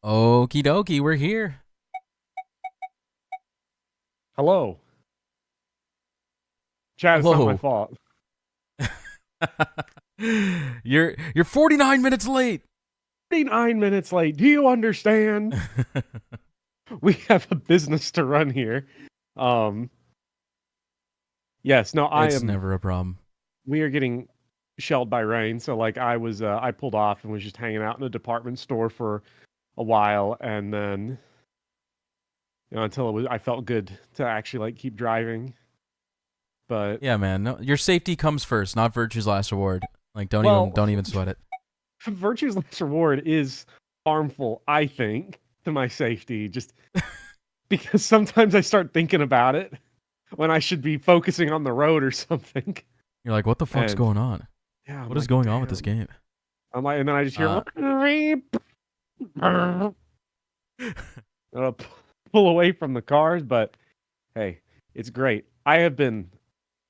Okie dokie, we're here. Hello. Chad, it's not my Hello. fault. You're 49 minutes late. 39 minutes late. Do you understand? We have a business to run here. Yes, no, It's never a problem. we are getting shelled by rain. So like I pulled off and was just hanging out in a department store for a while, and then until I felt good to actually like keep driving. But Yeah, man. No, your safety comes first, not virtue's last reward. Like well, don't even sweat it. Virtue's last reward is harmful, I think, to my safety, just because sometimes I start thinking about it when I should be focusing on the road or something. You're like, what the fuck's And going on? yeah, What is going on with this game? I'm like, and then I just hear pull away from the cars, but hey, it's great. I have been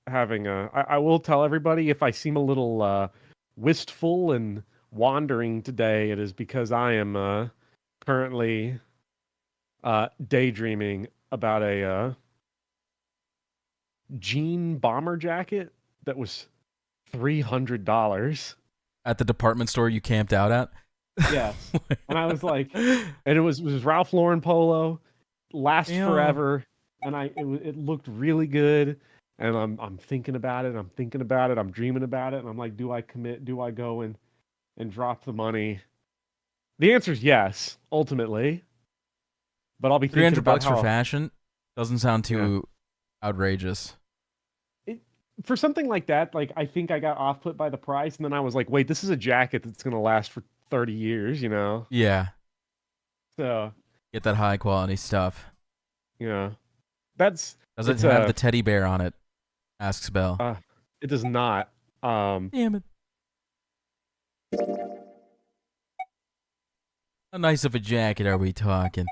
having I will tell everybody if I seem a little wistful and wandering today, it is because I am currently daydreaming about a jean bomber jacket that was $300. At the department store you camped out at? Yes. And I was like, and it was Ralph Lauren polo, lasts forever, and it looked really good. And I'm thinking about it. I'm thinking about it. I'm dreaming about it. And I'm like, do I commit? Do I go and drop the money? The answer is yes, ultimately. But I'll be thinking 300 about bucks for fashion doesn't sound too outrageous. For something like that, like I think I got off put by the price, and then I was like, wait, this is a jacket that's gonna last for 30 years, Yeah. So Get that high quality stuff. That's Does it have the teddy bear on it? Asks Bell. It does not. Damn it. How nice of a jacket are we talking?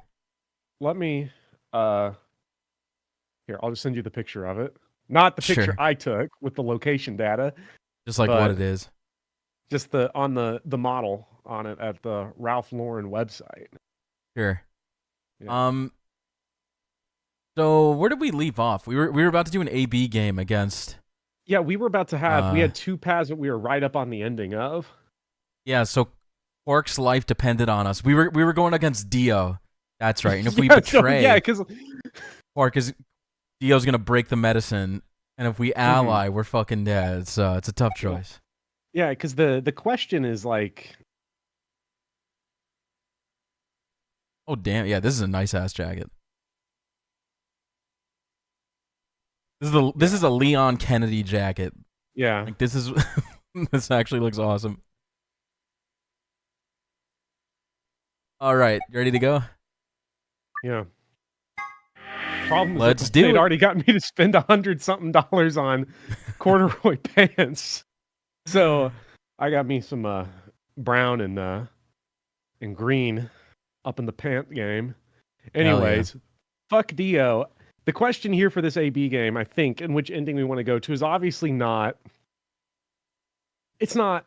Let me here, I'll just send you the picture of it. Not the picture I took with the location data. Just like what it is. Just the model on it at the Ralph Lauren website. Sure. Yeah. So where did we leave off? We were about to do an AB game against. Yeah, we were about to have. We had two paths that we were right up on the ending of. Yeah, so Quark's life depended on us. We were going against Dio. That's right. And if we betray, because Dio's gonna break the medicine, and if we ally, we're fucking dead. So it's a tough choice. Yeah, because the question is like, oh damn, yeah, this is a nice ass jacket. This is a Leon Kennedy jacket. Yeah, like this is this actually looks awesome. All right, you ready to go? Yeah. Problem is Let's do it. They'd already got me to spend $100-something on corduroy pants, so I got me some brown and green up in the pant game. Anyways, fuck Dio. The question here for this AB game, I think, and which ending we want to go to, is obviously not. It's not.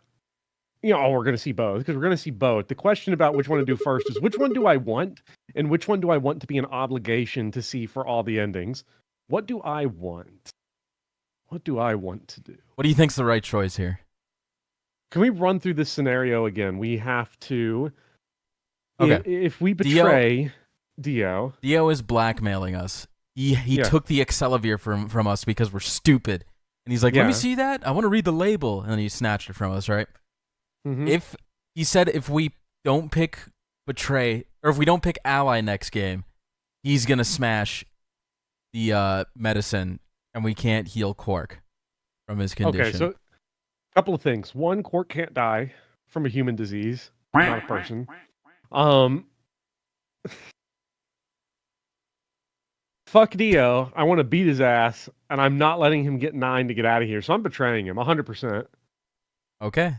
We're going to see both, because we're going to see both. The question about which one to do first is which one do I want, and which one do I want to be an obligation to see for all the endings? What do I want? What do I want to do? What do you think's the right choice here? Can we run through this scenario again? We have to. Okay. If we betray Dio is blackmailing us. He took the Excalibur from us because we're stupid, and he's like, "Let me see that. I want to read the label," and then he snatched it from us, right? Mm-hmm. If he said if we don't pick betray, or if we don't pick ally next game, he's gonna smash the medicine, and we can't heal Quark from his condition. Okay, so a couple of things. One, Quark can't die from a human disease, not a person. Fuck Dio. I want to beat his ass, and I'm not letting him get 9 to get out of here, so I'm betraying him 100%. Okay.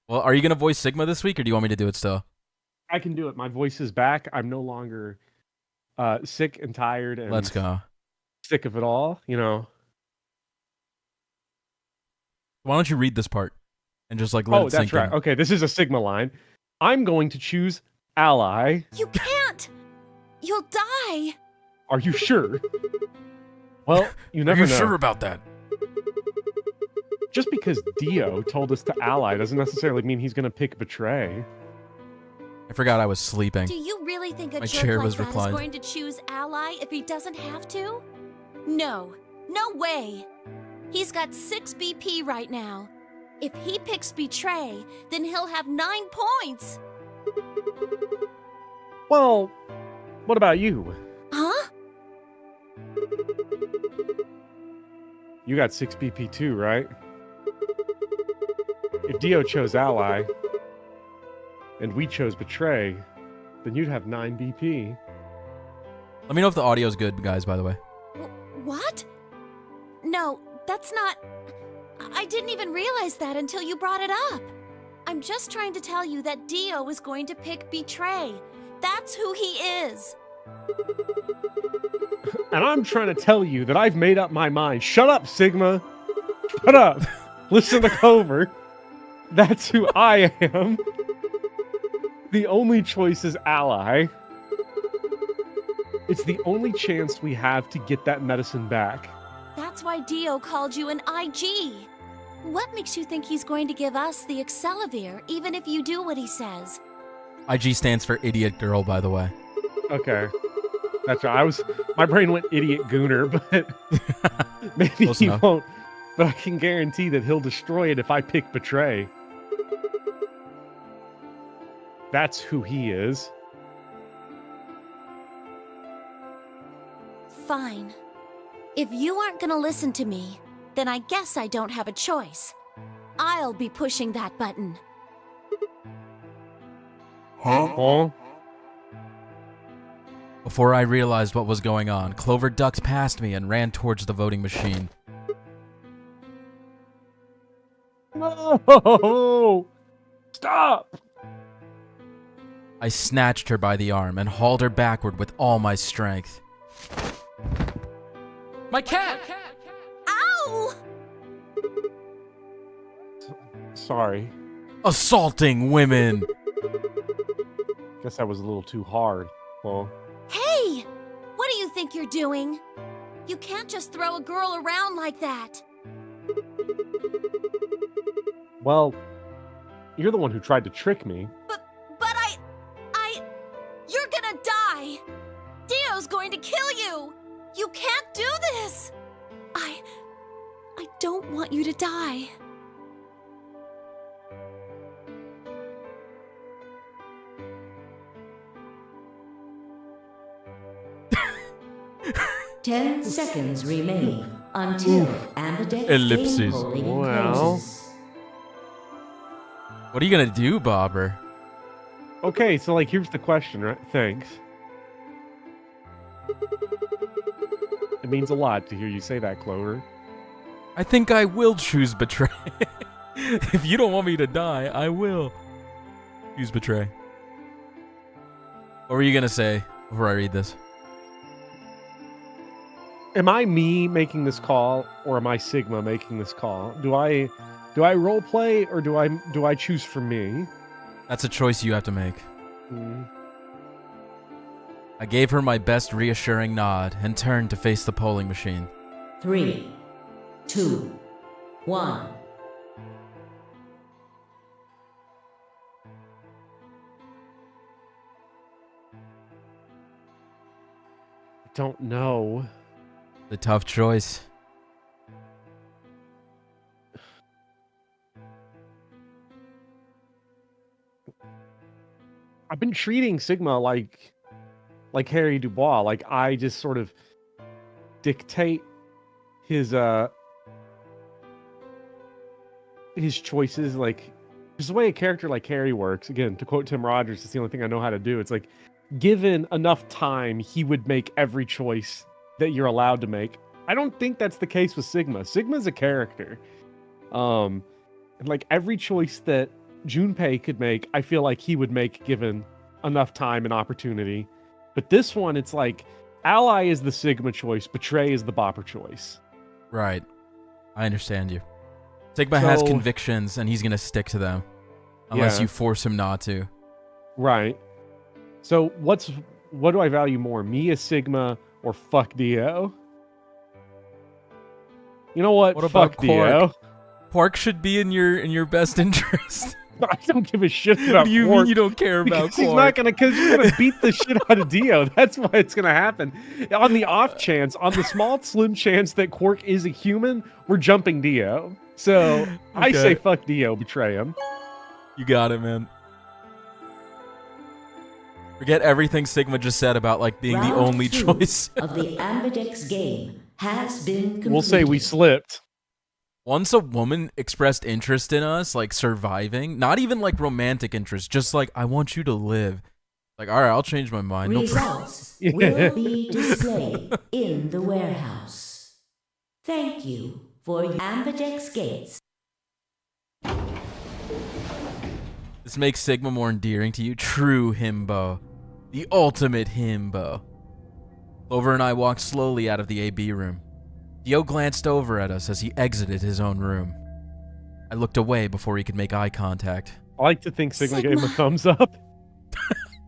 Well, are you going to voice Sigma this week, or do you want me to do it still? I can do it. My voice is back. I'm no longer sick and tired and let's go. Sick of it all, Why don't you read this part and just like let it sink in? Okay, this is a Sigma line. I'm going to choose ally. You can't! You'll die! Are you sure? Well, you Are never you know. sure about that? Just because Dio told us to ally doesn't necessarily mean he's going to pick betray. I forgot I was sleeping. Do you really think a My jerk chair like was that reclined. is going to choose ally if he doesn't have to? No. No way. He's got 6 BP right now. If he picks betray, then he'll have 9 points. Well, what about you? Huh? You got 6 BP too, right? If Dio chose ally, and we chose betray, then you'd have 9 BP. Let me know if the audio's good, guys, by the way. What? No, that's not... I didn't even realize that until you brought it up. I'm just trying to tell you that Dio is going to pick betray. That's who he is. And I'm trying to tell you that I've made up my mind. Shut up, Sigma. Shut up. Listen to Clover. That's who I am. The only choice is ally. It's the only chance we have to get that medicine back. That's why Dio called you an IG. What makes you think he's going to give us the Excelavir, even if you do what he says? IG stands for idiot girl, by the way. Okay. That's right. My brain went idiot gooner, but maybe Close he enough. won't. But I can guarantee that he'll destroy it if I pick betray. That's who he is. Fine. If you aren't gonna listen to me, then I guess I don't have a choice. I'll be pushing that button. Huh? Before I realized what was going on, Clover ducked past me and ran towards the voting machine. No! Stop! I snatched her by the arm and hauled her backward with all my strength. My cat! Ow! Sorry. Assaulting women! Guess that was a little too hard. Well, Hey! What do you think you're doing? You can't just throw a girl around like that. well, you're the one who tried to trick me. But you're gonna die! Dio's going to kill you! You can't do this! I don't want you to die. Ten seconds remain until and the death Ellipses. game polling Well. closes. What are you gonna do, Bopper? Okay, so here's the question, right? Thanks. It means a lot to hear you say that, Clover. I think I will choose betray. If you don't want me to die, I will choose betray. What were you gonna say before I read this? Am I me making this call, or am I Sigma making this call? Do I role play, or do I choose for me? That's a choice you have to make. Hmm. I gave her my best reassuring nod and turned to face the polling machine. 3, 2, 1. I don't know. The tough choice. I've been treating Sigma like Harry Dubois. Like I just sort of dictate his choices. Like just the way a character like Harry works. Again, to quote Tim Rogers, it's the only thing I know how to do. It's like given enough time, he would make every choice that you're allowed to make. I don't think that's the case with Sigma. Sigma's a character. And like every choice that Junpei could make, I feel like he would make given enough time and opportunity. But this one, it's like Ally is the Sigma choice, Betray is the Bopper choice. Right. I understand you. Sigma has So- convictions and he's gonna stick to them. Unless Yeah. you force him not to. Right. So what do I value more, me as Sigma or fuck Dio? You know what? What about Fuck Dio. Quark should be in your best interest. I don't give a shit about What do you mean Quark, you don't care about because Quark? he's gonna beat the shit out of Dio. That's why it's gonna happen. On the off chance, on the small slim chance that Quark is a human, we're jumping Dio. So I Okay. say fuck Dio, betray him. You got it, man. Forget everything Sigma just said about like being the Round only 2 choice. of the Ambidex game has been completed. We'll say we slipped. Once a woman expressed interest in us, like surviving, not even like romantic interest, just like I want you to live. Like, all right, I'll change my mind. No problem. Results will be displayed in the warehouse. Thank you for your Ambidex gates. This makes Sigma more endearing to you. True himbo. The ultimate himbo. Clover and I walked slowly out of the AB room. Dio glanced over at us as he exited his own room. I looked away before he could make eye contact. I like to think Sigma gave him a Sigma. thumbs up.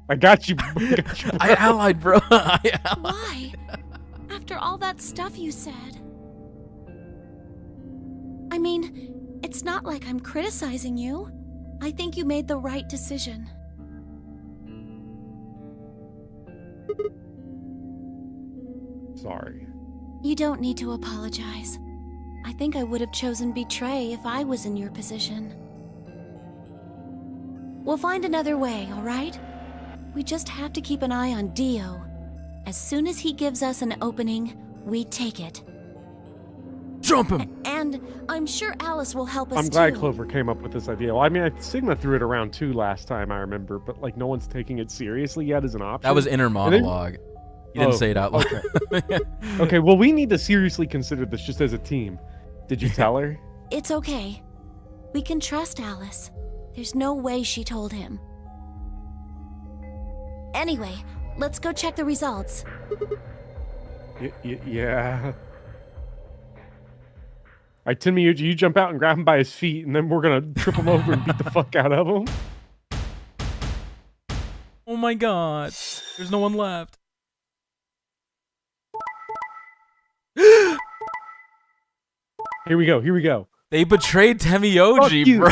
I got you. I got you, bro. I allied, bro. I allied. Why? After all that stuff you said. I mean, it's not like I'm criticizing you. I think you made the right decision. Sorry. You don't need to apologize. I think I would have chosen betray if I was in your position. We'll find another way, all right? We just have to keep an eye on Dio. As soon as he gives us an opening, we take it. Jump him! And I'm sure Alice will help us I'm glad too. Clover came up with this idea. Well, I mean, Sigma threw it around too last time, I remember, but like no one's taking it seriously yet as an option. That was inner monologue. You didn't Oh, say it out loud. okay. Okay, well, we need to seriously consider this just as a team. Did you tell her? It's okay. We can trust Alice. There's no way she told him. Anyway, let's go check the results. Yeah. All right, Timmy, you jump out and grab him by his feet, and then we're gonna trip him over and beat the fuck out of him. Oh my god. There's no one left. Here we go. Here we go. They betrayed Fuck Temioji, you. bro.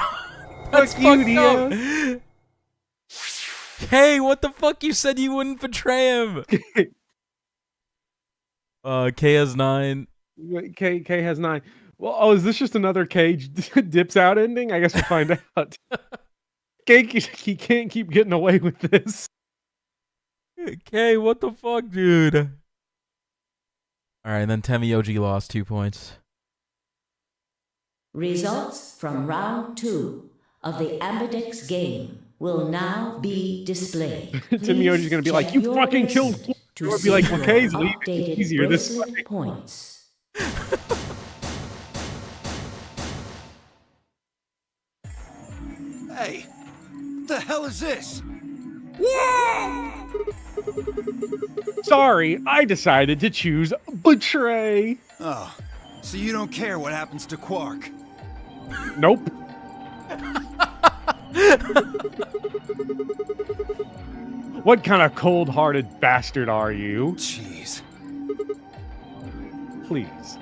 That's Fuck you, fucked Dio. up. Hey, what the fuck? You said you wouldn't betray him. K has 9. K has 9. Well, oh, is this just another K dips out ending? I guess we'll find out. K, he can't keep getting away with this. K, what the fuck, dude? All right, then Temioji lost 2 points. Results from round 2 of the Ambidex game will now be displayed. Timioji's gonna be like, Check "You your fucking killed bracelet to Or be like, see well, your K's leaving. It's updated easier this bracelet way. points. Hey, what the hell is this? Sorry, I decided to choose betray. Oh, so you don't care what happens to Quark? Nope. What kind of cold-hearted bastard are you? Jeez. Please.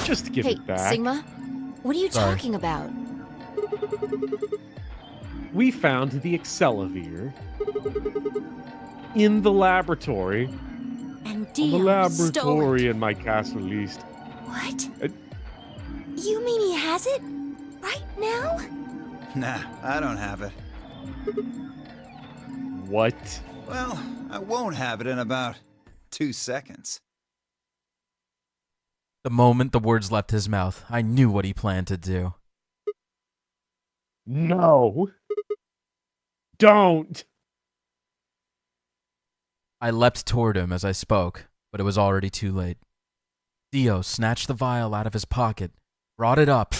Just give Hey, it back. Sigma, what are you Sorry. talking about? We found the Accelavir in the laboratory. And The Dio stole laboratory it. in my castle east. What? Uh, You mean he has it? Right now? Nah, I don't have it. What? Well, I won't have it in about 2 seconds. The moment the words left his mouth, I knew what he planned to do. No. Don't. I leapt toward him as I spoke, but it was already too late. Dio snatched the vial out of his pocket, brought it up,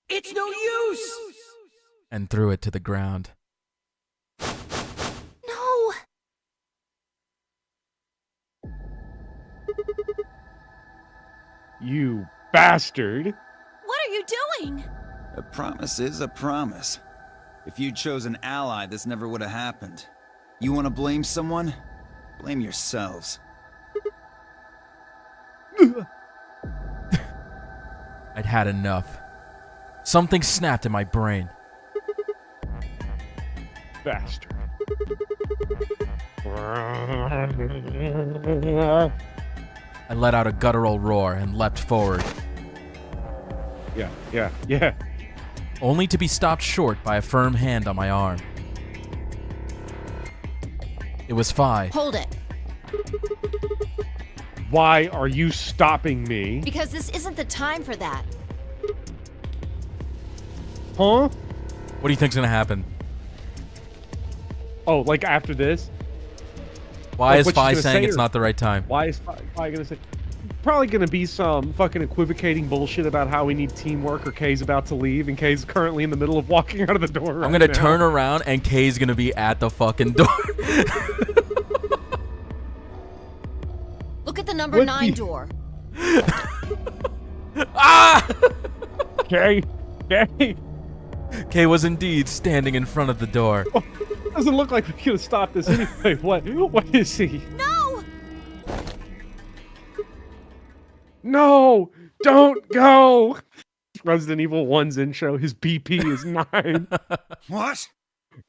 It's no use! and threw it to the ground. No! You bastard. What are you doing? A promise is a promise. If you'd chosen ally, this never would have happened. You want to blame someone? Blame yourselves. I'd had enough. Something snapped in my brain. Bastard. I let out a guttural roar and leapt forward, Yeah. only to be stopped short by a firm hand on my arm. It was Fi. Hold it. Why are you stopping me? Because this isn't the time for that. Huh? What do you think's gonna happen? Oh, like after this? Why Like is what she's Fi gonna saying say, it's or- not the right time? Why is Fi gonna say? Probably gonna be some fucking equivocating bullshit about how we need teamwork, or Kay's about to leave, and Kay's currently in the middle of walking out of the door. I'm right gonna now. turn around and Kay's gonna be at the fucking door. Look at the number What 9 the- door. Ah! Kay. Kay was indeed standing in front of the door. Doesn't look like we could have stopped this anyway. What is he? No! No! Don't go! Resident Evil 1's intro, his BP is 9. What?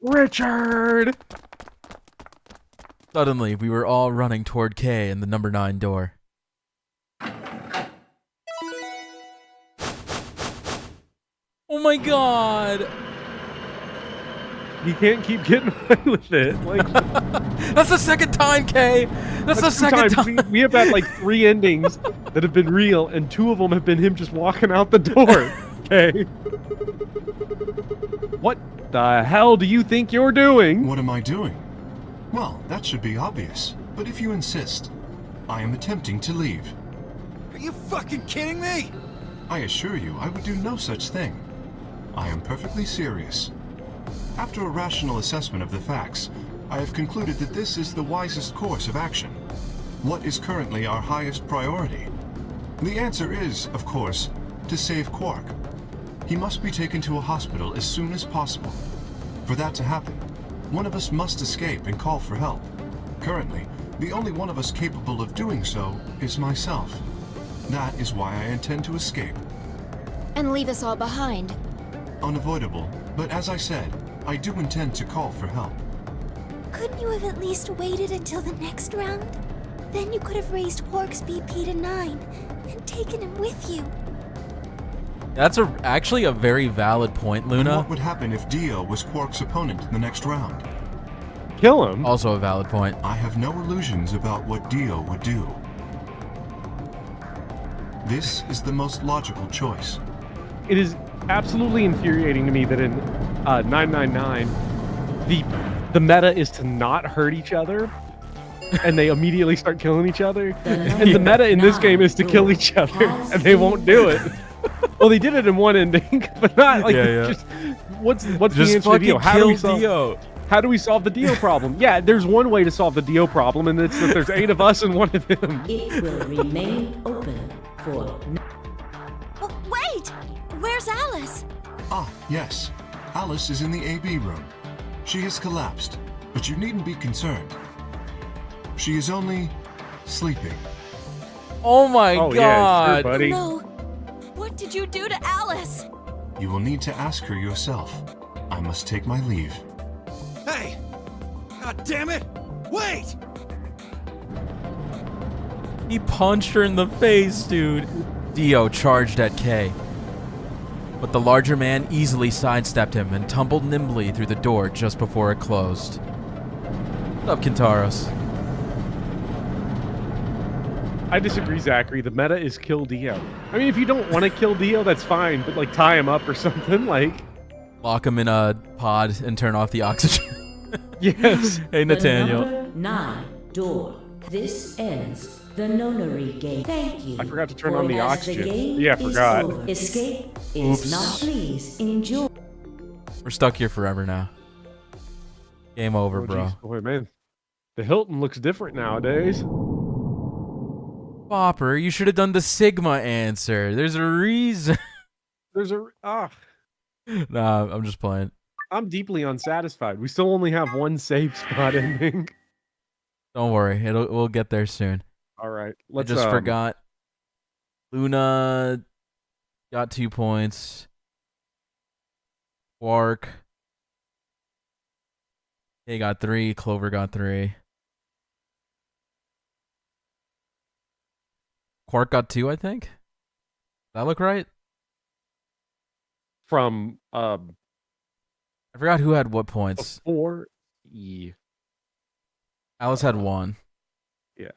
Richard! Suddenly, we were all running toward Kay and the number 9 door. Oh my god! He can't keep getting away with it. Like, That's the second time, Kay! That's the two second times. time! We have had like 3 endings that have been real, and 2 of them have been him just walking out the door. Okay. What the hell do you think you're doing? What am I doing? Well, that should be obvious. But if you insist, I am attempting to leave. Are you fucking kidding me? I assure you, I would do no such thing. I am perfectly serious. After a rational assessment of the facts, I have concluded that this is the wisest course of action. What is currently our highest priority? The answer is, of course, to save Quark. He must be taken to a hospital as soon as possible. For that to happen, one of us must escape and call for help. Currently, the only one of us capable of doing so is myself. That is why I intend to escape. And leave us all behind. Unavoidable, but as I said, I do intend to call for help. Couldn't you have at least waited until the next round? Then you could have raised Quark's BP to 9 and taken him with you. That's actually a very valid point, And Luna. what would happen if Dio was Quark's opponent in the next round? Kill him. Also a valid point. I have no illusions about what Dio would do. This is the most logical choice. It is absolutely infuriating to me that in 999, the meta is to not hurt each other, and they immediately start killing each other. And the meta in this game is to kill each other, and they won't do it. Well, they did it in one ending, but not like Yeah. just what's the Just answer to Dio? fucking kill Dio. How do we solve the Dio problem? Yeah, there's one way to solve the Dio problem, and it's that there's 8 of us and 1 of him. It will remain open for Oh, wait! Where's Alice? Ah, yes. Alice is in the AB room. She has collapsed, but you needn't be concerned. She is only sleeping. Oh my Oh, yeah, god. sure, buddy. No. What did you do to Alice? You will need to ask her yourself. I must take my leave. Hey! God damn it! Wait! He punched her in the face, dude. Dio charged at Kay, but the larger man easily sidestepped him and tumbled nimbly through the door just before it closed. What's up, Kintaros? I disagree, Zachary. The meta is kill Dio. I mean, if you don't want to kill Dio, that's fine, but like tie him up or something. Like, Lock him in a pod and turn off the oxygen. yes. Hey, the Nathaniel. number 9 door. This ends the nonary game. Thank you. I forgot to turn for on the as oxygen. game Yeah, I is forgot. over. Escape is Oops. not. Please enjoy. We're stuck here forever now. Game over, Oh, bro. geez. Boy, man. The Hilton looks different nowadays. Bopper, you should have done the Sigma answer. There's a reason. There's a... Ah. Nah, I'm just playing. I'm deeply unsatisfied. We still only have one save spot ending. Don't worry, we'll get there soon. All right, I just forgot. Luna got 2 points. Quark. He got 3. Clover got 3. Quark got 2, I think. Does that look right? From I forgot who had what points. 4. Alice had 1. Yeah.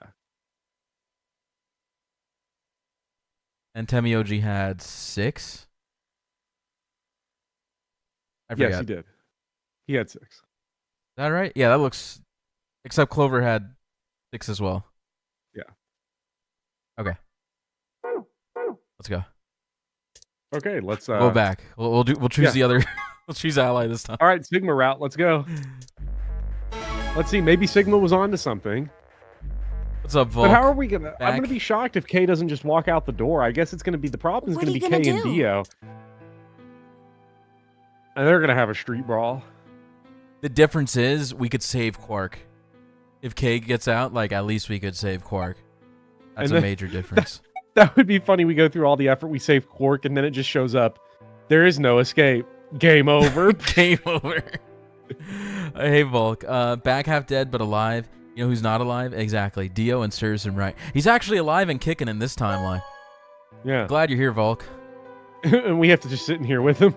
And Temioji had 6. I forgot. Yes, he did. He had 6. Is that right? Yeah, that looks... Except Clover had 6 as well. Yeah. Okay. Let's go. Okay, let's go back. We'll choose the other... we'll choose Ally this time. All right, Sigma route. Let's go. Let's see. Maybe Sigma was on to something. What's up, Volk? But how are we gonna? Back. I'm gonna be shocked if Kay doesn't just walk out the door. I guess it's gonna be the problem. Is What gonna are be you gonna Kay and do? Dio, and they're gonna have a street brawl. The difference is we could save Quark. If Kay gets out, like, at least we could save Quark. That's And a then- major difference. That would be funny. We go through all the effort. We save Quark, and then it just shows up. There is no escape. Game over. Game over. Hey, Volk. Back half dead, but alive. You know who's not alive? Exactly. Dio and Citizen Right. He's actually alive and kicking in this timeline. Yeah. Glad you're here, Volk. And we have to just sit in here with him.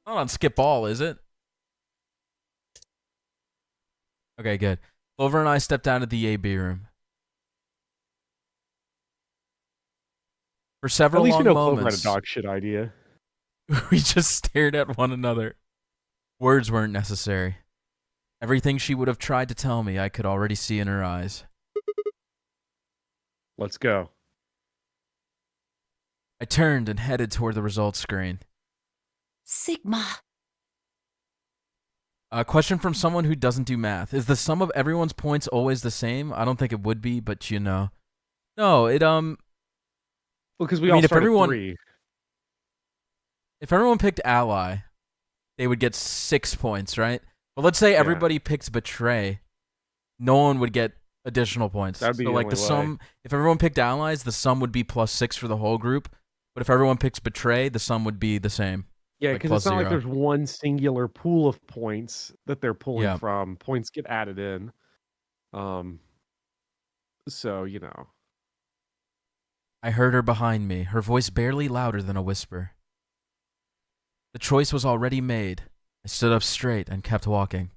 Not on skip all, is it? Okay, good. Clover and I stepped down to the AB room. For At several least we long know Clover had a moments, dog shit idea. we just stared at one another. Words weren't necessary. Everything she would have tried to tell me, I could already see in her eyes. Let's go. I turned and headed toward the results screen. Sigma. A question from someone who doesn't do math. Is the sum of everyone's points always the same? I don't think it would be, but you know. No, it Well, because we I all mean, if started everyone- 3. if everyone picked Ally, they would get 6 points, right? But let's say everybody picks Betray, no one would get additional points. That'd be so the like only the way. sum, if everyone picked Allies, the sum would be +6 for the whole group. But if everyone picks Betray, the sum would be the same. Yeah, like because it's not like +0. there's one singular pool of points that they're pulling Yeah. from. Points get added in. So, you know. I heard her behind me, her voice barely louder than a whisper. The choice was already made. I stood up straight and kept walking.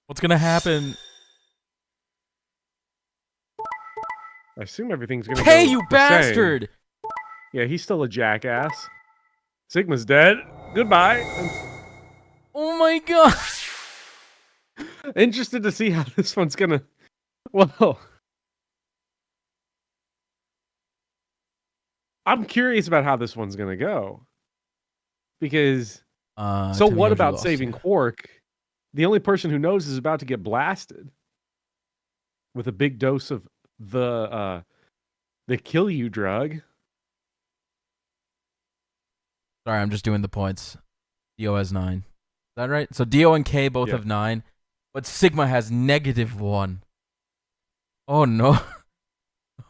What's gonna happen? I assume everything's gonna Hey, go you the same. bastard! Yeah, he's still a jackass. Sigma's dead. Goodbye. Oh my god! Interested to see how this one's gonna. Well, I'm curious about how this one's gonna go. Because so what Temioji about lost. saving Quark? The only person who knows is about to get blasted with a big dose of the kill you drug. Sorry, I'm just doing the points. Dio has 9. Is that right? So Dio and K both Yeah. have 9, but Sigma has -1. Oh no!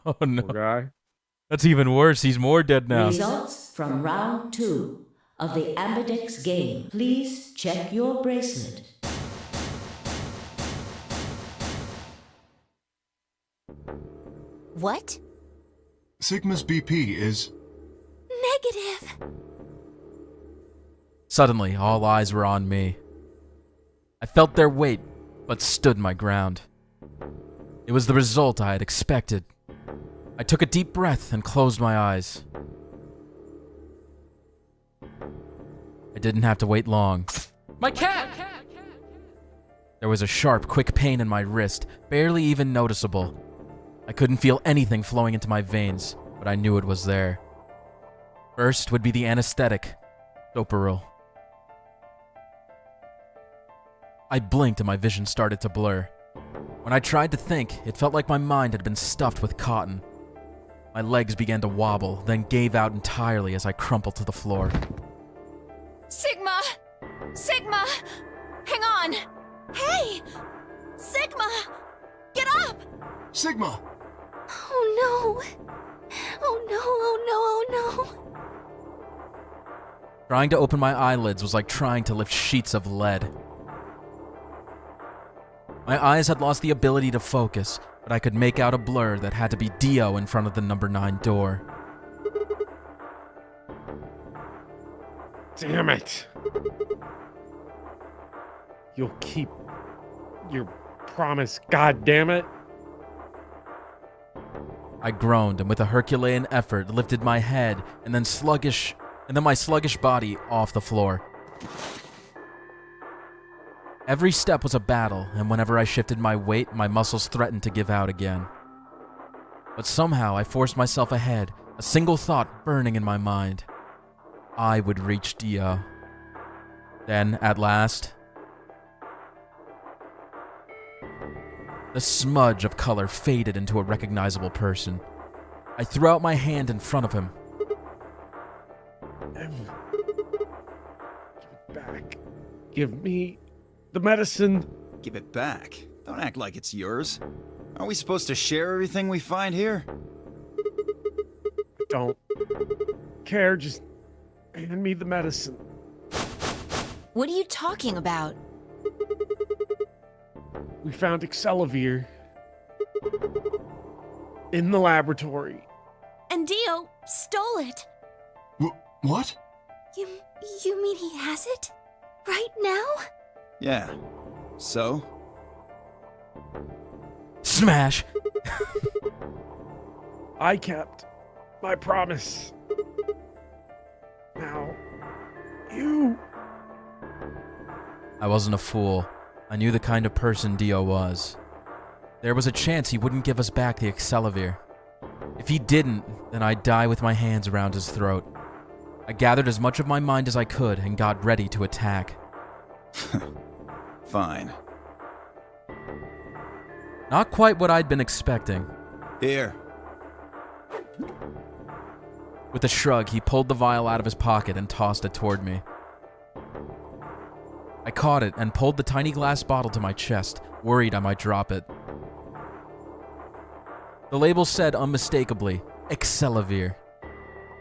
Oh no! Poor guy. That's even worse. He's more dead now. Results from round 2 of the Ambidex game. Please check your bracelet. What? Sigma's BP is... Negative. Suddenly, all eyes were on me. I felt their weight, but stood my ground. It was the result I had expected. I took a deep breath and closed my eyes. I didn't have to wait long. My cat! There was a sharp, quick pain in my wrist, barely even noticeable. I couldn't feel anything flowing into my veins, but I knew it was there. First would be the anesthetic, Doperil. I blinked and my vision started to blur. When I tried to think, it felt like my mind had been stuffed with cotton. My legs began to wobble, then gave out entirely as I crumpled to the floor. Sigma! Sigma! Hang on! Hey! Sigma! Get up! Sigma! Oh no! Oh no, oh no, oh no! Trying to open my eyelids was like trying to lift sheets of lead. My eyes had lost the ability to focus, but I could make out a blur that had to be Dio in front of the number 9 door. Damn it! You'll keep your promise, god damn it! I groaned and with a Herculean effort lifted my head and then my sluggish body off the floor. Every step was a battle, and whenever I shifted my weight, my muscles threatened to give out again. But somehow I forced myself ahead, a single thought burning in my mind. I would reach Dio. Then, at last, the smudge of color faded into a recognizable person. I threw out my hand in front of him. Give it back. Give me the medicine. Give it back. Don't act like it's yours. Aren't we supposed to share everything we find here? Don't care, just hand me the medicine. What are you talking about? We found Excelavir in the laboratory. And Dio stole it. What? You mean he has it? Right now? Yeah. So? Smash! I kept my promise. Now, you... I wasn't a fool. I knew the kind of person Dio was. There was a chance he wouldn't give us back the Excelavir. If he didn't, then I'd die with my hands around his throat. I gathered as much of my mind as I could and got ready to attack. Fine. Not quite what I'd been expecting. Here. With a shrug, he pulled the vial out of his pocket and tossed it toward me. I caught it and pulled the tiny glass bottle to my chest, worried I might drop it. The label said unmistakably, Excelavir.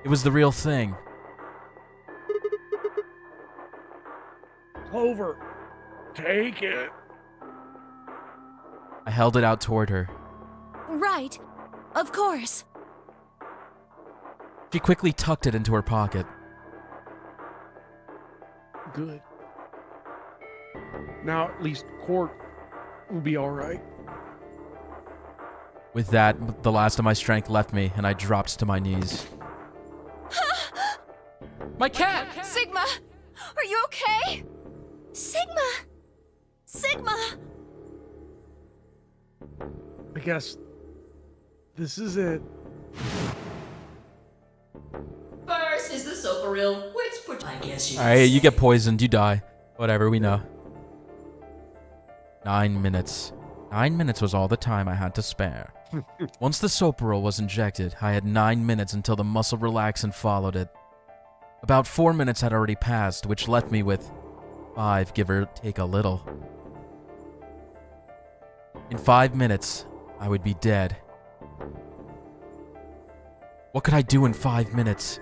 It was the real thing. Clover, take it. I held it out toward her. Right. Of course. She quickly tucked it into her pocket. Good. Now at least Quark will be alright. With that, the last of my strength left me, and I dropped to my knees. My cat! Sigma! Are you okay? Sigma! Sigma! I guess this is it. First is the Soparil, which put I guess you Alright, you get poisoned, you die. Whatever, we know. 9 minutes. 9 minutes was all the time I had to spare. Once the Soparil was injected, I had 9 minutes until the muscle relaxant followed it. About 4 minutes had already passed, which left me with 5, give or take a little. In 5 minutes, I would be dead. What could I do in 5 minutes?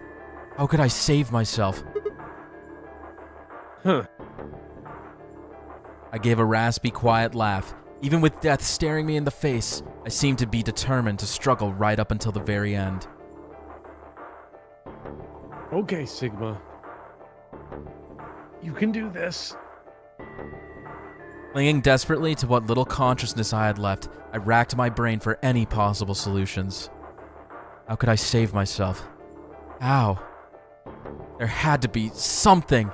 How could I save myself? Huh. I gave a raspy, quiet laugh. Even with death staring me in the face, I seemed to be determined to struggle right up until the very end. Okay, Sigma. You can do this. Clinging desperately to what little consciousness I had left, I racked my brain for any possible solutions. How could I save myself? How? There had to be something.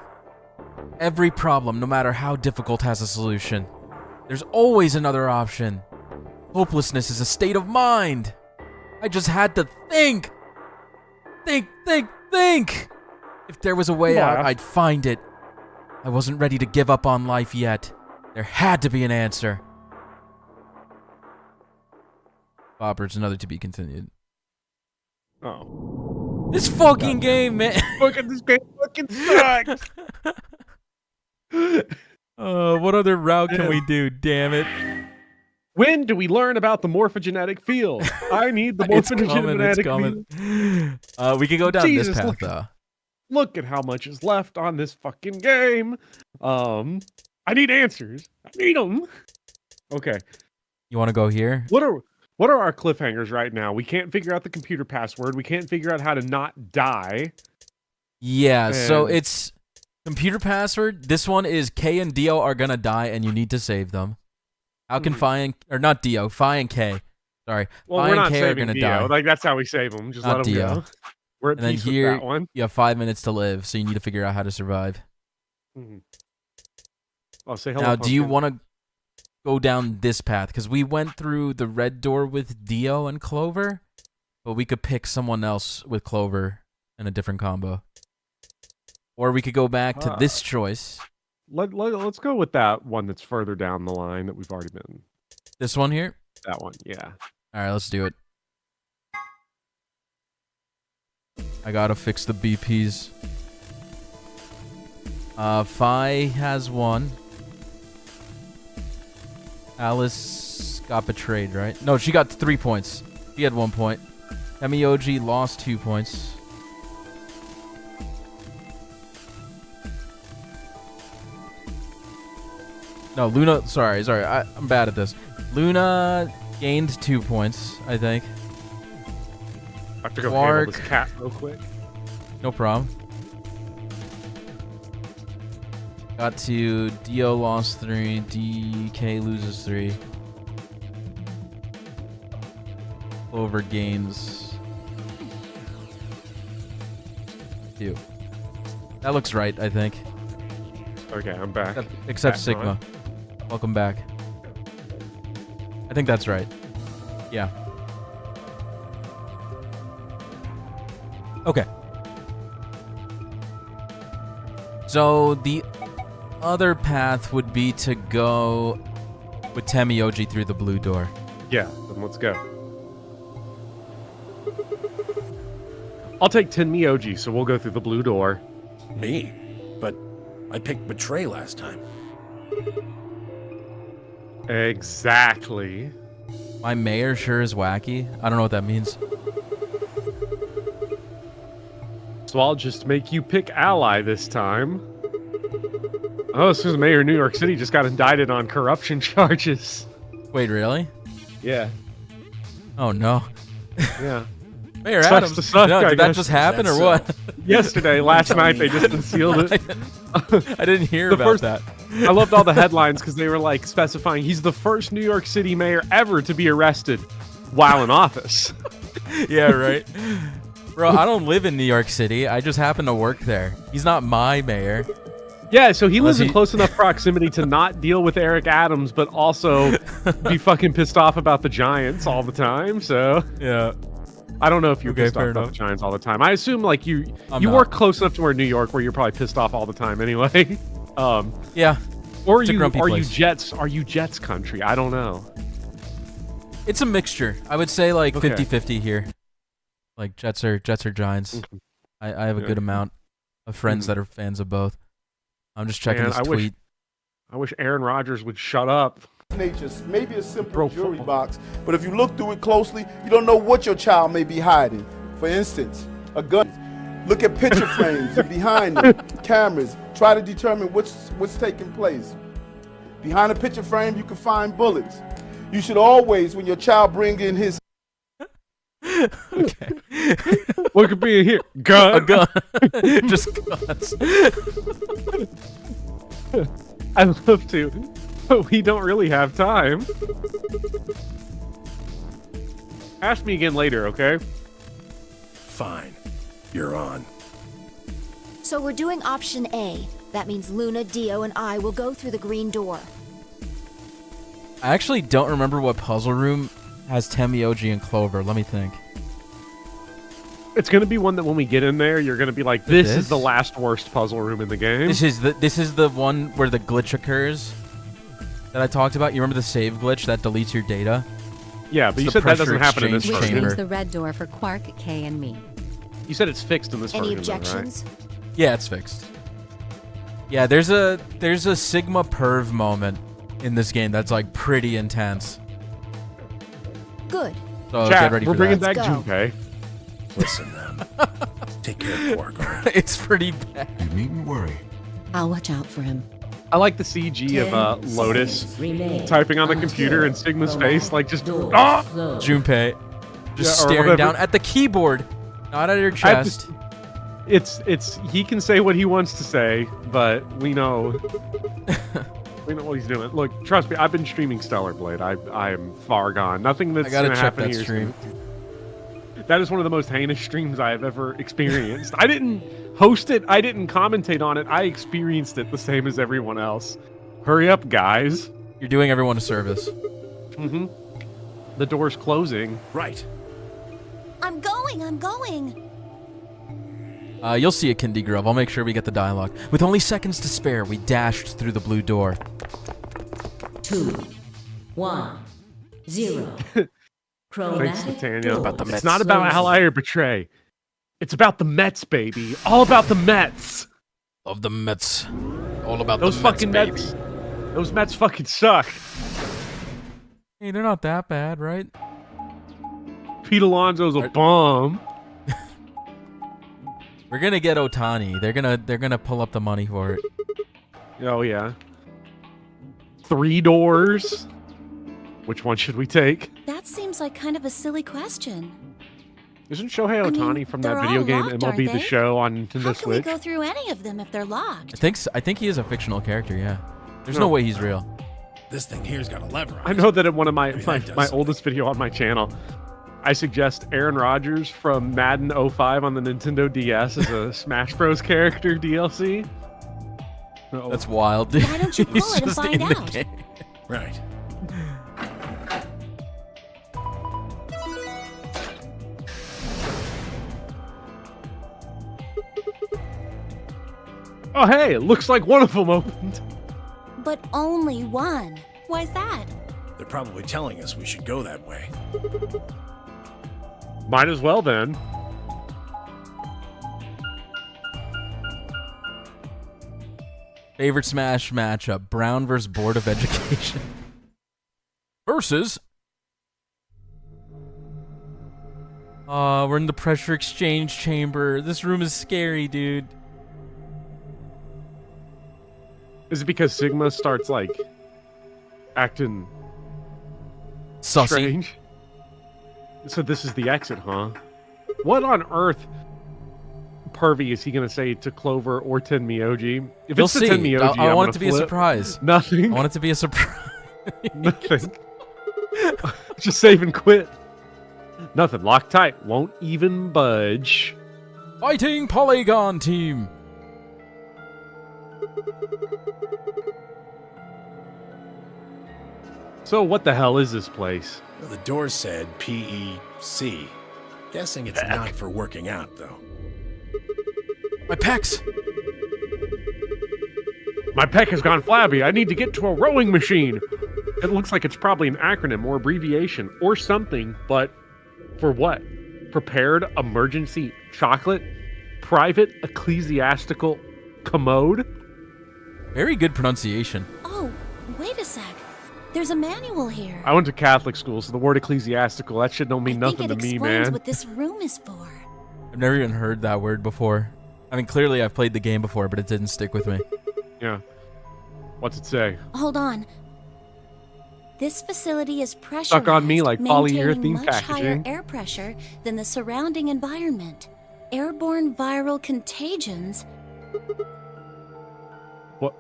Every problem, no matter how difficult, has a solution. There's always another option. Hopelessness is a state of mind. I just had to think. Think. If there was a way out, I'd find it. I wasn't ready to give up on life yet. There had to be an answer. Bopper, it's another to be continued. Oh. This fucking game, man. Look at this game fucking sucks. What other route can we do? Damn it. When do we learn about the morphogenetic field? I need the morphogenetic field. We can go down Jesus, this path, look, though. Look at how much is left on this fucking game. I need answers. I need them. Okay. You want to go here? What are our cliffhangers right now? We can't figure out the computer password. We can't figure out how to not die. Yeah, so it's computer password. This one is K and Dio are gonna die, and you need to save them. How can Phi and not Dio, Phi and K. Sorry, well, Phi we're and not K are saving gonna Dio. die. Like that's how we save them. Just Not let them Dio. go. We're at And then peace with here that one. you have 5 minutes to live, so you need to figure out how to survive. I'll say hello. Now, do you pumpkin. want to go down this path? Because we went through the red door with Dio and Clover, but we could pick someone else with Clover in a different combo. Or we could go back to this choice. Let's go with that one that's further down the line that we've already been. This one here? That one, yeah. All right, let's do it. I gotta fix the BPs. Phi has one. Alice got betrayed, right? No, she got 3 points. She had 1 point. Emioji lost 2 points. No, Luna. Sorry. I'm bad at this. Luna gained 2 points, I think. I have to go Quark. handle this cat real quick. No problem. Got to Dio lost 3. DK loses 3. Clover gains 2. That looks right, I think. Okay, I'm back. Except Back Sigma. on. Welcome back. I think that's right. Yeah. Okay. So the other path would be to go with Temioji through the blue door. Yeah, then let's go. I'll take Tenmyoji, so we'll go through the blue door. Me? But I picked Betray last time. Exactly. My mayor sure is wacky. I don't know what that means. So I'll just make you pick Ally this time. Oh, this is Mayor of New York City just got indicted on corruption charges. Wait, really? Yeah. Oh no. Yeah. Mayor Sucks Adams. to suck, No, I did that guess. just happen or That's what? Yesterday, last night, they just unsealed it. I didn't hear The about first- that. I loved all the headlines because they were like specifying he's the first New York City mayor ever to be arrested while in office. Yeah, right. Bro, I don't live in New York City. I just happen to work there. He's not my mayor. Yeah, so he lives in he- close enough proximity to not deal with Eric Adams, but also be fucking pissed off about the Giants all the time. So Yeah. I don't know if you're Okay, pissed off fair about enough. the Giants all the time. I assume like you I'm you not. work close enough to where New York where you're probably pissed off all the time anyway. Yeah. Or It's a you grumpy are you place. Jets? Are you Jets country? I don't know. It's a mixture. I would say like Okay. 50-50 here. Like Jets or Giants. I have a Yeah. good amount of friends that are fans of both. I'm just checking Man, this I wish- tweet. I wish Aaron Rodgers would shut up. Nature's maybe a simple Bro, jewelry football. box, but if you look through it closely, you don't know what your child may be hiding. For instance, a gun. Look at picture frames and behind them, cameras. Try to determine what's taking place. Behind a picture frame, you can find bullets. You should always, when your child bring in his Okay. What could be in here? Gun. A gun. Just guns. I'd love to, but we don't really have time. Ask me again later, okay? Fine. You're on. So we're doing option A. That means Luna, Dio, and I will go through the green door. I actually don't remember what puzzle room has Temioji and Clover. Let me think. It's gonna be one that when we get in there, you're gonna be like, "This This? is the last worst puzzle room in the game." This is the one where the glitch occurs. that I talked about? You remember the save glitch that deletes your data? Yeah, but It's you the said that pressure doesn't happen in this exchange version. chamber. Opens the red door for Quark, Kay, and me. You said it's fixed in this Any version, though, right? objections? Yeah, it's fixed. Yeah, there's a Sigma perv moment in this game that's like pretty intense. Good. So Chat, get ready we're for bringing that. back Let's go. Junpei. Listen, take care of Quark, all right? It's pretty bad. You needn't worry. I'll watch out for him. I like the CG of 10 Lotus seconds remain typing on the until computer and Sigma's the face, like just doors ah! close. Junpei just Yeah, or staring whatever. down at the keyboard, not at her I have to- chest. It's he can say what he wants to say, but we know we know what he's doing. Look, trust me, I've been streaming Stellar Blade. I am far gone. Nothing that's gotta gonna check happen that here is stream. that is one of the most heinous streams I have ever experienced. I didn't host it. I didn't commentate on it. I experienced it the same as everyone else. Hurry up, guys. You're doing everyone a service. Mm-hmm. The door's closing. Right. I'm going. You'll see it, Kindy Grove. I'll make sure we get the dialogue. With only seconds to spare, we dashed through the blue door. 2, 1, 0. Thanks, Chromatic Nathaniel. doors About the Mets. It's not about ally or betray. It's about the Mets, baby. All about the Mets. Of the Mets. All about Those the fucking Mets, Mets. baby. Those Mets fucking suck. Hey, they're not that bad, right? Pete Alonso's a bum. We're gonna get Otani. They're gonna pull up the money for it. Oh yeah. 3 doors. Which one should we take? That seems like kind of a silly question. Isn't Shohei I mean, Ohtani from that they're video all game locked, MLB aren't The they? Show on How Nintendo can we Switch? go through any of them if they're locked? I think he is a fictional character. Yeah. There's No. no way he's real. This thing here's got a lever on I it. know that in one of my Maybe my, that does my something. oldest video on my channel, I suggest Aaron Rodgers from Madden 05 on the Nintendo DS as a Smash Bros. Character DLC. Oh. That's wild, dude. Why don't you He's pull it and just find in the out? game. Right. Oh hey, it looks like one of them opened. But only one. Why's that? They're probably telling us we should go that way. Might as well then. Favorite Smash matchup: Brown versus Board of Education versus. We're in the pressure exchange chamber. This room is scary, dude. Is it because Sigma starts like acting Sussy. strange? So this is the exit, huh? What on earth, pervy, is he gonna say to Clover or Tenmyoji? If You'll it's the see. Tenmyoji, I I'm want gonna it to be a flip. surprise. Nothing. I want it to be a surprise. Nothing. Just save and quit. Nothing. Lock tight. Won't even budge. Fighting Polygon Team. So what the hell is this place? Well, the door said PEC. Guessing it's not for working out, though. My pecs. My pec has gone flabby. I need to get to a rowing machine. It looks like it's probably an acronym or abbreviation or something, but for what? Prepared emergency chocolate? Private ecclesiastical commode? Very good pronunciation. Oh, wait a sec. There's a manual here. I went to Catholic school, so the word ecclesiastical, that shit don't mean I think nothing it to me, explains man. what this room is for. I've never even heard that word before. I mean, clearly I've played the game before, but it didn't stick with me. Yeah. What's it say? Hold on. This facility is pressurized, Stuck on me like maintaining polyurethane much higher packaging. air pressure than the surrounding environment. Airborne viral contagions. What?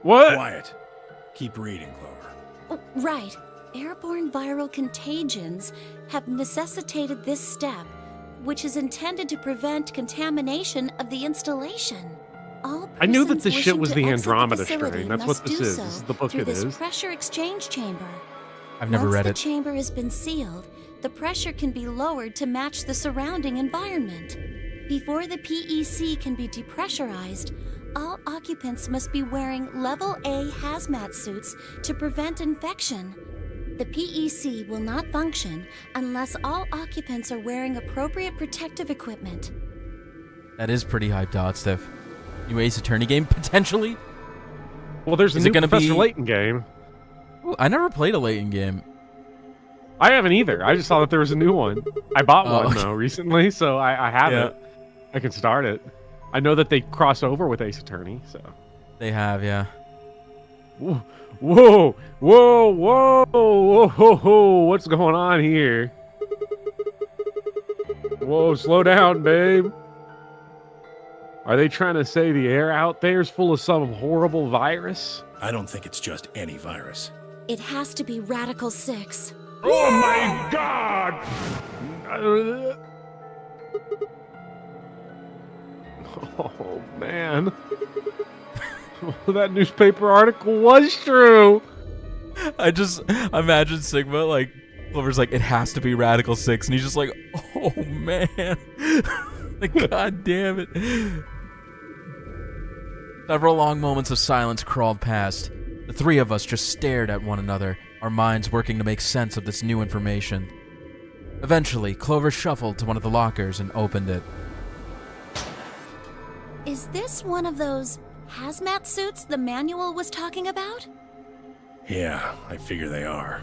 Quiet. Keep reading, Clover. Oh, right. Airborne viral contagions have necessitated this step, which is intended to prevent contamination of the installation. All I knew that persons this shit wishing was to the exit Andromeda facility strain. That's must what this do is. so This is the book through it this is. pressure exchange chamber. I've never read Once it. the chamber has been sealed, the pressure can be lowered to match the surrounding environment. Before the PEC can be depressurized, all occupants must be wearing Level A hazmat suits to prevent infection. The PEC will not function unless all occupants are wearing appropriate protective equipment. That is pretty hyped out, Steph. New Ace Attorney game, potentially? Well, there's a Is it new gonna Professor be- Layton game. Ooh, I never played a Layton game. I haven't either. I just saw that there was a new one. I bought Oh, one, okay. though, recently, so I have Yeah. it. I can start it. I know that they cross over with Ace Attorney, so... They have, yeah. Whoa, whoa, whoa, whoa, whoa, whoa, whoa, what's going on here? Whoa, slow down, babe. Are they trying to say the air out there is full of some horrible virus? I don't think it's just any virus. It has to be Radical 6. Oh my god! Oh, man. That newspaper article was true. I just imagine Sigma, like, Clover's like, it has to be Radical 6, and he's just like, oh, man. Like, god damn it. Several long moments of silence crawled past. The three of us just stared at one another, our minds working to make sense of this new information. Eventually, Clover shuffled to one of the lockers and opened it. Is this one of those hazmat suits the manual was talking about? Yeah, I figure they are.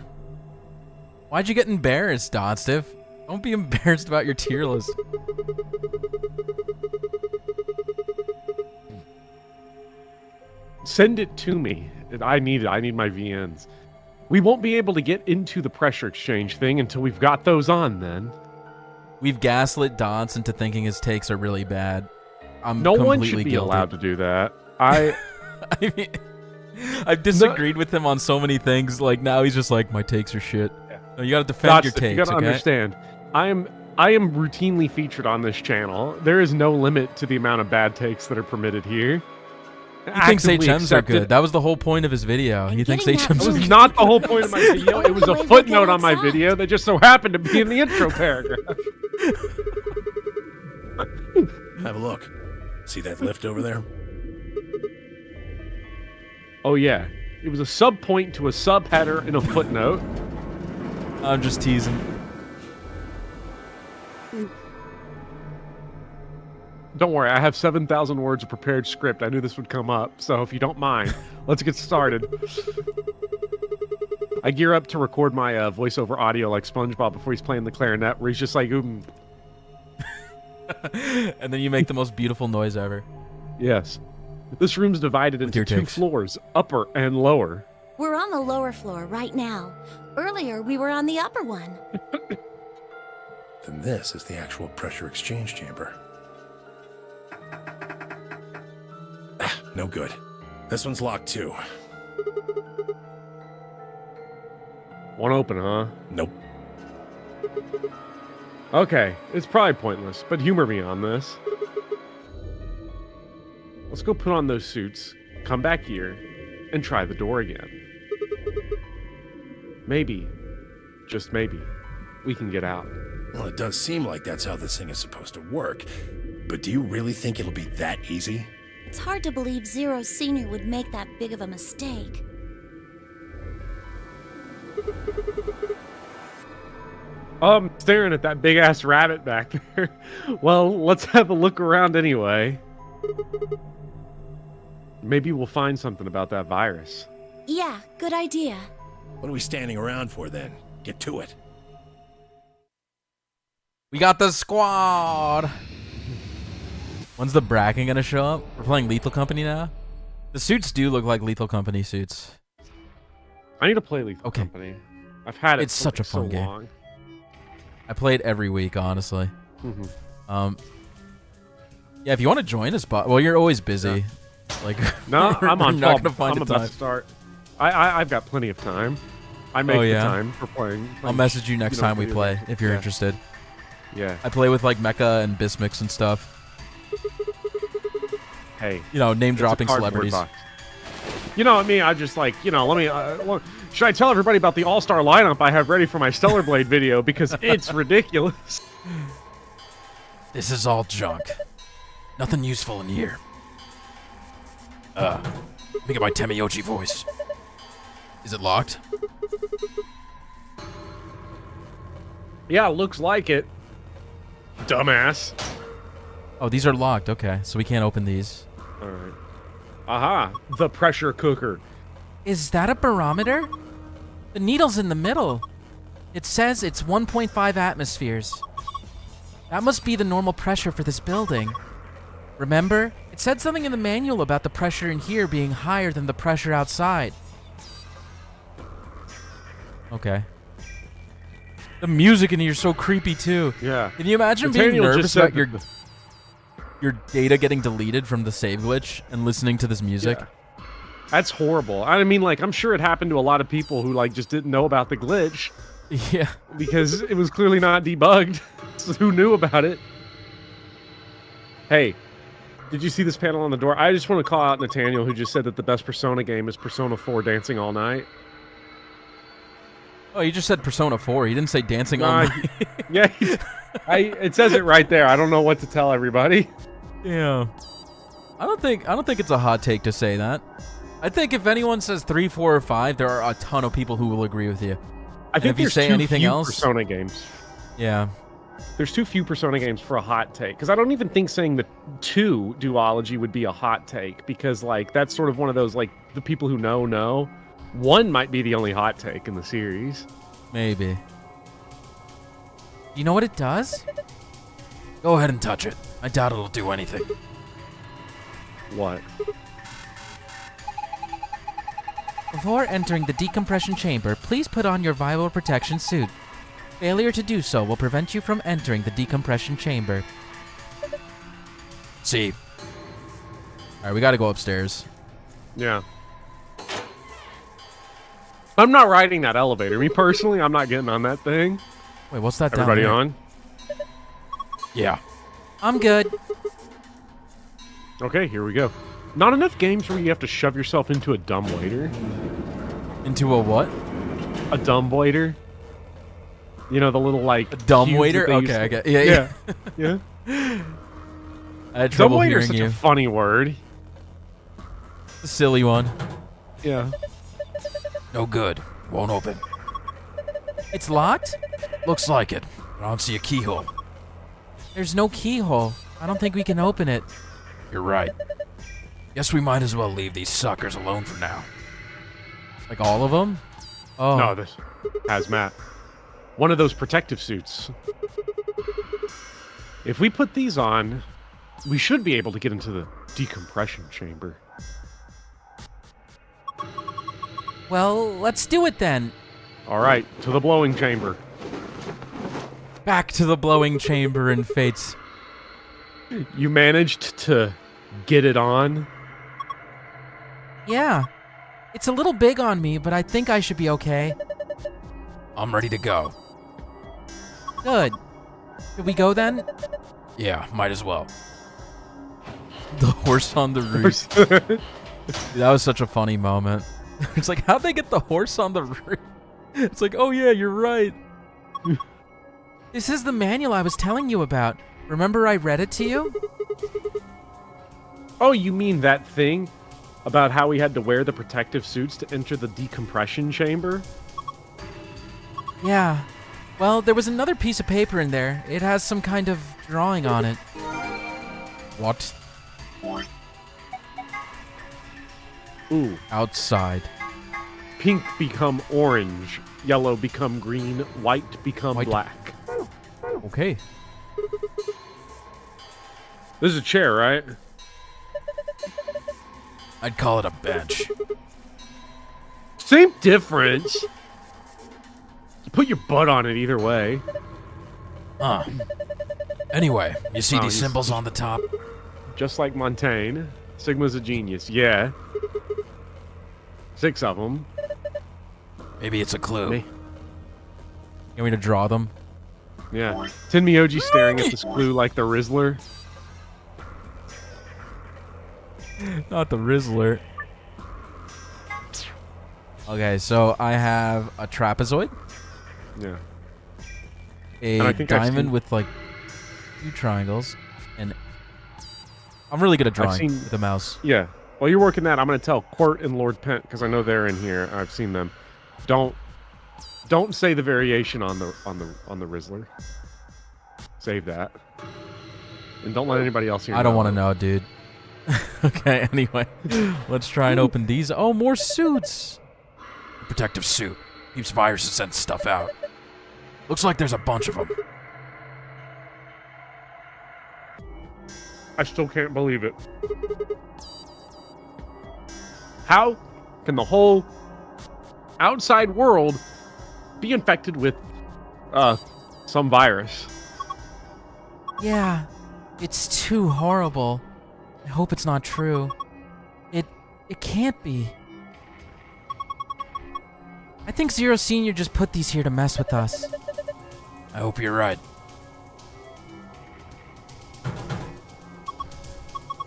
Why'd you get embarrassed, Donstif? Don't be embarrassed about your tier list. Send it to me. I need it. I need my VNs. We won't be able to get into the pressure exchange thing until we've got those on, then. We've gaslit Dons into thinking his takes are really bad. I'm No completely one should be guilty. allowed to do that. I mean, I've disagreed with him on so many things. Like, now he's just like, my takes are shit. No, you gotta defend your Dotson, takes, you gotta okay? understand. I am routinely featured on this channel. There is no limit to the amount of bad takes that are permitted here. He thinks Actively HMs are accepted. good. That was the whole point of his video. He thinks getting that HMs That are was good. not the whole point of my video. It was a Only way we'll footnote get on my outside. video that just so happened to be in the intro paragraph. Have a look. See that lift over there? Oh yeah, it was a sub point to a subheader in a footnote. I'm just teasing. Don't worry, I have 7,000 words of prepared script. I knew this would come up, so if you don't mind, let's get started. I gear up to record my voiceover audio like SpongeBob before he's playing the clarinet, where he's just like, And then you make the most beautiful noise ever. yes. This room's divided into your 2 takes. floors, upper and lower. We're on the lower floor right now. Earlier, we were on the upper one. Then this is the actual pressure exchange chamber. No good. This one's locked too. One open, huh? Nope. Okay, it's probably pointless, but humor me on this. Let's go put on those suits, come back here, and try the door again. Maybe, just maybe, we can get out. Well, it does seem like that's how this thing is supposed to work. But do you really think it'll be that easy? It's hard to believe Zero Senior would make that big of a mistake. I'm staring at that big ass rabbit back there. Well, let's have a look around anyway. Maybe we'll find something about that virus. Yeah, good idea. What are we standing around for then? Get to it. We got the squad. When's the Bracken gonna show up? We're playing Lethal Company now. The suits do look like Lethal Company suits. I need to play Lethal Company. I've had it It's for such a so fun game. long. I play it every week, honestly. Mhm. Yeah, if you want to join us, well, you're always busy. Like, No, I'm on we're not fall. gonna find I'm a about time. to start. I've got plenty of time. I make Oh, the yeah? time for playing. I'll message you next time we video play games. if you're Yeah. interested. Yeah. I play with like Mecha and Bismix and stuff. Hey, You know, name it's a dropping cardboard celebrities. box. You know what I mean? I just like, let me. Should I tell everybody about the all-star lineup I have ready for my Stellar Blade video because it's ridiculous. This is all junk. Nothing useful in here. Let me get my Temiyoshi voice. Is it locked? Yeah, looks like it. Dumbass. Oh, these are locked. Okay, so we can't open these. All right. Aha, the pressure cooker. Is that a barometer? The needle's in the middle. It says it's 1.5 atmospheres. That must be the normal pressure for this building. Remember? It said something in the manual about the pressure in here being higher than the pressure outside. Okay. The music in here is so creepy too. Yeah. Can you imagine being nervous about your data getting deleted from the save glitch and listening to this music? Yeah. That's horrible. I mean, like, I'm sure it happened to a lot of people who, like, just didn't know about the glitch. Yeah. Because it was clearly not debugged. So who knew about it? Hey, did you see this panel on the door? I just want to call out Nathaniel, who just said that the best Persona game is Persona 4 Dancing All Night. Oh, you just said Persona 4. You didn't say Dancing All Night. Yeah, it says it right there. I don't know what to tell everybody. Yeah. I don't think it's a hot take to say that. I think if anyone says 3, 4, or 5, there are a ton of people who will agree with you. I think if you there's say too anything few else, Persona games. Yeah. There's too few Persona games for a hot take. Because I don't even think saying the 2 duology would be a hot take. Because, like, that's sort of one of those, like, the people who know. 1 might be the only hot take in the series. Maybe. You know what it does? Go ahead and touch it. I doubt it'll do anything. What? Before entering the decompression chamber, please put on your viral protection suit. Failure to do so will prevent you from entering the decompression chamber. See. Alright, we gotta go upstairs. Yeah. I'm not riding that elevator. Me personally, I'm not getting on that thing. Wait, what's that down Everybody there? on? Yeah. I'm good. Okay, here we go. Not enough games where you have to shove yourself into a dumbwaiter. Into a what? A dumbwaiter. You know, the little, like... A dumbwaiter? Okay, I get Yeah. Yeah. I had trouble Dumbwaiter hearing is such you. a funny word. A silly one. Yeah. No good. Won't open. It's locked? Looks like it. I don't see a keyhole. There's no keyhole. I don't think we can open it. You're right. Guess we might as well leave these suckers alone for now. Like all of them? Oh. No, this hazmat. One of those protective suits. If we put these on, we should be able to get into the decompression chamber. Well, let's do it then. All right, to the blowing chamber. Back to the blowing chamber and fates. You managed to get it on? Yeah. It's a little big on me, but I think I should be okay. I'm ready to go. Good. Should we go then? Yeah, might as well. The horse on the roof. That was such a funny moment. It's like, how'd they get the horse on the roof? It's like, oh yeah, you're right. This is the manual I was telling you about. Remember I read it to you? Oh, you mean that thing about how we had to wear the protective suits to enter the decompression chamber? Yeah. Well, there was another piece of paper in there. It has some kind of drawing on it. What? Ooh. Outside. Pink become orange, yellow become green, white become black. Okay. This is a chair, right? I'd call it a bench. Same difference. You put your butt on it either way. Anyway, you see these symbols on the top? Just like Montaigne, Sigma's a genius. Yeah. 6 of them. Maybe it's a clue. You want me to draw them? Yeah. Tenmyoji staring at this clue like the Rizzler. Not the Rizzler. Okay, so I have a trapezoid. Yeah. A diamond with like 2 triangles, and I'm really good at drawing with the mouse. Yeah. While you're working that, I'm gonna tell Quirt and Lord Pent because I know they're in here. I've seen them. Don't say the variation on the Rizzler. Save that, and don't let anybody else hear. I don't want to know, dude. Okay, anyway, let's try and open these. Oh, more suits. Protective suit keeps viruses and stuff out. Looks like there's a bunch of them. I still can't believe it. How can the whole outside world be infected with some virus? Yeah, it's too horrible. I hope it's not true. It can't be. I think Zero Senior just put these here to mess with us. I hope you're right.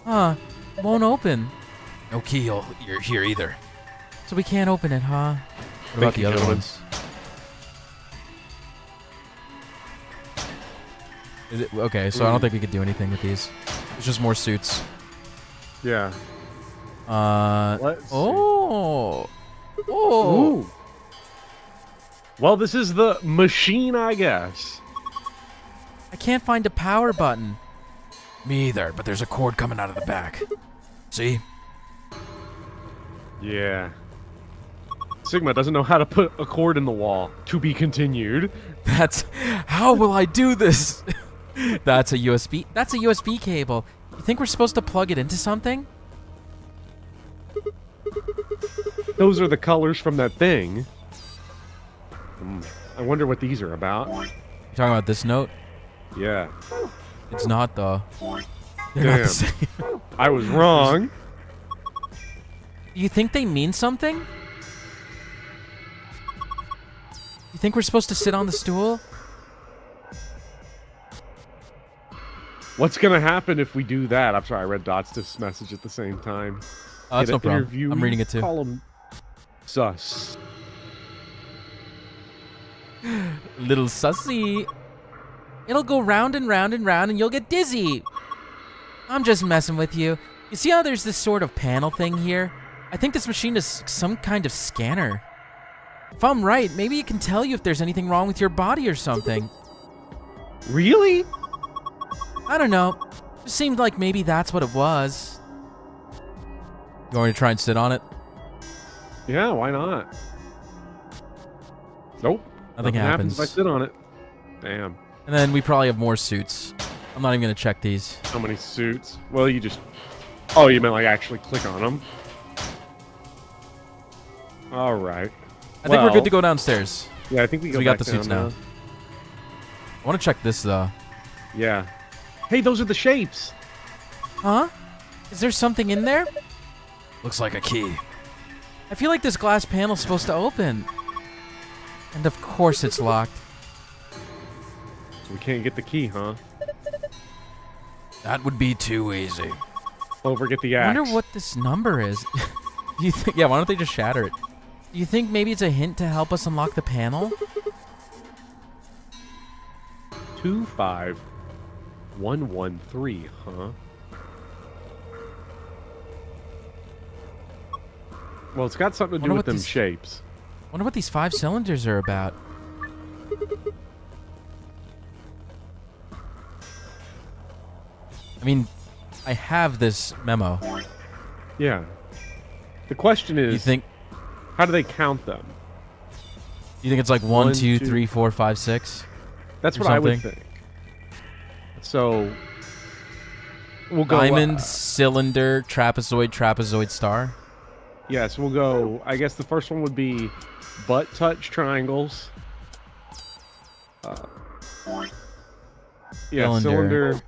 Huh, won't open. No key you're here either. So we can't open it, huh? What about the other ones? Is it okay? So I don't think we could do anything with these. It's just more suits. Yeah. Oh. Oh. Ooh. Well, this is the machine, I guess. I can't find a power button. Me either, but there's a cord coming out of the back. See? Yeah. Sigma doesn't know how to put a cord in the wall. To be continued. How will I do this? That's a USB. That's a USB cable. You think we're supposed to plug it into something? Those are the colors from that thing. I wonder what these are about. You talking about this note? Yeah. It's not though. They're not the same. I was wrong. You think they mean something? You think we're supposed to sit on the stool? What's gonna happen if we do that? I'm sorry, I read Dots' message at the same time. Oh, that's no problem. I'm reading it too. Column sus. Little sussy. It'll go round and round and round and you'll get dizzy. I'm just messing with you. You see how there's this sort of panel thing here? I think this machine is some kind of scanner. If I'm right, maybe it can tell you if there's anything wrong with your body or something. Really? I don't know. It seemed like maybe that's what it was. You want me to try and sit on it? Yeah, why not? Nope. Nothing happens if I sit on it. Damn. And then we probably have more suits. I'm not even going to check these. How many suits? Well, you just... Oh, you meant like actually click on them? Alright. I think we're good to go downstairs. Yeah, I think we got the suits now. I want to check this, though. Yeah. Hey, those are the shapes! Huh? Is there something in there? Looks like a key. I feel like this glass panel's supposed to open. And of course it's locked. So we can't get the key, huh? That would be too easy. Clover, get the I axe. wonder what this number is. Do you think? Yeah, why don't they just shatter it? Do you think maybe it's a hint to help us unlock the panel? 25113, huh? Well, it's got something to do with them shapes. Wonder what these 5 cylinders are about. I mean, I have this memo. Yeah. The question is, you think? How do they count them? You think it's like 1, 2, 3, 4, 5, 6? That's what I would think. So we'll go diamond, cylinder, trapezoid, trapezoid star. Yes, we'll go. I guess the first one would be butt touch triangles. Yeah, cylinder,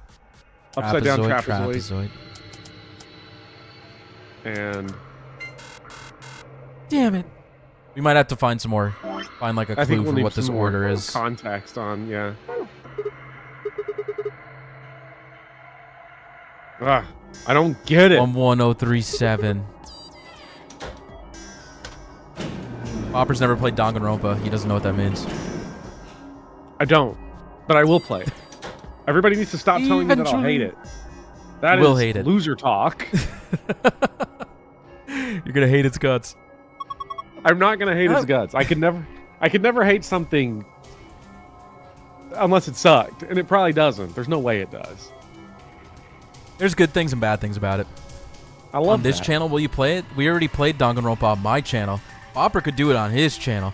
upside down trapezoid. And damn it, we might have to find some more. Find like a clue for what this order is. Context on, yeah. I don't get it. 11037. Bopper's never played Danganronpa. He doesn't know what that means. I don't, but I will play it. Everybody needs to stop telling me that I'll hate it. That is hate it. Loser talk. You're gonna hate its guts. I'm not gonna hate its guts. I could never hate something unless it sucked, and it probably doesn't. There's no way it does. There's good things and bad things about it. I love on this that. channel. Will you play it? We already played Danganronpa on my channel. Bopper could do it on his channel.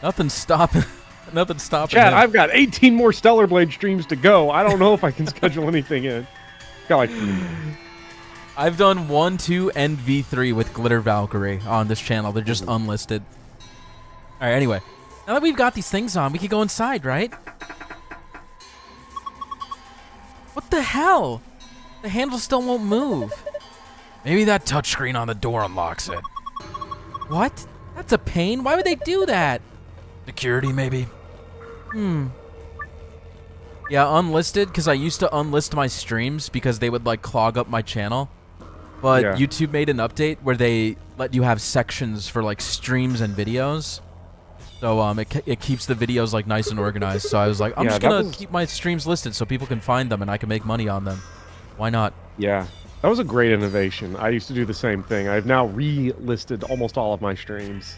Nothing's stopping. Nothing's stopping Chad, him. I've got 18 more Stellar Blade streams to go. I don't know if I can schedule anything in. Got like. I've done 1, 2, and V3 with Glitter Valkyrie on this channel. They're just unlisted. All right. Anyway, now that we've got these things on, we can go inside, right? What the hell? The handle still won't move. Maybe that touchscreen on the door unlocks it. What? That's a pain. Why would they do that? Security, maybe? Yeah, unlisted, because I used to unlist my streams because they would, like, clog up my channel. But Yeah. YouTube made an update where they let you have sections for, like, streams and videos. So, it keeps the videos, like, nice and organized. So I was like, I'm just going to keep my streams listed so people can find them and I can make money on them. Why not? Yeah, that was a great innovation. I used to do the same thing. I've now re-listed almost all of my streams.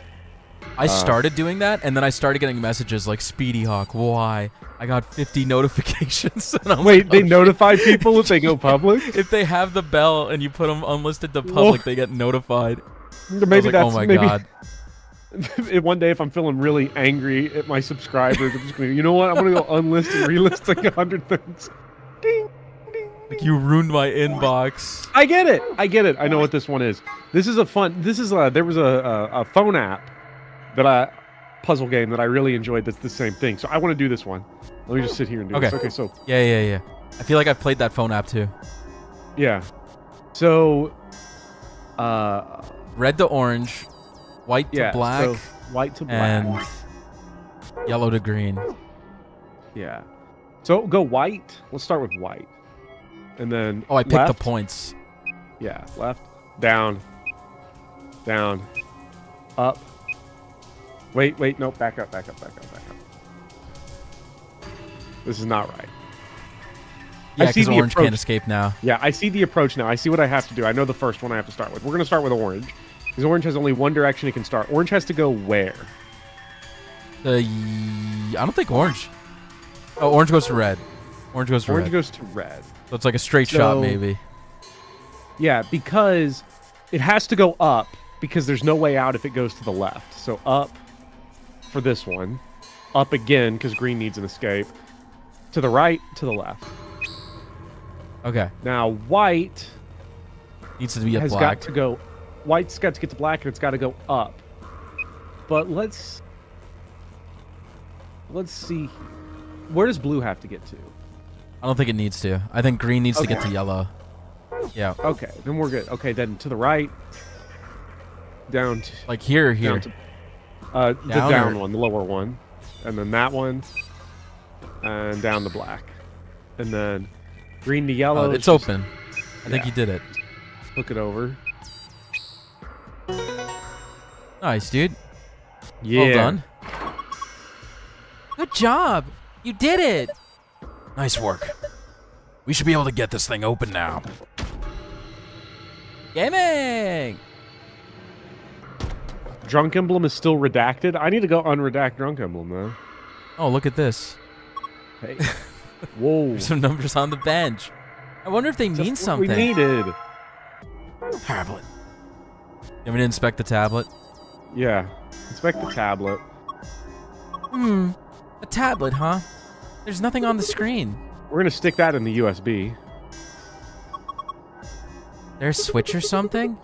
I started doing that, and then I started getting messages like, SpeedyHawk, why? I got 50 notifications. And I was Wait, like, they oh, notify people if they go public? if they have the bell and you put them unlisted to public, they get notified. Maybe I was like, that's oh my maybe, god. One day, if I'm feeling really angry at my subscribers, I'm just going to, you know what? I'm going to go unlist and relist like 100 things. Ding, ding. Like, you ruined my inbox. I get it. I get it. I know what this one is. This is a fun. This is there was a phone app that puzzle game that I really enjoyed. That's the same thing. So I want to do this one. Let me just sit here and do this. Okay. So Yeah. I feel like I've played that phone app too. yeah. So red to orange, white to black, so white to black, and yellow to green. Yeah. So go white. Let's start with white, and then Oh, I picked left. the points. Yeah, left, down, down, up. Wait, no, back up. This is not right. Yeah, I see because the orange approach. can't escape now. Yeah, I see the approach now. I see what I have to do. I know the first one I have to start with. We're going to start with orange. Because orange has only one direction it can start. Orange has to go where? I don't think orange. Oh, orange goes to red. Orange goes to Orange red. goes to red. So it's like a straight shot, maybe. Yeah, because it has to go up because there's no way out if it goes to the left. So up for this one. Up again because green needs an escape. To the right, to the left. Okay. Now white Needs to be a has black. got to go. White's got to get to black and it's got to go up. But let's see. Where does blue have to get to? I don't think it needs to. I think green needs to get to yellow. Yeah. Okay, then we're good. Okay, then to the right. Down to Like here. down to, the Down down or- one, the lower one, and then that one, and down the black, and then green to yellow. It's just open. I think you did it. Hook it over. Nice, dude. Yeah. Well done. Good job. You did it. Nice work. We should be able to get this thing open now. Gaming. Drunk emblem is still redacted. I need to go unredact drunk emblem though. Oh, look at this. Hey. Whoa. There's some numbers on the bench. I wonder if they mean Just what we something. needed. Tablet. You want me to inspect the tablet? Yeah. Inspect the tablet. A tablet, huh? There's nothing on the screen. We're gonna stick that in the USB. There's a switch or something?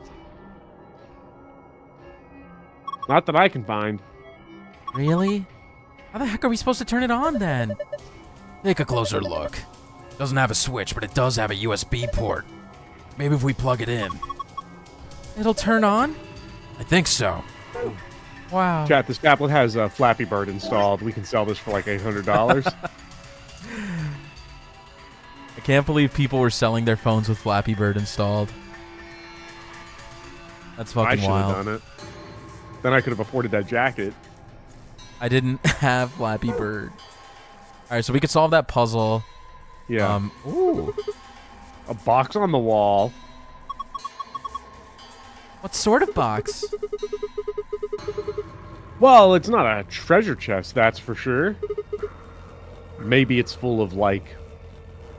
Not that I can find. Really? How the heck are we supposed to turn it on then? Take a closer look. Doesn't have a switch, but it does have a USB port. Maybe if we plug it in. It'll turn on? I think so. Wow. Chat, this tablet has Flappy Bird installed. We can sell this for like $800. I can't believe people were selling their phones with Flappy Bird installed. That's I fucking should have wild. done it. Then I could have afforded that jacket. I didn't have Flappy Bird. Alright, so we could solve that puzzle. Yeah. Ooh. A box on the wall. What sort of box? Well, it's not a treasure chest, that's for sure. Maybe it's full of, like,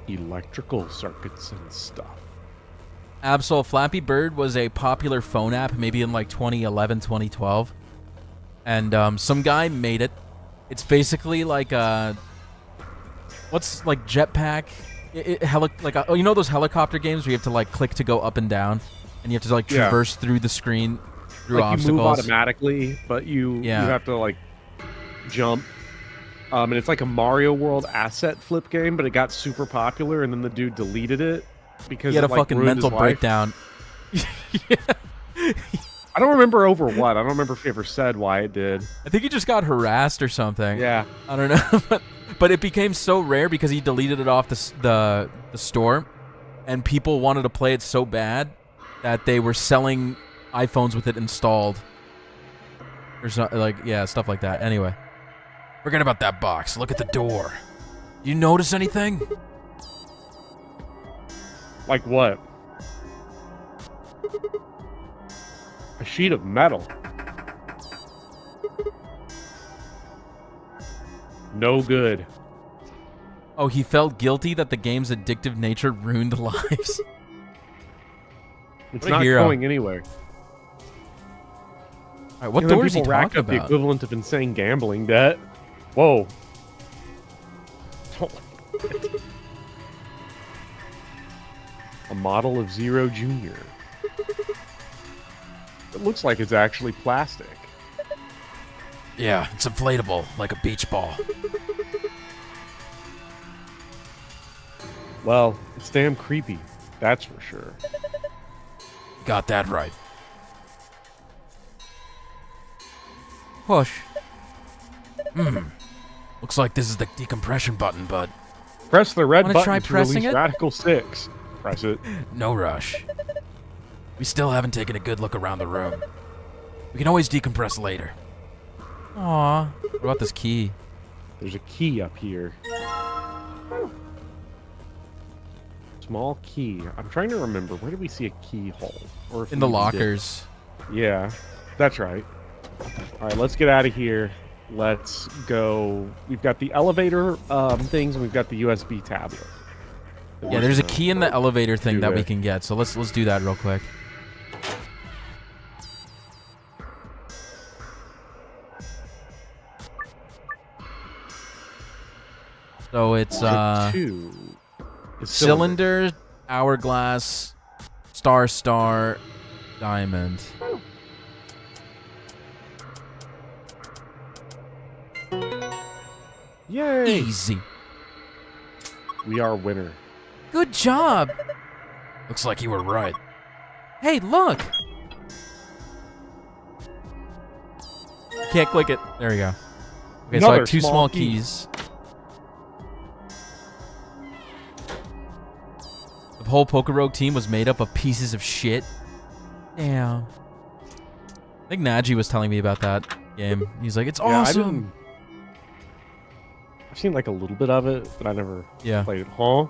electrical circuits and stuff. Absol, Flappy Bird was a popular phone app maybe in like 2011, 2012. And some guy made it. It's basically like what's like jetpack? You know those helicopter games where you have to like click to go up and down, and you have to like traverse through the screen through like obstacles. You move automatically, but you have to like jump. And it's like a Mario World asset flip game, but it got super popular, and then the dude deleted it because he had it, a like, fucking ruined mental his life. breakdown. I don't remember over what. I don't remember if he ever said why it did. I think he just got harassed or something. Yeah. I don't know. But it became so rare because he deleted it off the store, and people wanted to play it so bad that they were selling iPhones with it installed. Or so, stuff like that. Anyway. Forget about that box. Look at the door. You notice anything? Like what? A sheet of metal. No good. Oh, he felt guilty that the game's addictive nature ruined lives. It's What a not hero. going anywhere. All right, what And then door is he people racked talking up the about? equivalent of insane gambling debt. Whoa. A model of Zero Jr. It looks like it's actually plastic. Yeah, it's inflatable, like a beach ball. Well, it's damn creepy. That's for sure. Got that right. Push. Looks like this is the decompression button, but Press the red Wanna button try to pressing release it? Radical 6. Press it. no rush. We still haven't taken a good look around the room. We can always decompress later. Aw. What about this key? There's a key up here. Small key. I'm trying to remember. Where did we see a keyhole? Or if In the we even did. lockers. Yeah, that's right. All right, let's get out of here. Let's go. We've got the elevator things, and we've got the USB tablet. Yeah, there's a key in the elevator thing do that we it. can get. So let's do that real quick. So it's Two. It's cylinder, hourglass, star, diamond. Yay! Easy. We are winner. Good job. Looks like you were right. Hey, look. Can't click it. There we go. Okay, so I Another have two small small key. keys. The whole Pokerogue team was made up of pieces of shit. Damn. I think Naji was telling me about that game. He's like, it's awesome. I've seen like a little bit of it, but I never played it. Huh?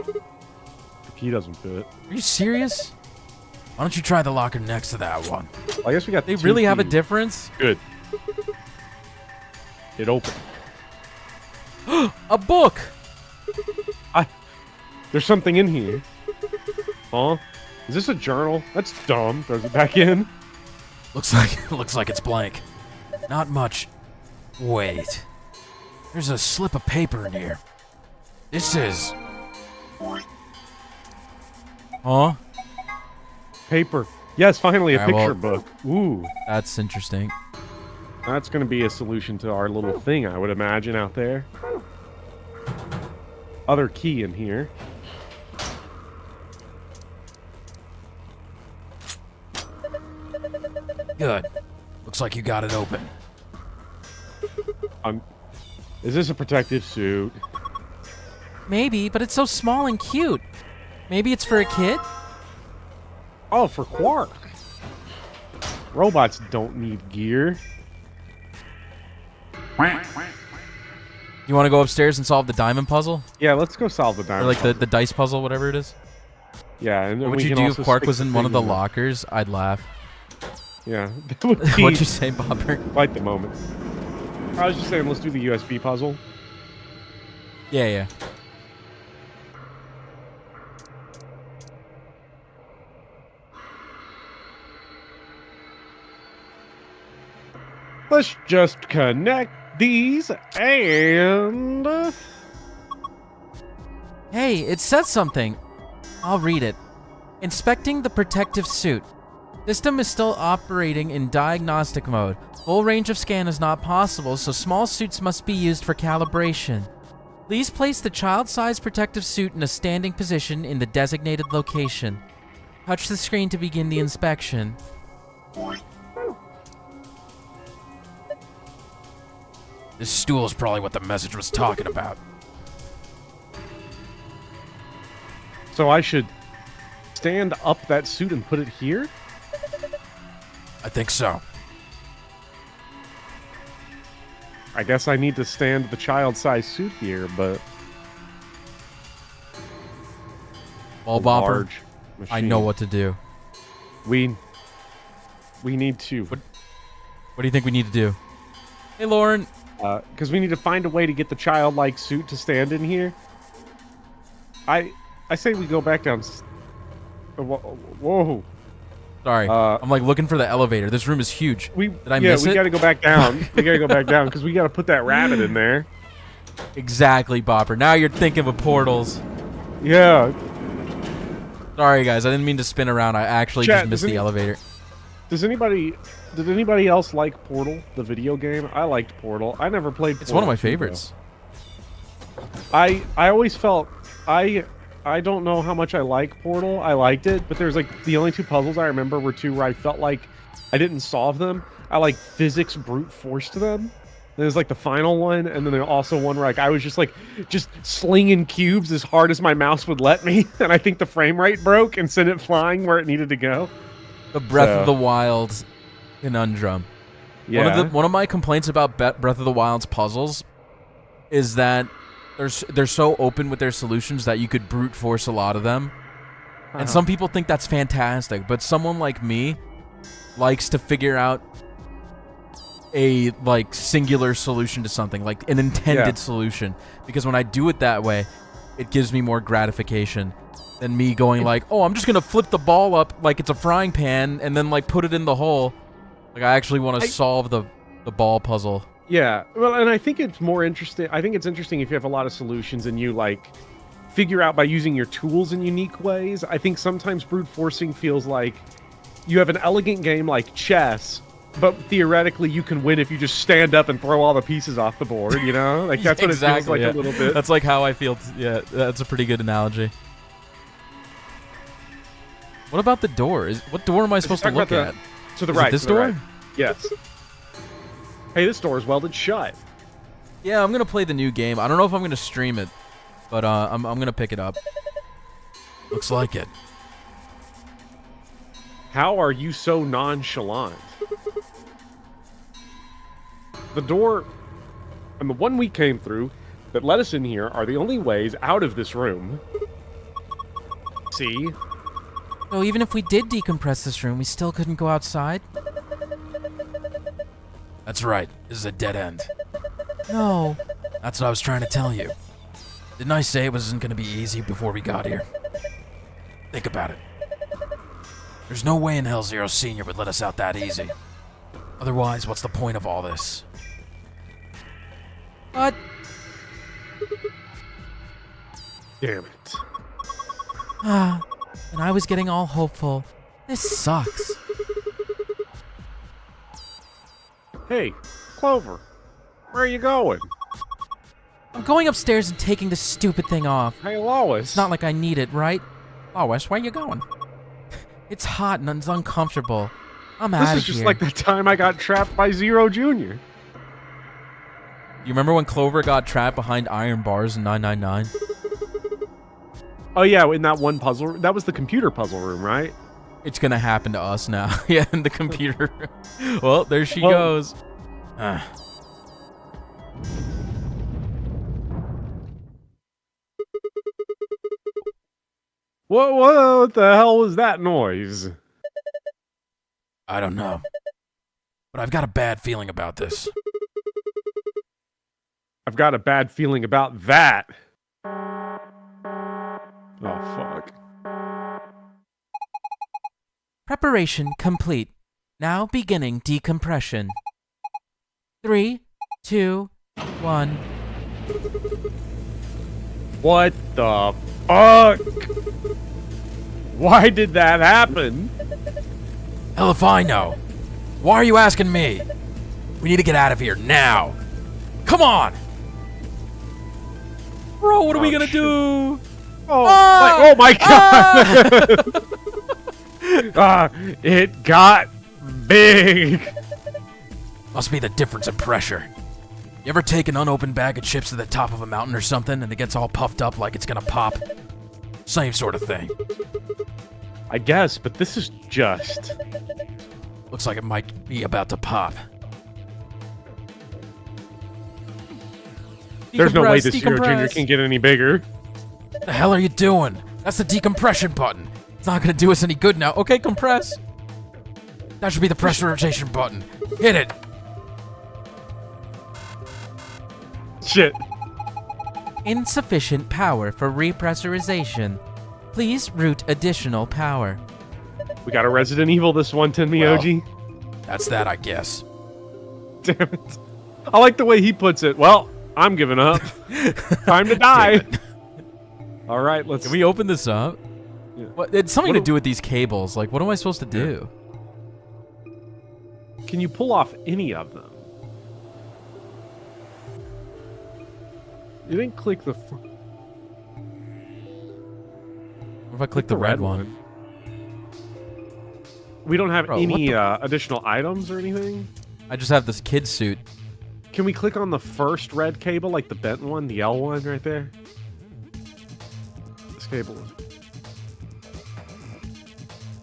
The key doesn't fit. Are you serious? Why don't you try the locker next to that one? I guess we got. They two really have a keys. difference? Good. It opened. A book! There's something in here. Huh? Is this a journal? That's dumb. Throws it back in. Looks like it's blank. Not much. Wait. There's a slip of paper in here. This is... Huh? Paper. Yes, finally a Alright, well- picture book. Ooh. That's interesting. That's going to be a solution to our little thing, I would imagine, out there. Other key in here. good. Looks like you got it open. Is this a protective suit? Maybe, but it's so small and cute. Maybe it's for a kid? Oh, for Quark. Robots don't need gear. You want to go upstairs and solve the diamond puzzle? Yeah, let's go solve the Or diamond. like the dice puzzle, whatever it is? Yeah, and then What would we you can do if also Quark stick was the in one of thing the there. lockers? I'd laugh. Yeah, that would be What'd you say, Bopper? quite the moment. I was just saying, let's do the USB puzzle. Yeah, yeah. Let's just connect these and... Hey, it says something. I'll read it. Inspecting the protective suit. System is still operating in diagnostic mode. Full range of scan is not possible, so small suits must be used for calibration. Please place the child-sized protective suit in a standing position in the designated location. Touch the screen to begin the inspection. This stool is probably what the message was talking about. So I should stand up that suit and put it here? I think so. I guess I need to stand the child-sized suit here, but... Well, Bopper, large I know machine. what to do. We need to... What do you think we need to do? Hey, Lauren. Because we need to find a way to get the childlike suit to stand in here. I say we go back down... Whoa. Sorry, I'm like looking for the elevator. This room is huge. Did I miss it? Yeah, we gotta go back down. We gotta go back down because we gotta put that rabbit in there. Exactly, Bopper. Now you're thinking of portals. Yeah. Sorry, guys. I didn't mean to spin around. I actually Chat, just missed the elevator. Did anybody else like Portal, the video game? I liked Portal. I never played Portal. It's one of my 2, favorites. though. I always felt... I don't know how much I like Portal. I liked it, but there's like the only two puzzles I remember were two where I felt like I didn't solve them. I like physics brute forced them. There's like the final one, and then there's also one where like I was just slinging cubes as hard as my mouse would let me, and I think the frame rate broke and sent it flying where it needed to go. The Breath of the Wild conundrum. Yeah. One of my complaints about Breath of the Wild's puzzles is that they're so open with their solutions that you could brute force a lot of them. And some people think that's fantastic, but someone like me likes to figure out a like singular solution to something, like an intended solution, because when I do it that way, it gives me more gratification than me going like, oh, I'm just gonna flip the ball up like it's a frying pan and then like put it in the hole. Like I actually want to solve the ball puzzle. Yeah, well, and I think it's more interesting. I think it's interesting if you have a lot of solutions and you like figure out by using your tools in unique ways. I think sometimes brute forcing feels like you have an elegant game like chess, but theoretically you can win if you just stand up and throw all the pieces off the board, you know? Like that's what it feels like a little bit. That's like how I feel. Yeah, that's a pretty good analogy. What about the door? What door am I supposed to look at? To the Is right. it this to the door? right. Yes. Hey, this door is welded shut. Yeah, I'm gonna play the new game. I don't know if I'm gonna stream it, but I'm gonna pick it up. Looks like it. How are you so nonchalant? The door and the one we came through that led us in here are the only ways out of this room. See? So even if we did decompress this room, we still couldn't go outside? That's right. This is a dead end. No. That's what I was trying to tell you. Didn't I say it wasn't going to be easy before we got here? Think about it. There's no way in hell Zero Senior would let us out that easy. Otherwise, what's the point of all this? But Damn it. And I was getting all hopeful. This sucks. Hey, Clover. Where are you going? I'm going upstairs and taking this stupid thing off. Hey, Lois. It's not like I need it, right? Lois, where you going? It's hot and it's uncomfortable. I'm out of here. This is just like the time I got trapped by Zero Jr. You remember when Clover got trapped behind iron bars in 999? Oh yeah, in that one puzzle. That was the computer puzzle room, right? It's gonna happen to us now. Yeah, in the computer. Well, there she goes. What the hell was that noise? I don't know. But I've got a bad feeling about this. I've got a bad feeling about that. Oh, fuck. Preparation complete. Now beginning decompression. 3, 2, 1. What the fuck? Why did that happen? Hell if I know. Why are you asking me? We need to get out of here now. Come on! Bro, what are we gonna do? Oh my god! It got big. Must be the difference in pressure. You ever take an unopened bag of chips to the top of a mountain or something and it gets all puffed up like it's gonna pop? Same sort of thing. I guess, but this is just... Looks like it might be about to pop. There's no way this Zero Junior can get any bigger. What the hell are you doing? That's the decompression button. It's not gonna do us any good now. Okay, compress. That should be the pressurization button. Hit it. Shit. Insufficient power for repressurization. Please route additional power. We got a Resident Evil this one, Tenmyoji. Well, that's that, I guess. Damn it. I like the way he puts it. Well, I'm giving up. Time to die. All right, let's... Can we open this up? Yeah. What, it's something to do with these cables. Like, what am I supposed to do? Can you pull off any of them? You didn't click the... What if I click the red one? We don't have Bro, any additional items or anything? I just have this kid suit. Can we click on the first red cable, like the bent one, the L one right there? This cable is...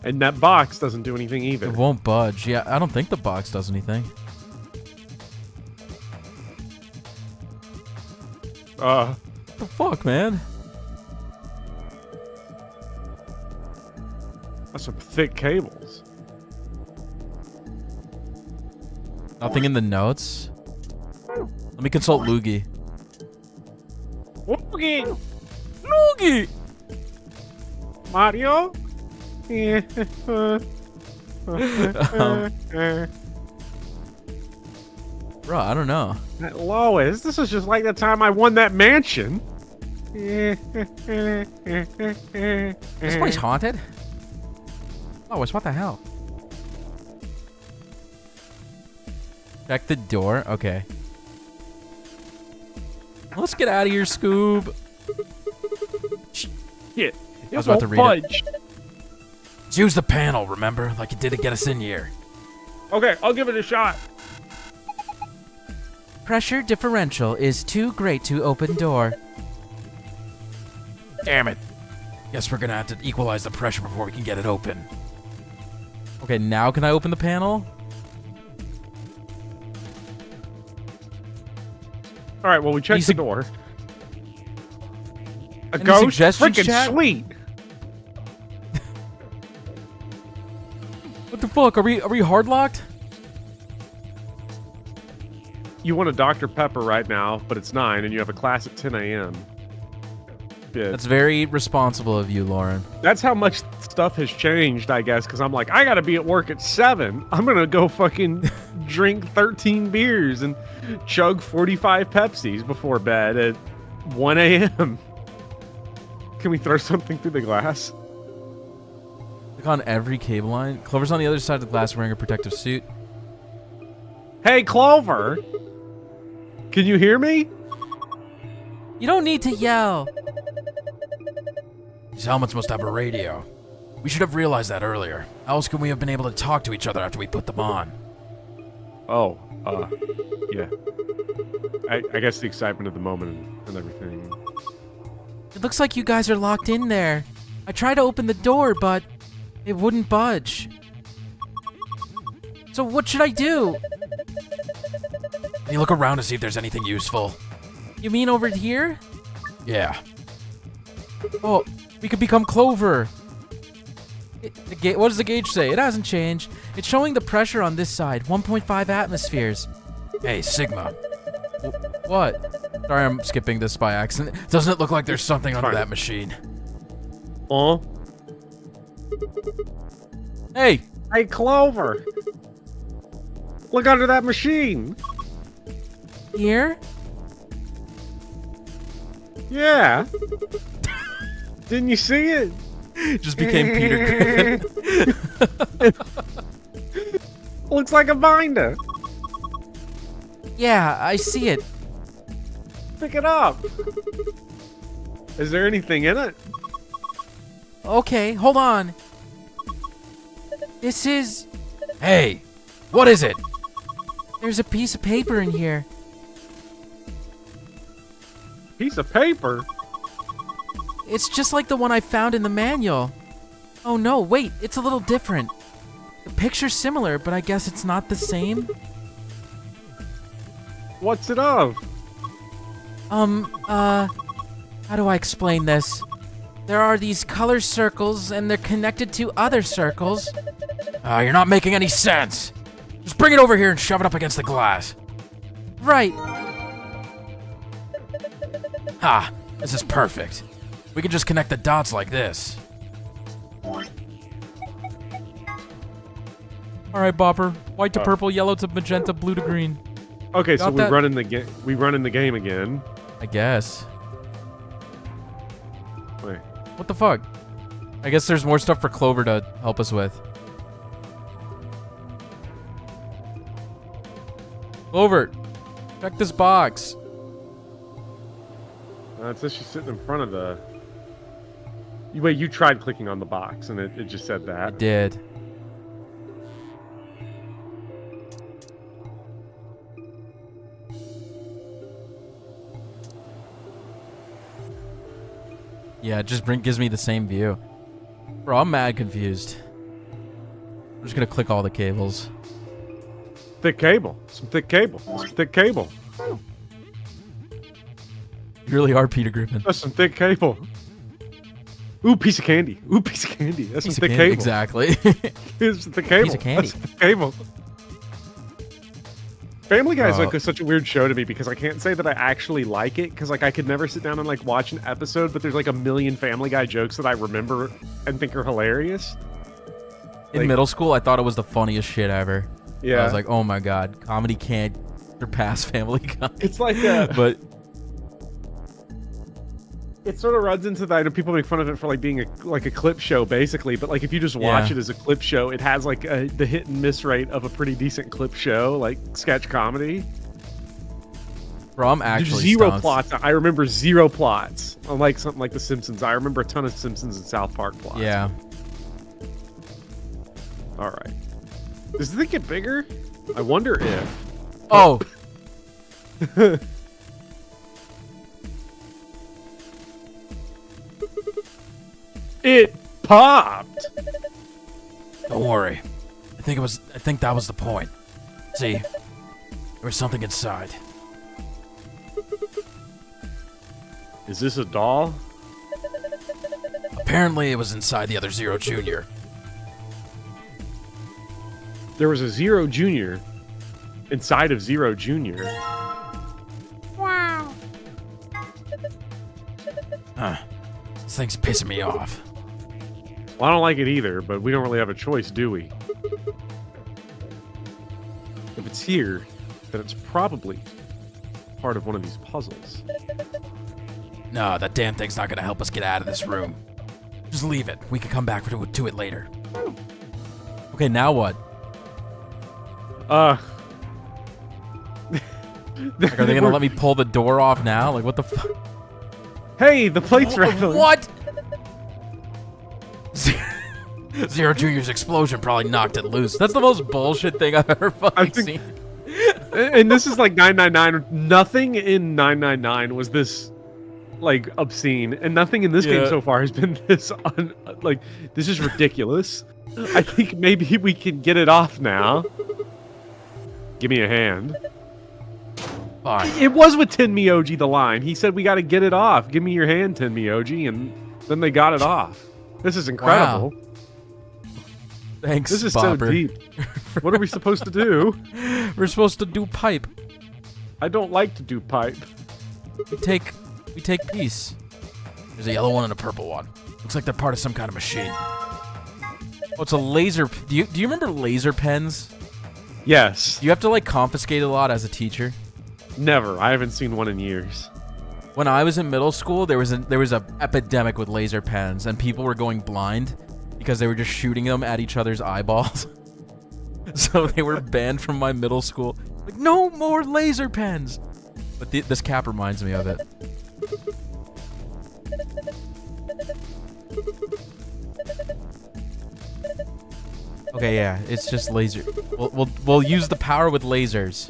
And that box doesn't do anything either. It won't budge. Yeah, I don't think the box does anything. What the fuck, man? That's some thick cables. Nothing in the notes? Let me consult Loogie. Loogie! Loogie! Mario? Bro, I don't know. Lois, this is just like the time I won that mansion. This place haunted? Lois, what the hell? Check the door. Okay. Let's get out of here, Scoob. Shit. I was about to read it. Let's use the panel, remember? Like you did to get us in here. Okay, I'll give it a shot. Pressure differential is too great to open door. Damn it. Guess we're gonna have to equalize the pressure before we can get it open. Okay, now can I open the panel? All right, well, we checked the door. A Any ghost? suggestions, Freaking chat? sweet. What the fuck? Are we hard locked? You want a Dr. Pepper right now, but it's 9, and you have a class at 10 a.m. Yeah. That's very responsible of you, Lauren. That's how much stuff has changed, I guess, because I'm like, I gotta be at work at 7. I'm gonna go fucking drink 13 beers and chug 45 Pepsis before bed at 1 a.m. Can we throw something through the glass? Click on every cable line. Clover's on the other side of the glass wearing a protective suit. Hey, Clover! Can you hear me? You don't need to yell. These helmets must have a radio. We should have realized that earlier. How else could we have been able to talk to each other after we put them on? Oh, yeah. I guess the excitement of the moment and everything. It looks like you guys are locked in there. I tried to open the door, but it wouldn't budge. So what should I do? Can you look around to see if there's anything useful? You mean over here? Yeah. Oh, We could become Clover. What does the gauge say? It hasn't changed. It's showing the pressure on this side, 1.5 atmospheres. Hey, Sigma. What? Sorry, I'm skipping this by accident. Doesn't it look like there's something under fine. that machine? Oh. Hey! Hey, Clover. Look under that machine. Here? Yeah. Didn't you see it? Just became Peter Griffin. Looks like a binder. Yeah, I see it. Pick it up. Is there anything in it? Okay, hold on. This is... Hey, what is it? There's a piece of paper in here. Piece of paper? It's just like the one I found in the manual. Oh no, wait, it's a little different. The picture's similar, but I guess it's not the same. What's it of? How do I explain this? There are these color circles, and they're connected to other circles. You're not making any sense. Just bring it over here and shove it up against the glass. Right. Ha! This is perfect. We can just connect the dots like this. Alright, Bopper. White to purple, yellow to magenta, blue to green. Okay, so Got we that? run in the game. We run in the game again. I guess. Wait. What the fuck? I guess there's more stuff for Clover to help us with. Clover, check this box. It says she's sitting in front of the... Wait, you tried clicking on the box, and it just said that. I did. Yeah, it just gives me the same view. Bro, I'm mad confused. I'm just gonna click all the cables. Thick cable. Some thick cable. Some thick cable. You really are Peter Griffin. That's some thick cable. Ooh, piece of candy. Ooh, piece of candy. That's some thick cable. Exactly. It's the cable. Piece of candy. That's the cable. Family Guy is Oh. like such a weird show to me because I can't say that I actually like it because like I could never sit down and like watch an episode, but there's like a million Family Guy jokes that I remember and think are hilarious. In Like- middle school, I thought it was the funniest shit ever. Yeah. I was like, oh my god, comedy can't surpass Family Guy. It's like but it sort of runs into that, and people make fun of it for like being a clip show, basically. But like, if you just watch Yeah. it as a clip show, it has like the hit and miss rate of a pretty decent clip show, like sketch comedy. bro, I'm actually Zero stumped. plots. I remember zero plots. Unlike something like The Simpsons, I remember a ton of Simpsons and South Park plots. Yeah. All right. Does the thing get bigger? I wonder if. Oh. It popped. Don't worry. I think that was the point. See, there was something inside. Is this a doll? Apparently, it was inside the other Zero Junior. There was a Zero Junior inside of Zero Junior. Wow. This thing's pissing me off. Well, I don't like it either, but we don't really have a choice, do we? If it's here, then it's probably part of one of these puzzles. No, that damn thing's not gonna help us get out of this room. Just leave it. We can come back to it later. Okay, now what? Like, Like, are they gonna let me pull the door off now? Like, what the fuck? Hey, the plate's rattling. What? Zero Junior's explosion probably knocked it loose. That's the most bullshit thing I've ever fucking seen. And this is like 999. Nothing in 999 was this like obscene, and nothing in this game Yeah. so far has been this like this is ridiculous. I think maybe we can get it off now. Give me a hand. Fine. It was with Ten Miyoji the line. He said we got to get it off. Give me your hand, Ten Miyoji, and Then they got it off. This is incredible. Wow. Thanks, This is Bopper. so deep. What are we supposed to do? We're supposed to do pipe. I don't like to do pipe. We take piece. There's a yellow one and a purple one. Looks like they're part of some kind of machine. Oh, it's a laser. Do you remember laser pens? Yes. You have to like confiscate a lot as a teacher. Never. I haven't seen one in years. When I was in middle school, there was a epidemic with laser pens, and people were going blind because they were just shooting them at each other's eyeballs. So they were banned from my middle school. Like, no more laser pens. But this cap reminds me of it. Okay, yeah, it's just laser. We'll use the power with lasers.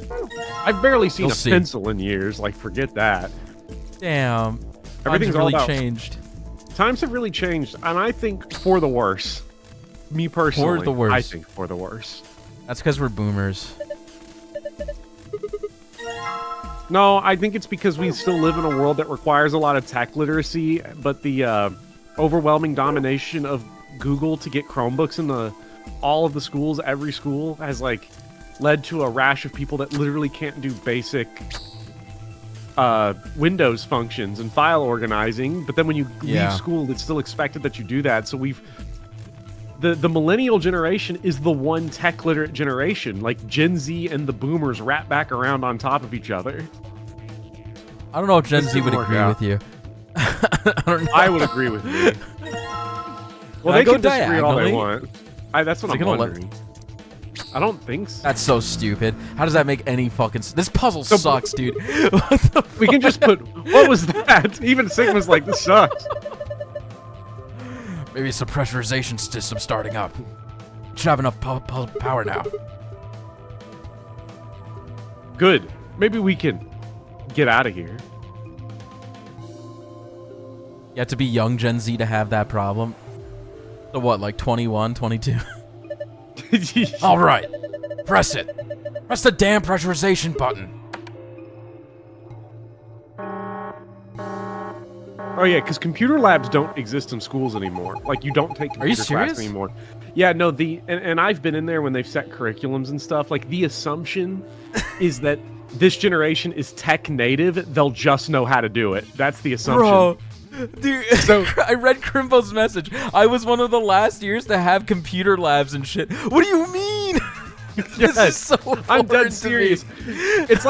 I've barely seen You'll a see. pencil in years. Like, forget that. Damn. Everything's Times have all really about- changed. Times have really changed, and I think for the worse. Me personally, For the worse. I think for the worse. That's because we're boomers. No, I think it's because we still live in a world that requires a lot of tech literacy, but the overwhelming domination of Google to get Chromebooks in all of the schools, every school, has like led to a rash of people that literally can't do basic Windows functions and file organizing. But then when you Yeah. leave school, it's still expected that you do that. So the millennial generation is the one tech literate generation. Like Gen Z and the boomers wrap back around on top of each other. I don't know if Gen This Z would didn't work agree out. with you. I don't know. I would agree with you. Well, I they go can disagree all they diagonally? want. That's what Is it I'm gonna let- wondering. I don't think so. That's so stupid. How does that make any fucking This puzzle sucks, dude. What the We can just put, what was that? Even Sigma's like, this sucks. Maybe it's a pressurization system starting up. Should have enough power now. Good. Maybe we can get out of here. You have to be young Gen Z to have that problem. So what, like 21, 22? All right, press it. Press the damn pressurization button. Oh yeah, because computer labs don't exist in schools anymore. Like you don't take Are you computer class serious? anymore. Yeah, no, and I've been in there when they've set curriculums and stuff. Like the assumption is that this generation is tech native. They'll just know how to do it. That's the assumption. Bro, dude, So- I read Crimbo's message. I was one of the last years to have computer labs and shit. What do you mean? This is so I'm foreign dead to serious. me. It's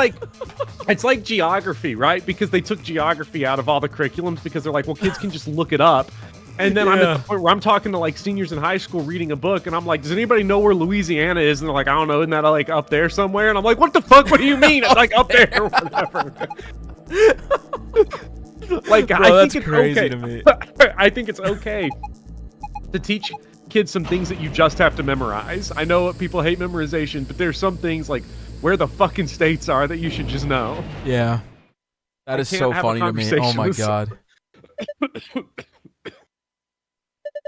like geography, right? Because they took geography out of all the curriculums because they're like, well, kids can just look it up. And then I'm at the point where I'm talking to like seniors in high school reading a book, and I'm like, does anybody know where Louisiana is? And they're like, I don't know, isn't that like up there somewhere? And I'm like, what the fuck? What do you mean? It's like up there or whatever. Like, Bro, I that's think it's crazy okay. to me. I think it's okay to teach kids some things that you just have to memorize. I know people hate memorization, but there's some things like where the fucking states are that you should just know. Yeah. That I is can't so have a funny to me. Oh conversation my with god.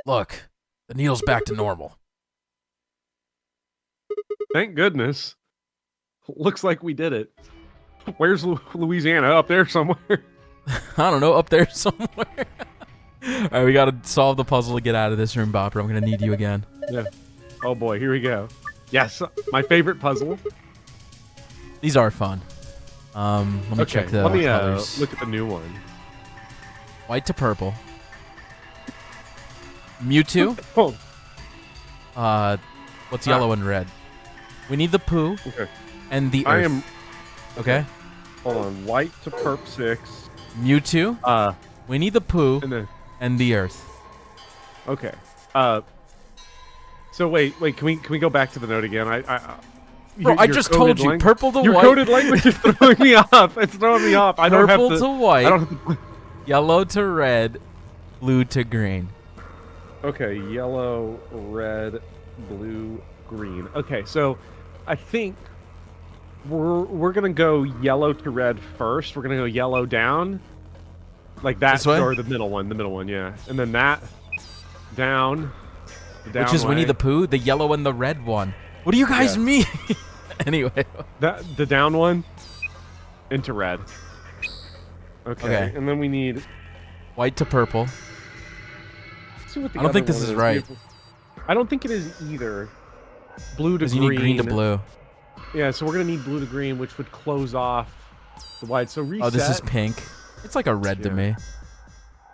Look, the needle's back to normal. Thank goodness. Looks like we did it. Where's Louisiana? Up there somewhere. I don't know, up there somewhere. All right, we got to solve the puzzle to get out of this room, Bopper. I'm going to need you again. Yeah. Oh boy, here we go. Yes, my favorite puzzle. These are fun. Let me check the let me colors. look at the new one. White to purple. Mewtwo. Oh, What's yellow and red? We need the poo okay. and the I earth. am. Okay. Hold on. White to perp 6. Mewtwo. We need the poo And then. and the earth. Okay. So wait. Can we go back to the note again? Bro, I your just coded told you, lang- purple to your white. coded language is throwing me off. It's throwing me off. I don't Purple have to white. I don't have to. Yellow to red. Blue to green. Okay, yellow, red, blue, green. Okay, so I think we're gonna go yellow to red first. We're gonna go yellow down, like that, This way? or the middle one, yeah, and then that down. The down Which is way. Winnie the Pooh, the yellow and the red one. What do you guys Yeah. mean? Anyway. The down one into red. Okay, Okay. and then we need White to purple. see what the I don't other think this one is right. I don't think it is either. Blue to Because green. you need green to blue. Yeah, so we're gonna need blue to green, which would close off the white. So reset. Oh, this is pink. It's like a red to me.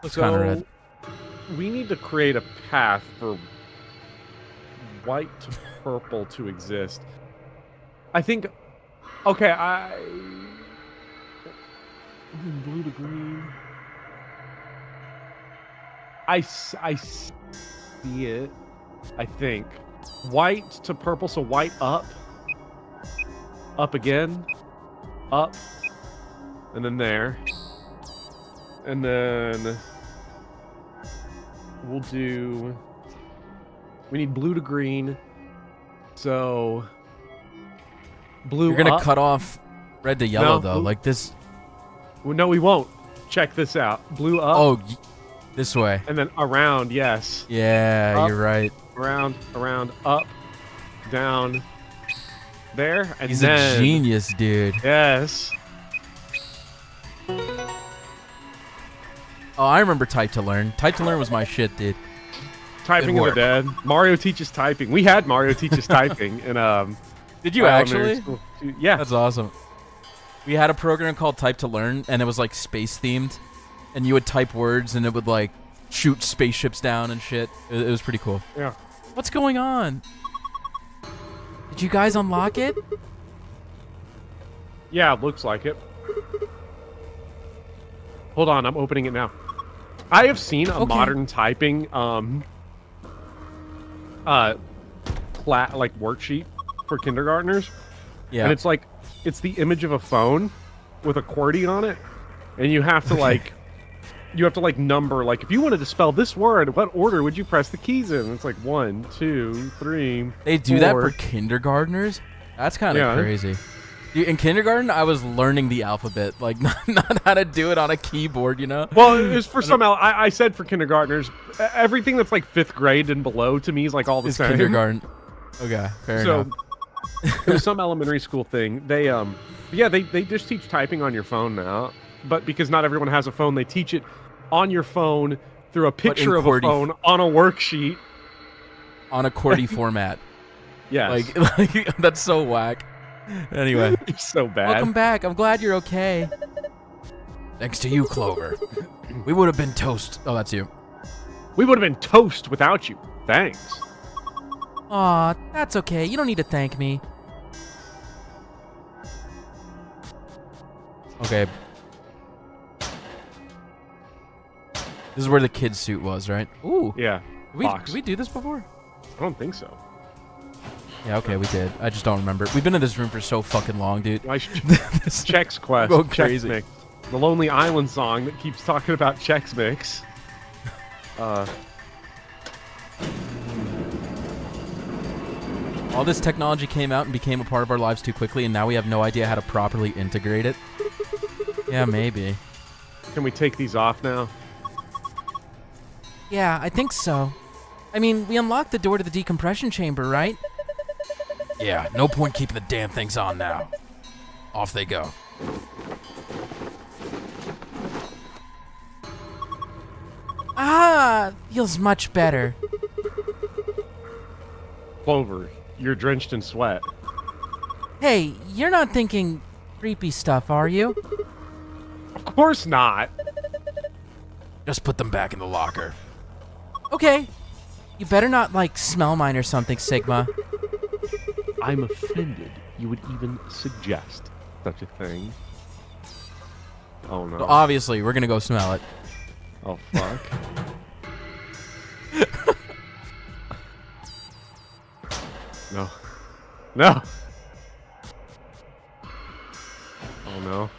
Looks kind of red. We need to create a path for white to purple to exist. I think. Okay, blue to green. I see it. I think white to purple. So white up again, up, and then there, and then we'll do. We need blue to green. So blue. You're gonna up. cut off red to yellow No, though, blue. like this. Well, no, we won't. Check this out. Blue up. Oh, this way. And then around, yes. Yeah, Up, you're right. Around, up, down, there, and He's then... a genius, dude. Yes. Oh, I remember Type to Learn. Type to Learn was my shit, dude. Typing of the dead. Mario teaches typing. We had Mario teaches typing in Did you elementary actually? school. Yeah. That's awesome. We had a program called Type to Learn, and it was like space themed, and you would type words, and it would like shoot spaceships down and shit. It was pretty cool. Yeah. What's going on? Did you guys unlock it? Yeah, it looks like it. Hold on, I'm opening it now. I have seen a modern typing like worksheet for kindergartners. Yeah. And it's like it's the image of a phone with a QWERTY on it, and you have to like number, like if you wanted to spell this word, what order would you press the keys in? It's like 1, 2, 3. They do 4. that for kindergartners? That's kind of crazy. Dude, in kindergarten, I was learning the alphabet, like not how to do it on a keyboard, you know? Well, it was for some. I said for kindergartners, everything that's like 5th grade and below to me is like all the same. Kindergarten. Okay, fair enough. It was some elementary school thing. They they just teach typing on your phone now, but because not everyone has a phone, they teach it on your phone through a picture of a phone on a worksheet on a QWERTY format. Yes. Like that's so whack. Anyway, it's so bad. Welcome back. I'm glad you're okay. Thanks to you, Clover. We would have been toast. Oh, that's you. We would have been toast without you. Thanks. Aw, that's okay. You don't need to thank me. Okay. This is where the kid's suit was, right? Ooh. Yeah. Did we do this before? I don't think so. Yeah, okay, we did. I just don't remember. We've been in this room for so fucking long, dude. Chex Quest. Go Chex crazy. Mix. The Lonely Island song that keeps talking about Chex Mix. All this technology came out and became a part of our lives too quickly, and now we have no idea how to properly integrate it. Yeah, maybe. Can we take these off now? Yeah, I think so. I mean, we unlocked the door to the decompression chamber, right? Yeah, no point keeping the damn things on now. Off they go. Ah, feels much better. Clover, you're drenched in sweat. Hey, you're not thinking creepy stuff, are you? Of course not. Just put them back in the locker. Okay. You better not, like, smell mine or something, Sigma. I'm offended you would even suggest such a thing. Oh, no. So obviously, we're gonna go smell it. Oh, fuck. No. No! Oh, no.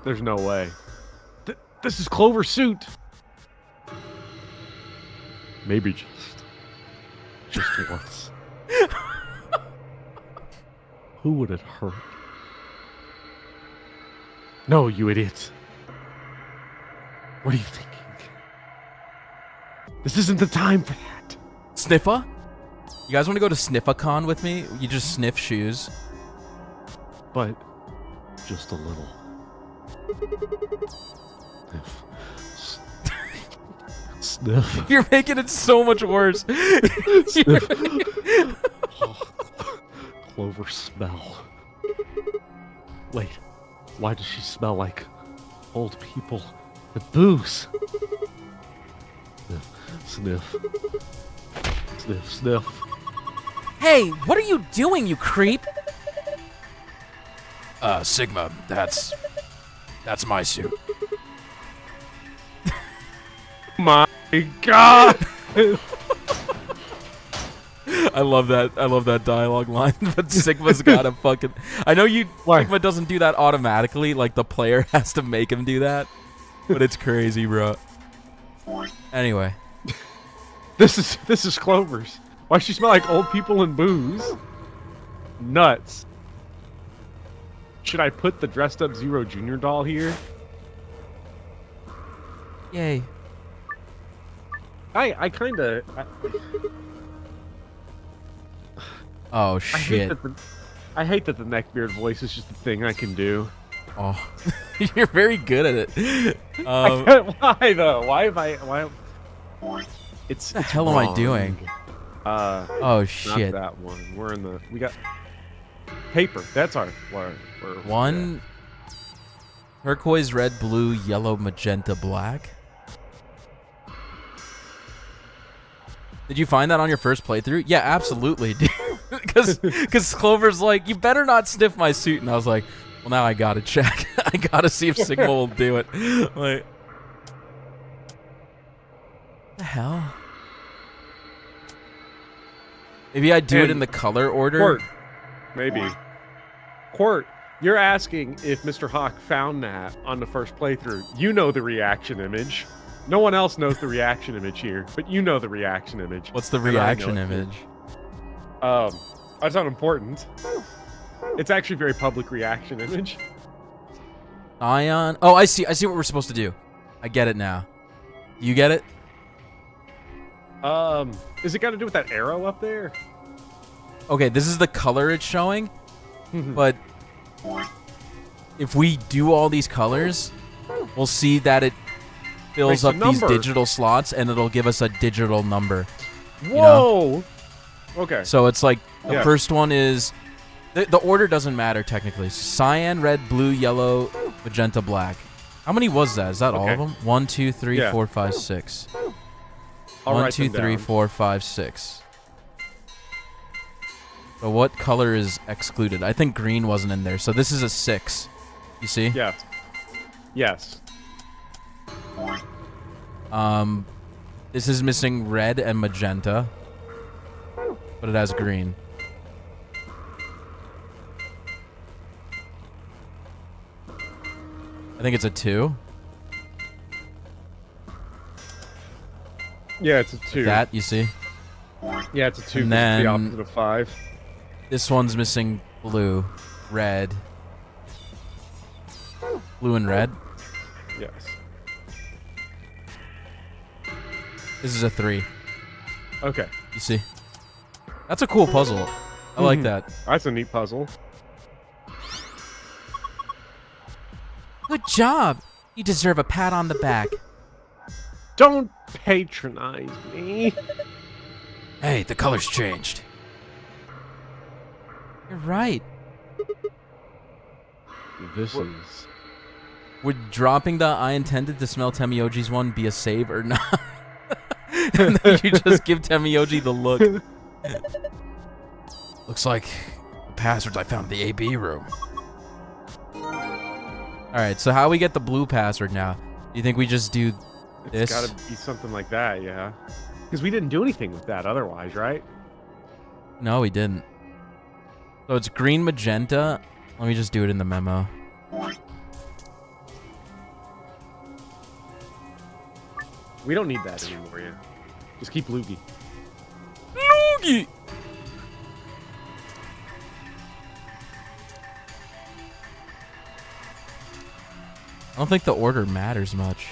There's no way. This is Clover's suit! Maybe just once. Who would it hurt? No, you idiot. What are you thinking? This isn't the time for that. Sniffa? You guys want to go to Sniffa-Con with me? You just sniff shoes. But just a little. Sniff. You're making it so much worse. Sniff. Clover smell. Wait, why does she smell like old people and booze? Sniff. Sniff. Sniff. Sniff. Hey, what are you doing, you creep? Sigma, that's my suit. My God! I love that dialogue line. But Sigma's gotta fucking. I know Sigma doesn't do that automatically. Like the player has to make him do that. But it's crazy, bro. Anyway, This is Clover's. Why she smell like old people and booze? Nuts. Should I put the dressed up Zero Junior doll here? yay. I kind of. Oh shit. I hate that the neckbeard voice is just a thing I can do. Oh, you're very good at it. Why though? Why have I? Why? It's What the hell am I doing? Oh Not shit. that one. We're in the. We got paper. That's our. One turquoise, red, blue, yellow, magenta, black. Did you find that on your first playthrough? Yeah, absolutely, dude. Because Clover's like, you better not sniff my suit, and I was like, well, now I gotta check. I gotta see if Sigma will do it. Like, the hell? Maybe I do it in the color order. Court, maybe. Court, you're asking if Mr. Hawk found that on the first playthrough. You know the reaction image. No one else knows the reaction image here, but you know the reaction image. What's the And I reaction know it. image? That's not important. It's actually a very public reaction image. Ion. Oh, I see what we're supposed to do. I get it now. You get it? Is it got to do with that arrow up there? Okay, this is the color it's showing, but if we do all these colors, we'll see that it fills up these digital slots, and it'll give us a digital number. Whoa! You know? Okay. So it's like the Yeah. first one is the order doesn't matter technically. Cyan, red, blue, yellow, magenta, black. How many was that? Is that all of Okay. them? 1, 2, 3, Yeah. 4, 5, 6. I'll 1, write 2, them 3, down. 4, 5, 6. So what color is excluded? I think green wasn't in there. So this is a 6. You see? Yes. Yes. This is missing red and magenta, but it has green. I think it's a 2. Yeah, it's a 2. That, you see? Yeah, it's a 2. And It's the then- opposite of 5. This one's missing blue, red. Blue and red. Yes. This is a 3. Okay. You see? That's a cool puzzle. I like that. That's a neat puzzle. Good job. You deserve a pat on the back. Don't patronize me. Hey, the color's changed. You're right. This is... Would dropping the I intended to smell Temioji's one be a save or not? And then you just give Temioji the look. Looks like the passwords I found in the AB room. Alright, so how we get the blue password now? Do you think we just do this? It's gotta be something like that, yeah. Because we didn't do anything with that otherwise, right? No, we didn't. So it's green, magenta. Let me just do it in the memo. We don't need that anymore, yeah. Just keep Loogie. Loogie! I don't think the order matters much.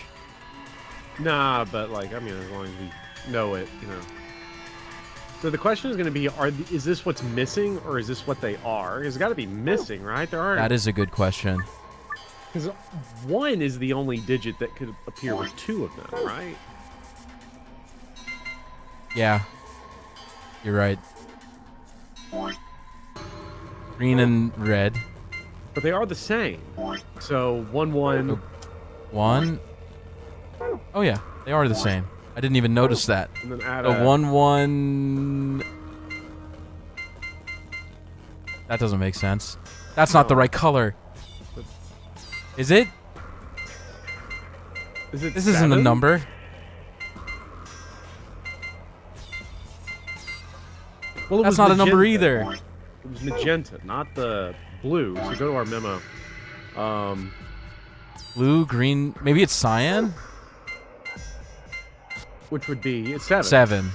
Nah, but like, I mean, as long as we know it, you know. So the question is going to be, is this what's missing, or is this what they are? It's got to be missing, right? There aren't... That is a good question. Because 1 is the only digit that could appear with 2 of them, right? Yeah. You're right. Green and red. But they are the same. So 1-1. 1. Oh yeah, they are the same. I didn't even notice that. And then add The a 1-1. That doesn't make sense. That's not the right color. Is it? Is it This isn't a 7? number. Well, it That's was not a number magenta. either. It was magenta, not the blue. So go to our memo. Blue, green. Maybe it's cyan? Which would be it's 7. 7.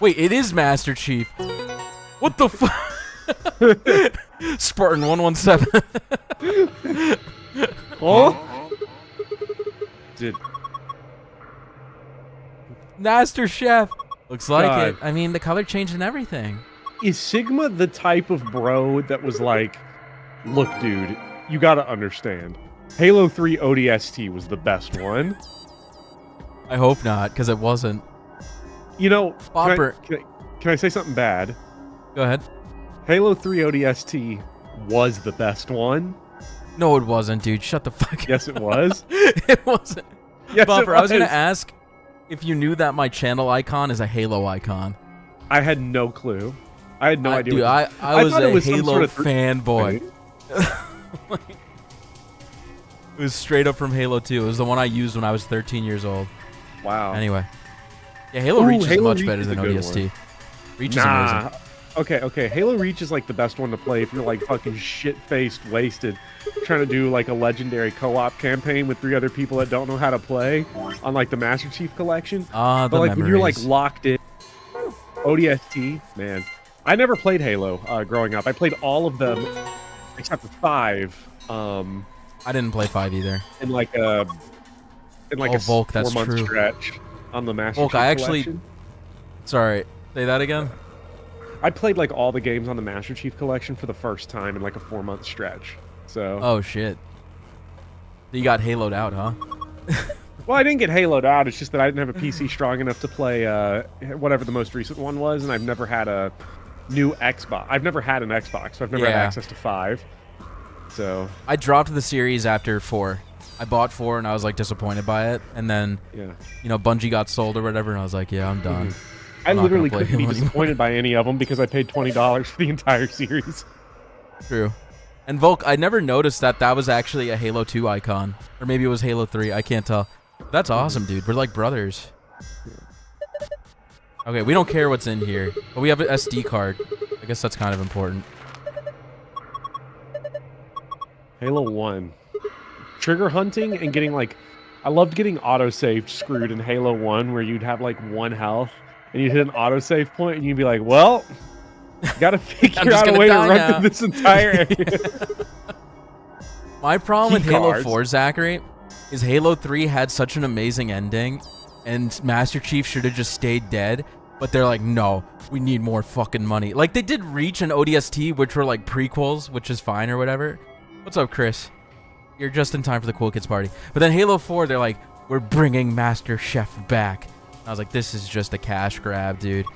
Wait, it is Master Chief. What the fuck? Spartan 117. Oh? Did Master Chef. Looks like God. it. I mean, the color changed and everything. Is Sigma the type of bro that was like, look, dude, you gotta understand. Halo 3 ODST was the best one. I hope not, because it wasn't. You know, Bopper. Can I say something bad? Go ahead. Halo 3 ODST was the best one. No, it wasn't, dude. Shut the fuck up. Yes, it was. It wasn't. Yes, Bopper, it I was going was. to ask if you knew that my channel icon is a Halo icon. I had no clue. I had no idea. Dude, what I was thought it a was some Halo sort of fanboy. It was straight up from Halo 2. It was the one I used when I was 13 years old. Wow. Anyway. Yeah, Halo Ooh, Reach is Halo much Reach better is than a good ODST. one. Reach is amazing. Okay. Halo Reach is like the best one to play if you're like fucking shit-faced, wasted, trying to do like a legendary co-op campaign with 3 other people that don't know how to play on like the Master Chief Collection. Ah, but the like when you're like memories. locked in, ODST, man. I never played Halo growing up. I played all of them except for 5. I didn't play 5 either. In like a Volk, that's 4-month true. stretch on the Master Volk, Chief I actually... Collection. Sorry, say that again? I played like all the games on the Master Chief Collection for the first time in like a 4-month stretch. So. Oh, shit. You got Haloed out, huh? Well, I didn't get Haloed out. It's just that I didn't have a PC strong enough to play whatever the most recent one was, and I've never had a new Xbox. I've never had an Xbox, so I've never had access to 5. So I dropped the series after 4. I bought 4 and I was like disappointed by it, and then you know, Bungie got sold or whatever, and I was like, yeah, I'm done. I I'm not literally gonna play couldn't be Halo anymore. disappointed by any of them because I paid $20 for the entire series. True. And Volk, I never noticed that was actually a Halo 2 icon, or maybe it was Halo 3. I can't tell. That's awesome, dude. We're like brothers. Okay, we don't care what's in here, but we have an SD card. I guess that's kind of important. Halo 1. Trigger hunting and getting like... I loved getting autosaved screwed in Halo 1 where you'd have like 1 health and you'd hit an autosave point and you'd be like, well, gotta figure out a way to run through this entire area. My problem with Key Halo cards. 4, Zachary, is Halo 3 had such an amazing ending, and Master Chief should have just stayed dead, but they're like, no, we need more fucking money. Like, they did Reach and ODST, which were like prequels, which is fine or whatever. What's up, Chris? You're just in time for the Cool Kids party. But then Halo 4, they're like, we're bringing Master Chef back. I was like, this is just a cash grab, dude.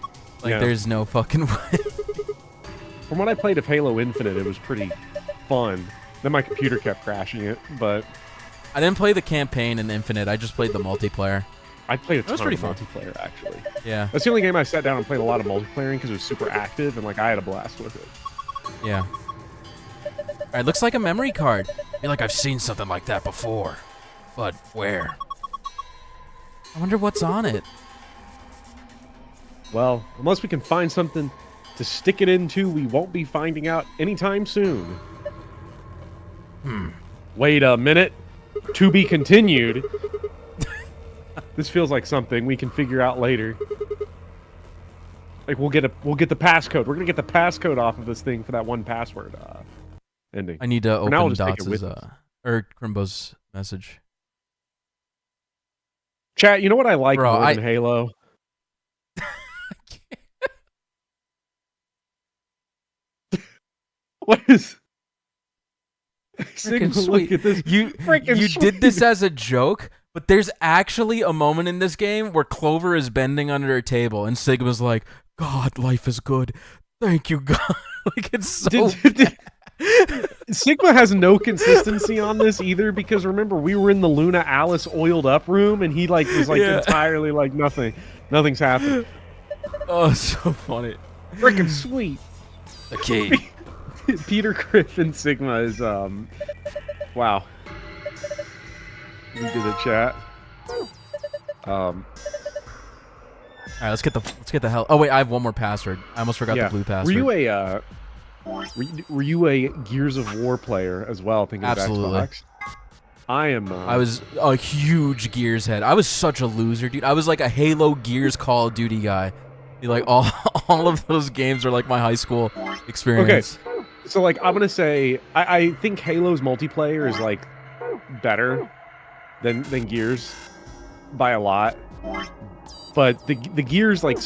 Like, there's no fucking way. From what I played of Halo Infinite, it was pretty fun. Then my computer kept crashing it, but... I didn't play the campaign in Infinite. I just played the multiplayer. I played a That was ton pretty of fun. multiplayer, actually. Yeah. That's the only game I sat down and played a lot of multiplayer because it was super active, and like I had a blast with it. Yeah. Alright, looks like a memory card. I feel like I've seen something like that before. But where? I wonder what's on it. Well, unless we can find something to stick it into, we won't be finding out anytime soon. Wait a minute. To be continued. This feels like something we can figure out later. Like we'll get the passcode. We're gonna get the passcode off of this thing for that one password ending. I need to For now, we'll open just take it Dots' with us. or Crimbo's message. Chat, you know what I like Bro, more than Halo? What is... Sigma, Freaking sweet. look at this. You Freaking did sweet. this as a joke, But there's actually a moment in this game where Clover is bending under a table and Sigma's like, God, life is good. Thank you, God. Like, it's so Sigma has no consistency on this either, because remember, we were in the Luna Alice oiled up room and he like was like entirely like nothing's happened. Oh, so funny. Freaking sweet. The key. Peter Griffin Sigma is wow. You did the chat. All right, let's get the hell. Oh wait, I have one more password. I almost forgot the blue password. Were you a Gears of War player as well? Thinking Absolutely. of Xbox? I am. I was a huge Gears head. I was such a loser, dude. I was like a Halo, Gears, Call of Duty guy. Like all of those games are like my high school experience. Okay, so like I'm gonna say I think Halo's multiplayer is like better than Gears by a lot. But the Gears, like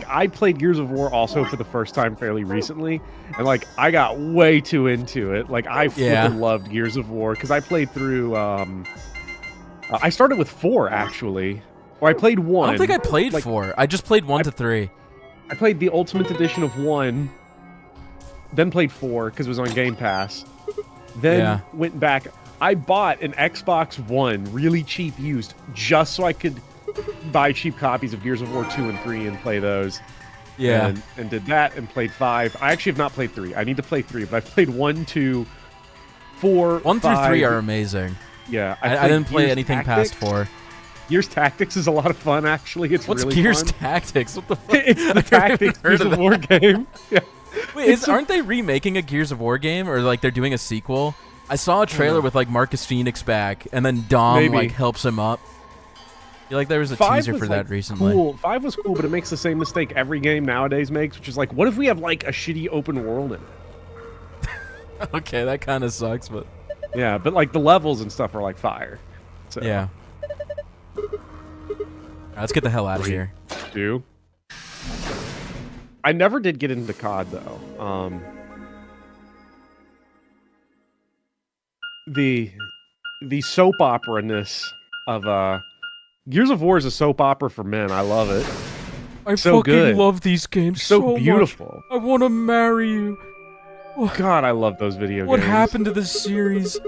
I played Gears of War also for the first time fairly recently, and like I got way too into it. Like I flippin' loved Gears of War because I played through. I started with 4 actually, or I played 1. I don't think I played 4. I just played 1 to 3. I played the Ultimate Edition of 1, then played 4 because it was on Game Pass. Then went back. I bought an Xbox One really cheap used just so I could buy cheap copies of Gears of War 2 and 3 and play those. Yeah. And did that and played 5. I actually have not played 3. I need to play 3, but I've played 1, 2, 4, 1 through 5. 3 are amazing. Yeah. I didn't play Gears anything Tactics. past 4. Gears Tactics is a lot of fun, actually. It's What's really Gears fun. Tactics? What the fuck? It's the Tactics Gears of War game. Yeah. Wait, aren't they remaking a Gears of War game, or like they're doing a sequel? I saw a trailer with like Marcus Phoenix back, and then Dom like helps him up. I feel like there was a teaser for that recently. Cool. 5 was cool, but it makes the same mistake every game nowadays makes, which is like, what if we have like a shitty open world in it? Okay, that kind of sucks, but yeah, but like the levels and stuff are like fire. So. Yeah. All right, let's get the hell out of here. I never did get into COD though. The soap opera-ness of Gears of War is a soap opera for men. I love it. I so fucking good. love these games so beautiful. Much. I want to marry you. Oh, God, I love those video games. What happened to this series?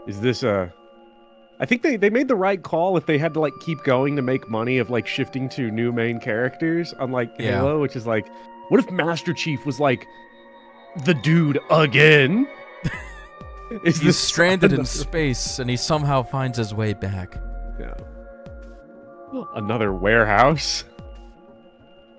Is this I think they made the right call if they had to like keep going to make money of like shifting to new main characters, unlike Halo, which is like, what if Master Chief was like the dude again? He's stranded in space and he somehow finds his way back. Yeah. Another warehouse.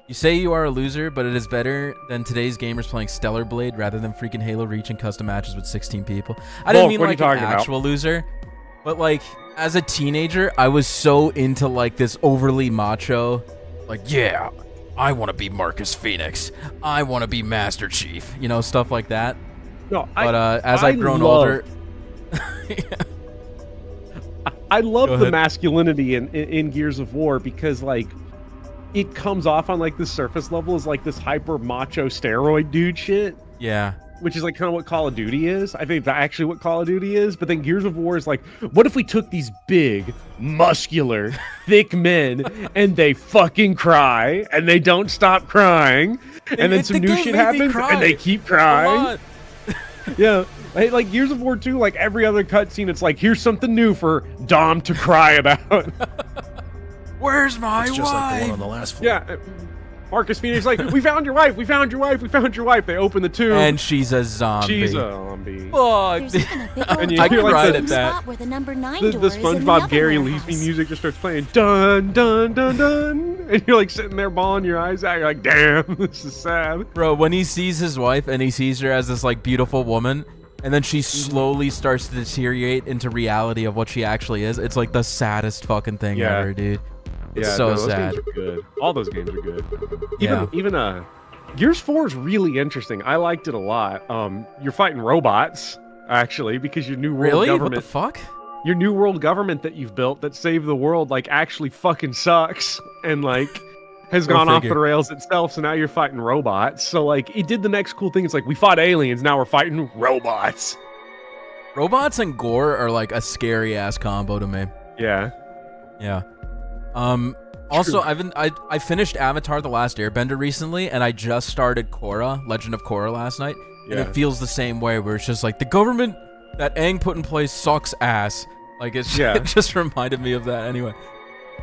You say you are a loser, but it is better than today's gamers playing Stellar Blade rather than freaking Halo Reach in custom matches with 16 people. I didn't mean like an actual loser, but like as a teenager, I was so into like this overly macho, like, yeah, I want to be Marcus Phoenix. I want to be Master Chief, you know, stuff like that. No, but as I've grown older, I love the masculinity in Gears of War because like it comes off on like the surface level as like this hyper macho steroid dude shit. Yeah. Which is like kind of what Call of Duty is. I think that's actually what Call of Duty is. But then Gears of War is like, what if we took these big, muscular, thick men and they fucking cry and they don't stop crying, and then some new shit happens and they keep crying. Yeah, like Gears of War 2, like every other cutscene, it's like, here's something new for Dom to cry about. Where's my it's just like the one on the last floor. Yeah, Marcus Phoenix like, we found your wife, we found your wife, we found your wife. They open the tube. And she's a zombie. She's a zombie. Fuck. And you I hear like cried at that. Where the number 9 the door is in the SpongeBob other Gary warehouse. Leesby music just starts playing. Dun, dun, dun, dun. And you're like sitting there bawling your eyes out. You're like, damn, this is sad. Bro, when he sees his wife and he sees her as this like beautiful woman, and then she slowly starts to deteriorate into reality of what she actually is, it's like the saddest fucking thing ever, dude. It's so sad. Those games are good. All those games are good. Yeah. Even Gears 4 is really interesting. I liked it a lot. You're fighting robots actually because your new world government. What the fuck? Your new world government that you've built that saved the world like actually fucking sucks and like has gone off the rails itself. So now you're fighting robots. So like it did the next cool thing. It's like we fought aliens. Now we're fighting robots. Robots and gore are like a scary ass combo to me. Yeah. Yeah. Also, I finished Avatar: The Last Airbender recently, and I just started Korra, Legend of Korra last night, and it feels the same way, where it's just like the government that Aang put in place sucks ass. Like it just reminded me of that. Anyway,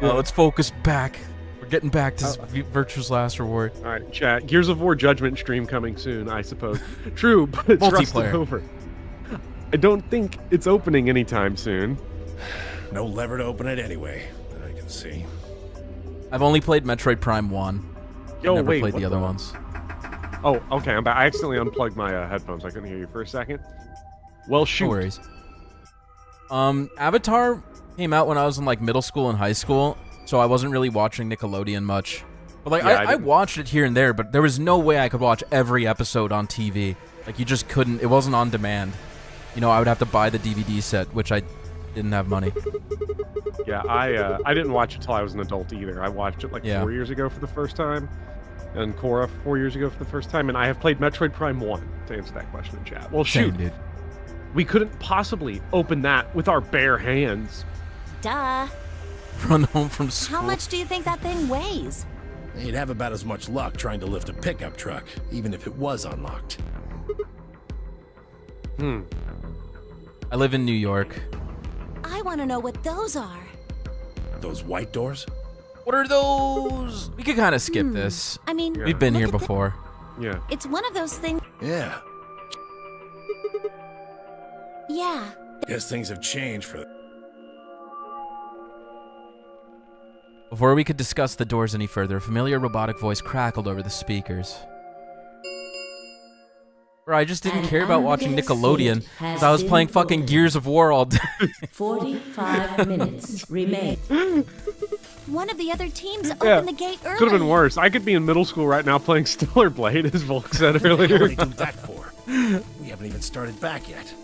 let's focus back. We're getting back to Virtue's last reward. All right, chat. Gears of War Judgment stream coming soon, I suppose. True, but it's rusted over. I don't think it's opening anytime soon. No lever to open it anyway, that I can see. I've only played Metroid Prime 1. Yo, never wait, played what the other ones. Oh, okay. I'm back. I accidentally unplugged my headphones. I couldn't hear you for a second. Well, shoot. No worries. Avatar came out when I was in like middle school and high school, so I wasn't really watching Nickelodeon much. But like I watched it here and there, but there was no way I could watch every episode on TV. Like you just couldn't. It wasn't on demand. You know, I would have to buy the DVD set, which I didn't have money. Yeah, I didn't watch it till I was an adult either. I watched it like 4 years ago for the first time, and Korra 4 years ago for the first time, and I have played Metroid Prime 1 to answer that question in chat. Well, shoot, dude. We couldn't possibly open that with our bare hands. Duh. Run home from school. How much do you think that thing weighs? You'd have about as much luck trying to lift a pickup truck, even if it was unlocked. I live in New York. I want to know what those are. Those white doors? What are those? We could kind of skip this. I mean, we've been here before. Yeah. It's one of those things. Yeah. Yeah. Guess things have changed for... Before we could discuss the doors any further, a familiar robotic voice crackled over the speakers. Bro, I just didn't care about watching Nickelodeon because I was playing fucking Gears of War all day. 45 minutes remain. One of the other teams opened the gate early. Could have been worse. I could be in middle school right now playing Stellar Blade, as Volk said earlier. What do you do that for? We haven't even started back yet.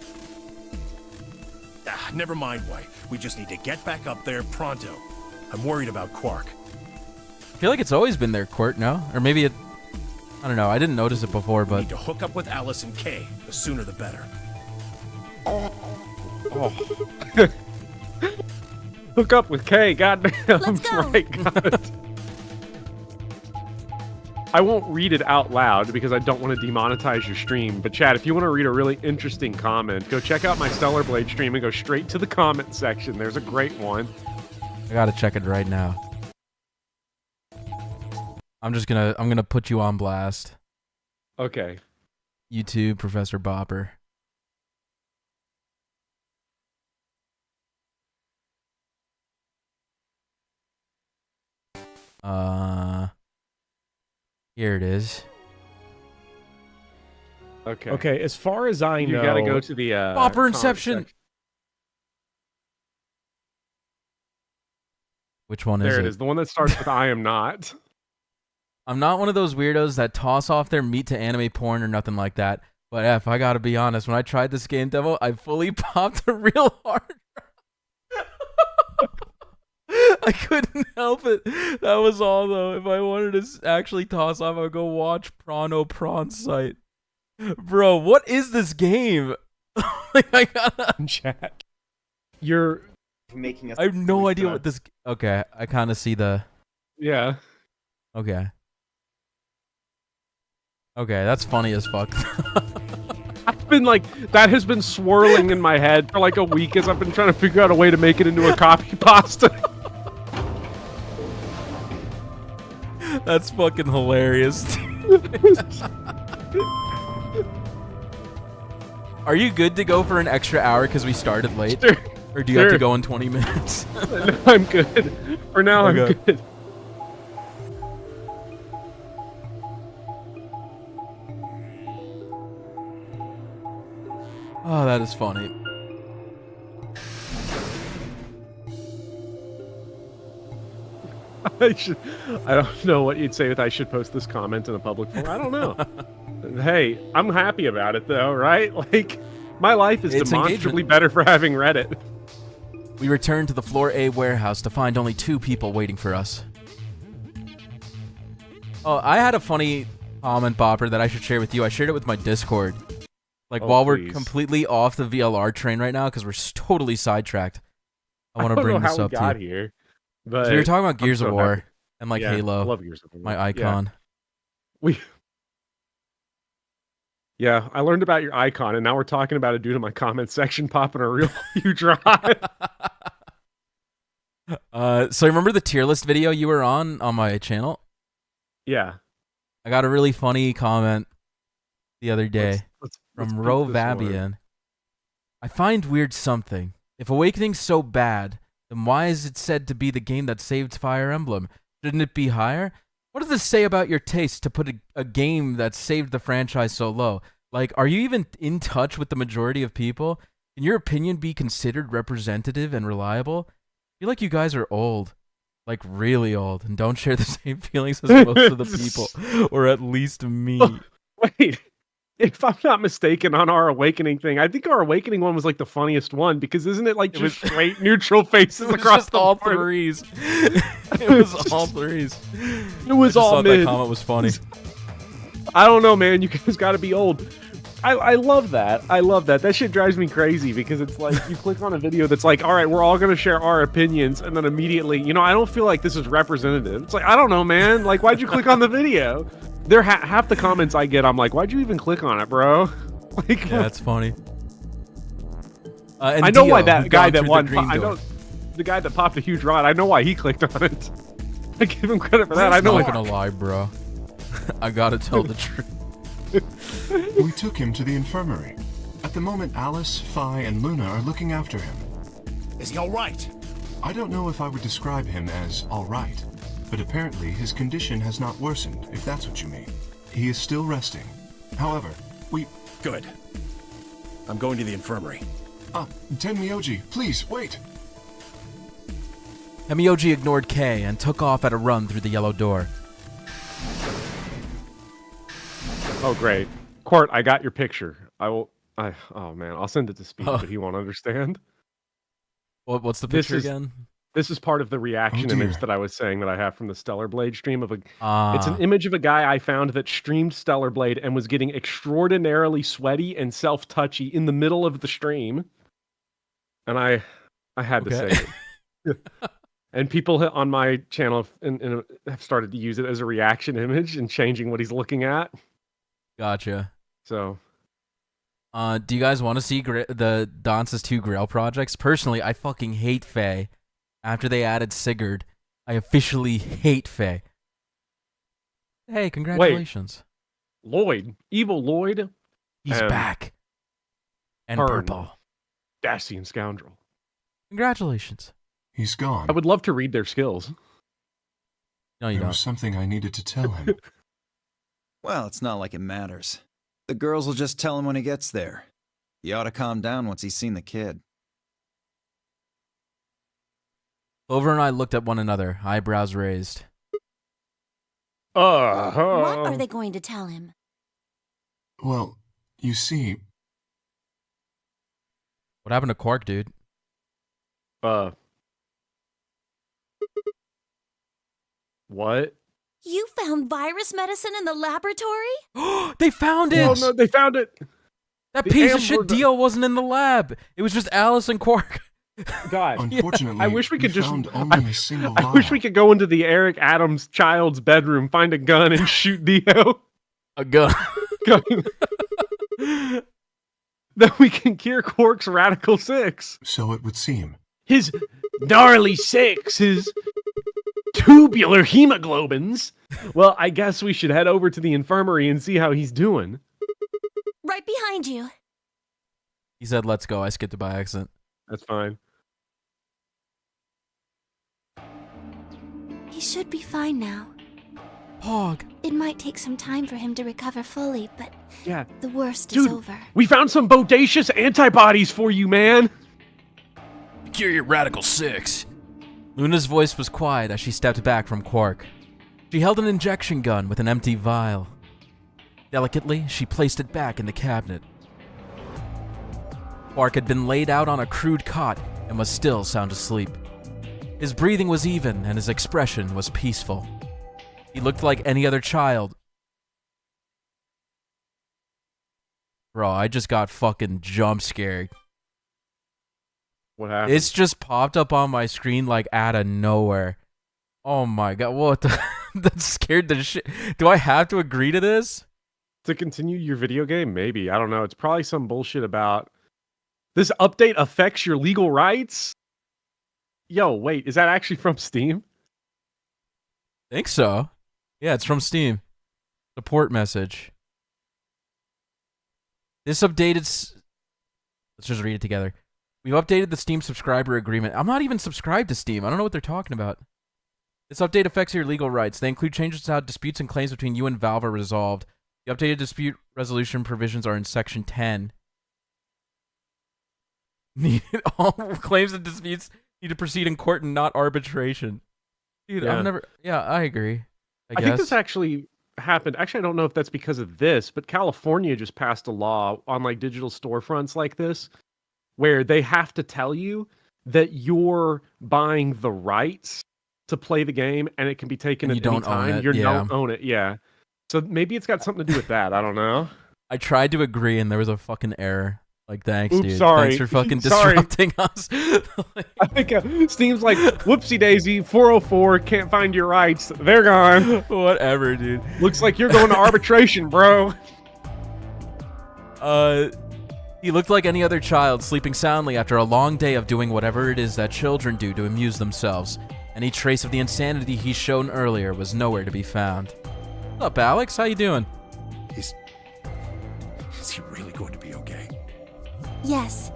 Never mind, White. We just need to get back up there pronto. I'm worried about Quark. I feel like it's always been there, Court, no? Or maybe it... I don't know. I didn't notice it before, but... We need to hook up with Alice and Kay. The sooner the better. Hook up with Kay, goddamn. Let's go. Right, got it. I won't read it out loud because I don't want to demonetize your stream. But Chad, if you want to read a really interesting comment, go check out my Stellar Blade stream and go straight to the comment section. There's a great one. I gotta check it right now. I'm gonna put you on blast. Okay. YouTube, Professor Bopper. Here it is. Okay. Okay, as far as I know... You gotta go to the... Bopper Inception! Which one is it? There it is. The one that starts with I am not. I'm not one of those weirdos that toss off their meat to anime porn or nothing like that. But F, I gotta be honest, when I tried this game demo, I fully popped a real hard. I couldn't help it. That was all, though. If I wanted to actually toss off, I would go watch Prawn site. Bro, what is this game? Like, I gotta... Chat. You're... making us... I have no idea what this... Okay, I kind of see the... Yeah. Okay. Okay, that's funny as fuck. I've been like... That has been swirling in my head for like a week as I've been trying to figure out a way to make it into a copy pasta. That's fucking hilarious. Are you good to go for an extra hour because we started late? Sure. Or do you have to go in 20 minutes? No, I'm good. For now, I'm good. Oh, that is funny. I don't know what you'd say with I should post this comment in a public forum. I don't know. Hey, I'm happy about it though, right? Like, my life is demonstrably better for having read it. We returned to the Floor A warehouse to find only 2 people waiting for us. Oh, I had a funny comment, Bopper, that I should share with you. I shared it with my Discord. Like, Oh, while we're please. completely off the VLR train right now, because we're totally sidetracked, I want to don't bring know this how up we to got you. here, 'Cause but we were talking about I'm Gears of so War happy. and, like, Yeah, Halo, I love Gears of War. my Yeah. icon. Yeah, I learned about your icon, and now we're talking about it due to my comment section popping a real huge rod. So remember the tier list video you were on my channel? Yeah. I got a really funny comment the other day Let's from peek Ro this one. Vabian. I find weird something. If Awakening's so bad, then why is it said to be the game that saved Fire Emblem? Shouldn't it be higher? What does this say about your taste to put a game that saved the franchise so low? Like, are you even in touch with the majority of people? Can your opinion be considered representative and reliable? I feel like you guys are old. Like, really old, and don't share the same feelings as most of the people. Or at least me. Wait, if I'm not mistaken on our Awakening thing, I think our Awakening one was like the funniest one because isn't it like just straight neutral faces It was across just the all board? threes. It was all threes. It was I just all thought mid. that comment was funny. I don't know, man. You guys got to be old. I love that. I love that. That shit drives me crazy because it's like you click on a video that's like, all right, we're all going to share our opinions. And then immediately, I don't feel like this is representative. It's like, I don't know, man. Like, why'd you click on the video? They're half the comments I get, I'm like, why'd you even click on it, bro? Like, Yeah, that's funny. And I know Dio, why who that guy gone that through the won. green I door. know the guy that popped a huge rod. I know why he clicked on it. I give him credit for that. I know. I'm not gonna lie, bro. I gotta tell the truth. We took him to the infirmary. At the moment, Alice, Phi, and Luna are looking after him. Is he all right? I don't know if I would describe him as all right, but apparently his condition has not worsened, if that's what you mean. He is still resting. However, we... Good. I'm going to the infirmary. Tenmyoji, please, wait! Hemioji ignored Kay and took off at a run through the yellow door. Oh, great. Court, I got your picture. Oh, man. I'll send it to Speed, but he won't understand. What's the picture again? This is part of the reaction Oh, dear. image that I was saying that I have from the Stellar Blade stream of it's an image of a guy I found that streamed Stellar Blade and was getting extraordinarily sweaty and self-touchy in the middle of the stream. And I had to say it. And people on my channel have started to use it as a reaction image and changing what he's looking at. Gotcha. So, do you guys want to see the Dance's 2 Grail projects? Personally, I fucking hate Faye. After they added Sigurd, I officially hate Faye. Hey, congratulations. Wait, Lloyd, evil Lloyd. He's back. And Burn. purple. Dacian scoundrel. Congratulations. He's gone. I would love to read their skills. No, you There was don't. something I needed to tell him. Well, it's not like it matters. The girls will just tell him when he gets there. He ought to calm down once he's seen the kid. Clover and I looked at one another, eyebrows raised. What are they going to tell him? Well, you see... What happened to Quark, dude? What? You found virus medicine in the laboratory? They found it! Oh no, they found it! That The piece of shit Amber- Dio wasn't in the lab. It was just Alice and Quark. God, Unfortunately, I wish we could just. found only a single I wish vial. we could go into the Eric Adams child's bedroom, find a gun, and shoot Dio. A gun. Then we can cure Quark's Radical 6. So it would seem. His gnarly 6, his tubular hemoglobins. Well, I guess we should head over to the infirmary and see how he's doing. Right behind you. He said, let's go. I skipped it by accident. That's fine. He should be fine now. Hog. It might take some time for him to recover fully, but Yeah. the worst Dude, is over. we found some bodacious antibodies for you, man. Cure your Radical 6. Luna's voice was quiet as she stepped back from Quark. She held an injection gun with an empty vial. Delicately, she placed it back in the cabinet. Quark had been laid out on a crude cot and was still sound asleep. His breathing was even and his expression was peaceful. He looked like any other child. Bro, I just got fucking jump scared. What happened? It's just popped up on my screen like out of nowhere. Oh my god, what the that scared the shit. Do I have to agree to this? To continue your video game? Maybe. I don't know. It's probably some bullshit about this update affects your legal rights? Yo, wait, is that actually from Steam? Think so. Yeah, it's from Steam. Support message. This updated... Let's just read it together. We've updated the Steam subscriber agreement. I'm not even subscribed to Steam. I don't know what they're talking about. This update affects your legal rights. They include changes to how disputes and claims between you and Valve are resolved. The updated dispute resolution provisions are in Section 10. All claims and disputes need to proceed in court and not arbitration. Dude, Yeah. I've never... Yeah, I agree. I think guess. this actually happened. Actually, I don't know if that's because of this, but California just passed a law on like digital storefronts like this where they have to tell you that you're buying the rights to play the game and it can be taken And at you any don't own time. it, You yeah. don't own it, yeah. So maybe it's got something to do with that. I don't know. I tried to agree and there was a fucking error. Like, thanks, Oops, dude. sorry. Thanks for fucking Sorry. disrupting us. I think Steam's like, whoopsie daisy, 404, can't find your rights. They're gone. Whatever, dude. Looks like you're going to arbitration, bro. He looked like any other child, sleeping soundly after a long day of doing whatever it is that children do to amuse themselves. Any trace of the insanity he shown earlier was nowhere to be found. What's up, Alex? How you doing? Is he really going to be okay? Yes.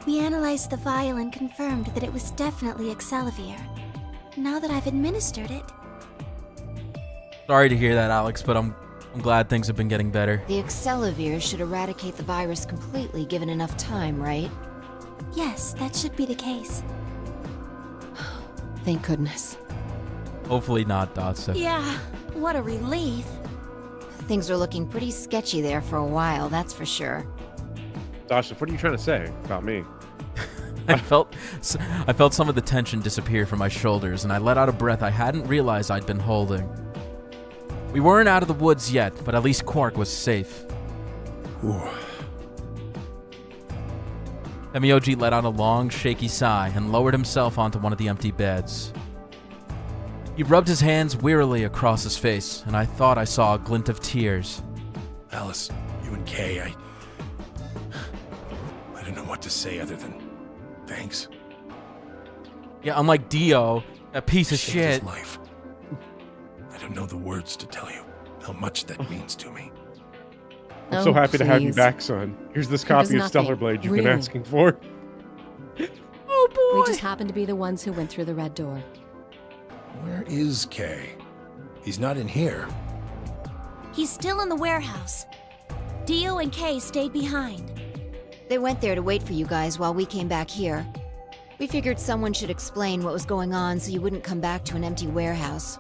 We analyzed the vial and confirmed that it was definitely Excelivir. Now that I've administered it, Sorry to hear that, Alex, but I'm glad things have been getting better. The Excelivir should eradicate the virus completely given enough time, right? yes, that should be the case. Thank goodness. Hopefully not, Dotsa. Yeah, what a relief. Things are looking pretty sketchy there for a while, that's for sure. Dasha, what are you trying to say about me? I felt some of the tension disappear from my shoulders, and I let out a breath I hadn't realized I'd been holding. We weren't out of the woods yet, but at least Quark was safe. Temioji let out a long, shaky sigh and lowered himself onto one of the empty beds. He rubbed his hands wearily across his face, and I thought I saw a glint of tears. Alice, you and Kay, I don't know what to say other than thanks. Yeah, unlike Dio, that piece of Saved his shit. life. I don't know the words to tell you how much that means to me. I'm so happy to have you please. back, son. Here's this There was copy of Stellar nothing, Blade you've been really. asking for. We just happened to be the ones who went through the red door. Where is Kay? He's not in here. He's still in the warehouse. Dio and Kay stayed behind. They went there to wait for you guys while we came back here. We figured someone should explain what was going on so you wouldn't come back to an empty warehouse.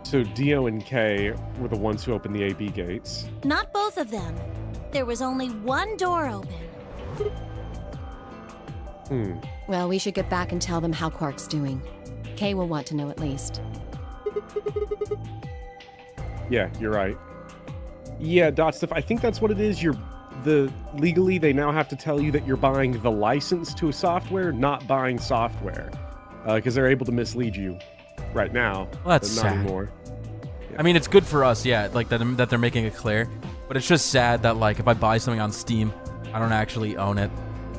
So Dio and Kay were the ones who opened the AB gates. Not both of them. There was only one door open. Well, we should get back and tell them how Quark's doing. Kay will want to know at least. Yeah, you're right. Yeah, Dotstuff, I think that's what it is. Legally, they now have to tell you that you're buying the license to a software, not buying software. Because they're able to mislead you right now. Well, that's but not sad. anymore. I mean, it's good for us, yeah, like that they're making it clear. But it's just sad that, like, if I buy something on Steam, I don't actually own it.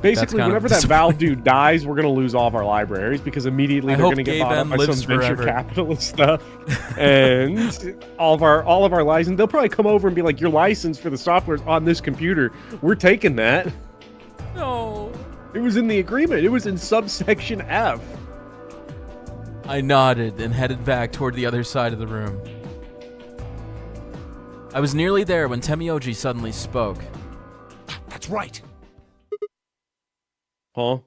Basically, kind of whenever that Valve dude dies, we're going to lose all of our libraries because immediately I they're hope going to get Gay bought up Ben by some lives venture forever. capitalist stuff. And all of our license, they'll probably come over and be like, your license for the software's on this computer. We're taking that. No. It was in the agreement. It was in subsection F. I nodded and headed back toward the other side of the room. I was nearly there when Temioji suddenly spoke. That's right. Huh?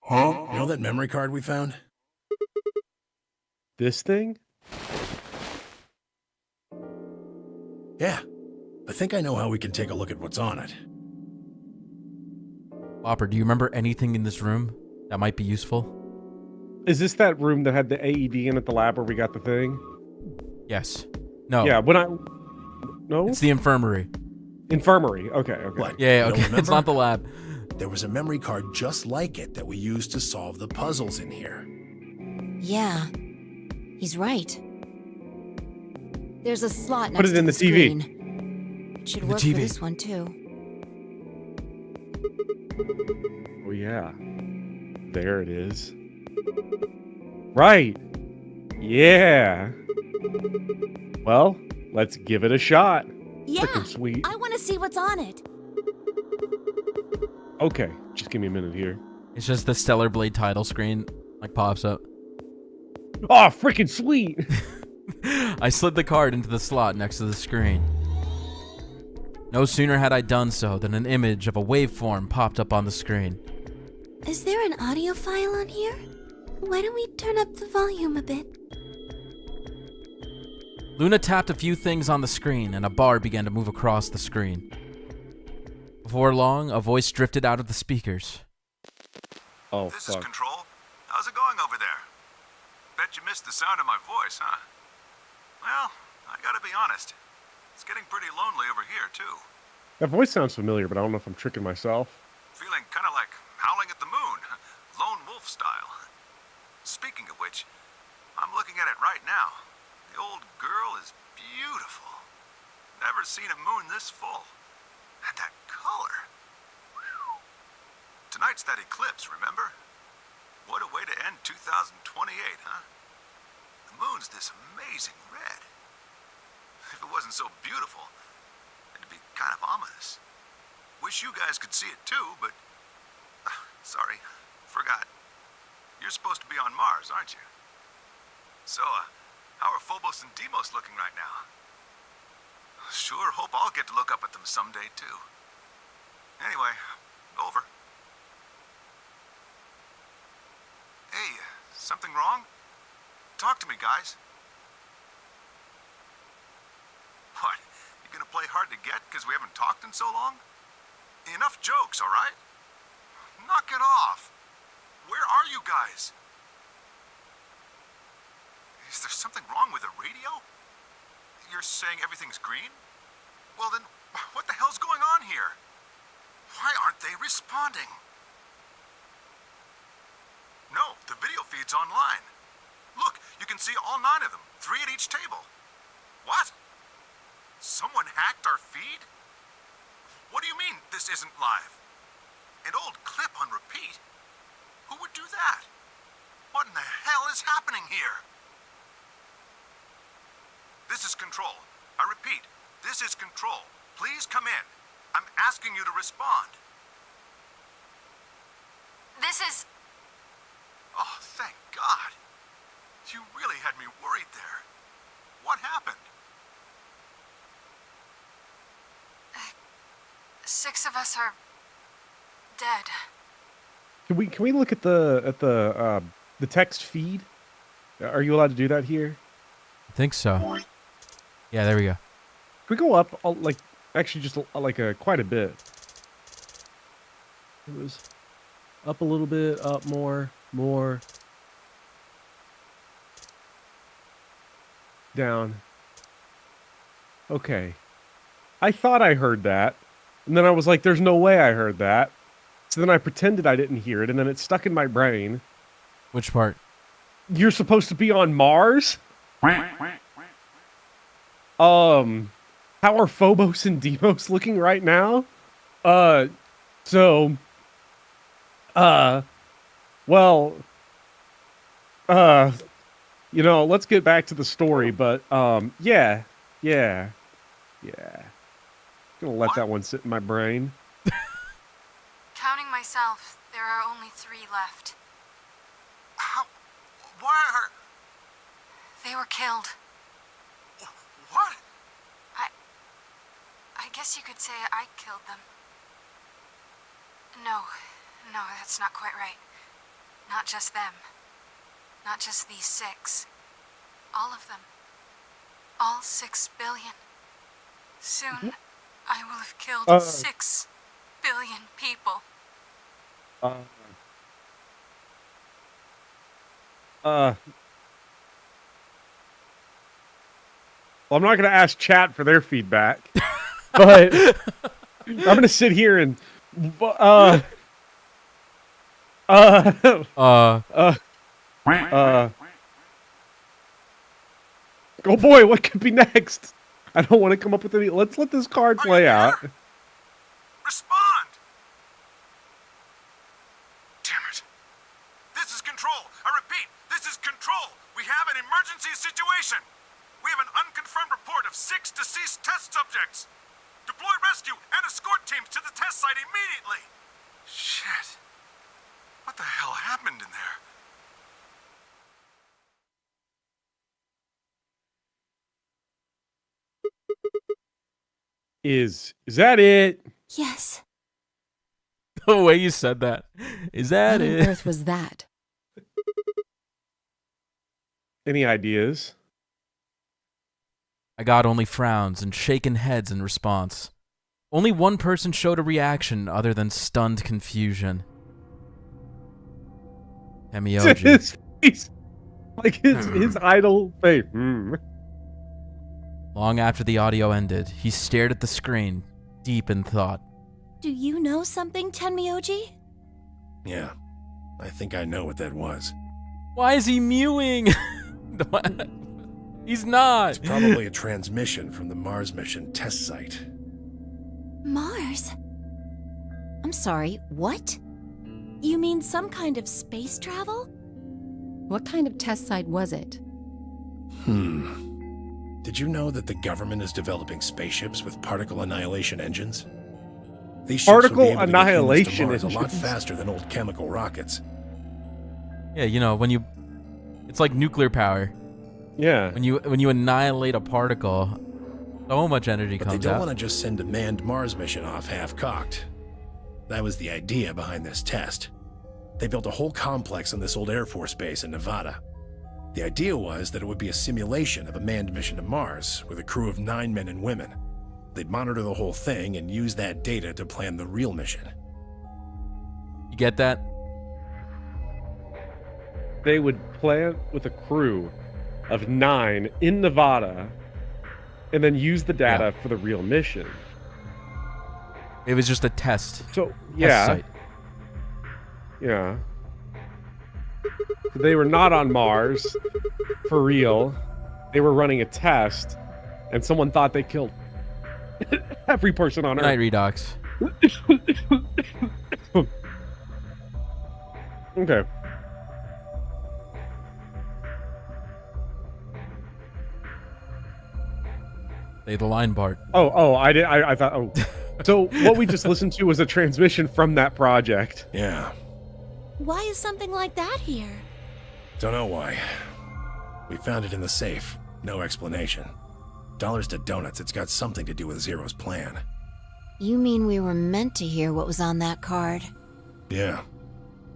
You know that memory card we found? This thing? Yeah. I think I know how we can take a look at what's on it. Bopper, do you remember anything in this room that might be useful? Is this that room that had the AED in at the lab where we got the thing? Yes. No. Yeah, No? It's the infirmary. Infirmary. Okay, okay. What? Yeah, You okay. don't It's not the lab. There was a memory card just like it that we used to solve the puzzles in here. Yeah, he's right. There's a slot Put next it to in the TV. screen. It should In the work for TV. this one too. Oh, yeah. There it is. Right. Yeah. Well, let's give it a shot. Yeah, Frickin' sweet. I want to see what's on it. Okay, just give me a minute here. It's just the Stellar Blade title screen like pops up. Oh, freaking sweet! I slid the card into the slot next to the screen. No sooner had I done so than an image of a waveform popped up on the screen. Is there an audio file on here? Why don't we turn up the volume a bit? Luna tapped a few things on the screen, and a bar began to move across the screen. Before long, a voice drifted out of the speakers. Oh, This fuck. is Control. How's it going over there? Bet you missed the sound of my voice, huh? Well, I gotta be honest. It's getting pretty lonely over here, too. That voice sounds familiar, but I don't know if I'm tricking myself. Feeling kind of like howling at the moon, lone wolf style. Speaking of which, I'm looking at it right now. The old girl is beautiful. Never seen a moon this full. And that color. Whew. Tonight's that eclipse, remember? What a way to end 2028, huh? The moon's this amazing red. If it wasn't so beautiful, it'd be kind of ominous. Wish you guys could see it too, but... sorry, forgot. You're supposed to be on Mars, aren't you? So, how are Phobos and Deimos looking right now? Sure hope I'll get to look up at them someday, too. Anyway, over. Hey, something wrong? Talk to me, guys. What? You gonna play hard to get because we haven't talked in so long? Enough jokes, all right? Knock it off. Where are you guys? Is there something wrong with the radio? You're saying everything's green? Well then, what the hell's going on here? Why aren't they responding? No, the video feed's online. Look, you can see all 9 of them, 3 at each table. What? Someone hacked our feed? What do you mean this isn't live? An old clip on repeat? Who would do that? What in the hell is happening here? This is Control. I repeat, this is Control. Please come in. I'm asking you to respond. This is... Oh, thank God. You really had me worried there. What happened? 6 of us are... dead. Can we look at the text feed? Are you allowed to do that here? I think so. Yeah, there we go. Can we go up, like, actually just like quite a bit? It was up a little bit, up more, down. Okay. I thought I heard that, and then I was like, there's no way I heard that. So then I pretended I didn't hear it, and then it stuck in my brain. Which part? You're supposed to be on Mars? How are Phobos and Deimos looking right now? Well, you know, let's get back to the story, but, yeah. Gonna let that one sit in my brain. Counting myself, there are only 3 left. How? Why are... They were killed. What? I guess you could say I killed them. No, that's not quite right. Not just them. Not just these 6. All of them. All 6 billion. Soon, I will have killed 6 billion people. Well, I'm not going to ask chat for their feedback, but I'm going to sit here and oh boy, what could be next? I don't want to come up with any. Let's let this card play out. Respond! Damn it. This is Control. I repeat, this is Control. We have an emergency situation. We have an unconfirmed report of 6 deceased test subjects. Deploy rescue and escort teams to the test site immediately. Shit. What the hell happened in there? Is that it? Yes. The way you said that. Is that What it? on earth was that? Any ideas? I got only frowns and shaken heads in response. Only one person showed a reaction other than stunned confusion. Temioji. His face. Like his idle face. Long after the audio ended, he stared at the screen, deep in thought. Do you know something, Tenmyoji? Yeah, I think I know what that was. Why is he mewing? He's not. It's probably a transmission from the Mars mission test site. Mars? I'm sorry, what? You mean some kind of space travel? What kind of test site was it? Did you know that the government is developing spaceships with particle annihilation engines? These ships Particle will be able to get humans to annihilation Mars a lot engines. faster than old chemical rockets. Yeah, you know, when you... It's like nuclear power. Yeah. When you annihilate a particle, so much energy But comes they don't out. want to just send a manned Mars mission off half-cocked. That was the idea behind this test. They built a whole complex on this old Air Force base in Nevada. The idea was that it would be a simulation of a manned mission to Mars with a crew of 9 men and women. They'd monitor the whole thing and use that data to plan the real mission. You get that? They would plan with a crew of 9 in Nevada and then use the data for the real mission. It was just a test. So, Test yeah. site. Yeah. They were not on Mars for real. They were running a test, and someone thought they killed every person on Good night, Earth. Redox. Okay. Say the line, Bart. I thought, oh. So what we just listened to was a transmission from that project. Yeah. Why is something like that here? Don't know why. We found it in the safe. No explanation. Dollars to donuts, it's got something to do with Zero's plan. You mean we were meant to hear what was on that card? Yeah.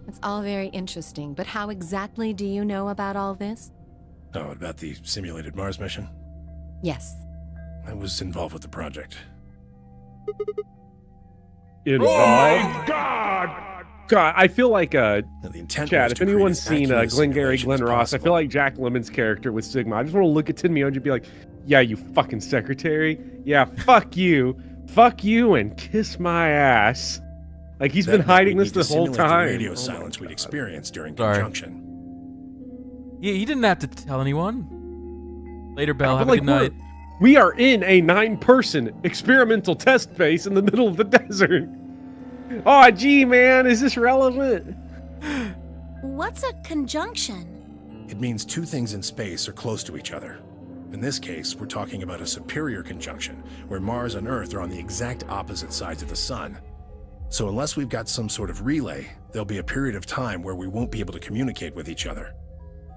It's all very interesting, but how exactly do you know about all this? Oh, about the simulated Mars mission? Yes. I was involved with the project. Involved? Oh my God, I feel like the intent Chad, was if to create anyone's as seen accurate a Glengarry simulation Glen as Ross, I possible. feel like Jack Lemon's character with Sigma. I just want to look at Tenmyoji and be like, yeah, you fucking secretary. Yeah, fuck you. Fuck you and kiss my ass. Like he's been That way hiding we this need to the whole simulate time. The radio Oh my silence we'd God. experienced during Sorry. conjunction. Yeah, he didn't have to tell anyone. Later, Bell. But, Have like, a good night. We are in a 9-person experimental test base in the middle of the desert. Oh, gee, man, is this relevant? What's a conjunction? It means two things in space are close to each other. In this case, we're talking about a superior conjunction, where Mars and Earth are on the exact opposite sides of the Sun. So unless we've got some sort of relay, there'll be a period of time where we won't be able to communicate with each other.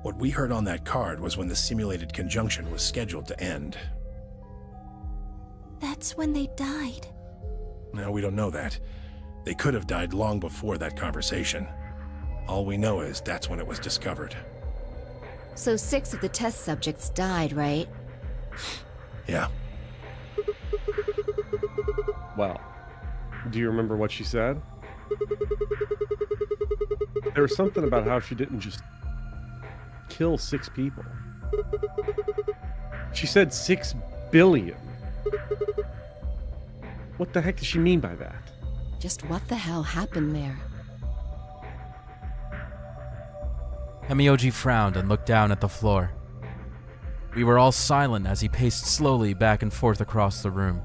What we heard on that card was when the simulated conjunction was scheduled to end. That's when they died. Now, we don't know that. They could have died long before that conversation. All we know is that's when it was discovered. So 6 of the test subjects died, right? Yeah. Well, do you remember what she said? There was something about how she didn't just kill 6 people. She said 6 billion. What the heck does she mean by that? Just what the hell happened there? Hemioji frowned and looked down at the floor. We were all silent as he paced slowly back and forth across the room.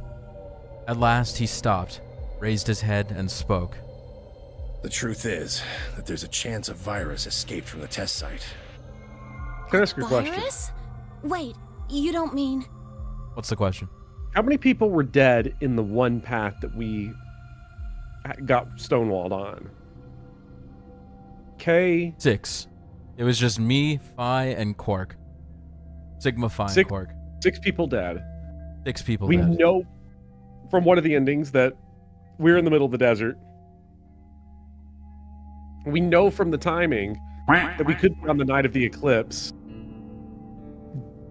At last he stopped, raised his head, and spoke. The truth is that there's a chance a virus escaped from the test site. Can I ask you a question? Virus? Wait, you don't mean... What's the question? How many people were dead in the one path that we got stonewalled on? K? 6. It was just me, Phi, and Quark. Sigma, Phi, and Quark. 6 people dead. 6 people We dead. know from one of the endings that we're in the middle of the desert. We know from the timing that we could be on the night of the eclipse.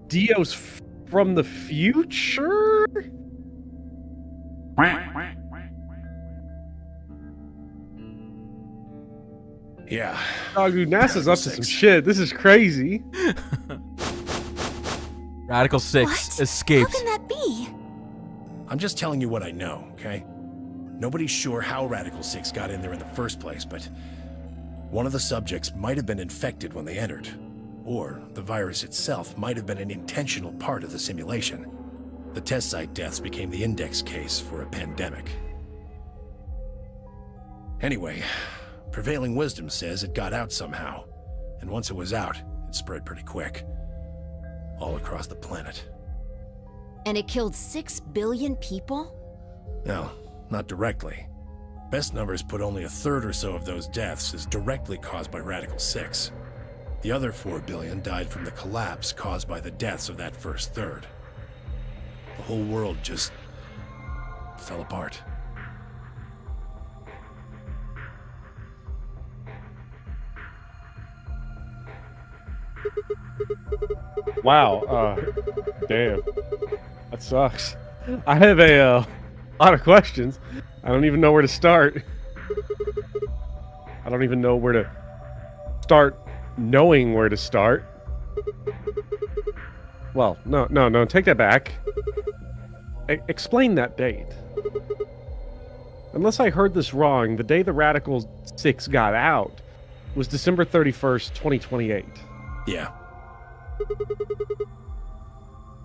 Dio's from the future? Yeah. Oh, dude, NASA's up to some shit. This is crazy. Radical 6 escaped. How can that be? I'm just telling you what I know, okay? Nobody's sure how Radical 6 got in there in the first place, but one of the subjects might have been infected when they entered. Or the virus itself might have been an intentional part of the simulation. The test site deaths became the index case for a pandemic. Anyway, prevailing wisdom says it got out somehow, and once it was out, it spread pretty quick. All across the planet. And it killed 6 billion people? No, not directly. Best numbers put only a third or so of those deaths as directly caused by Radical 6. The other 4 billion died from the collapse caused by the deaths of that first third. The whole world just fell apart. Wow. Damn. That sucks. I have a lot of questions. I don't even know where to start. I don't even know where to start knowing where to start. Well, no, take that back. Explain that date. Unless I heard this wrong, the day the Radical 6 got out was December 31st, 2028. Yeah.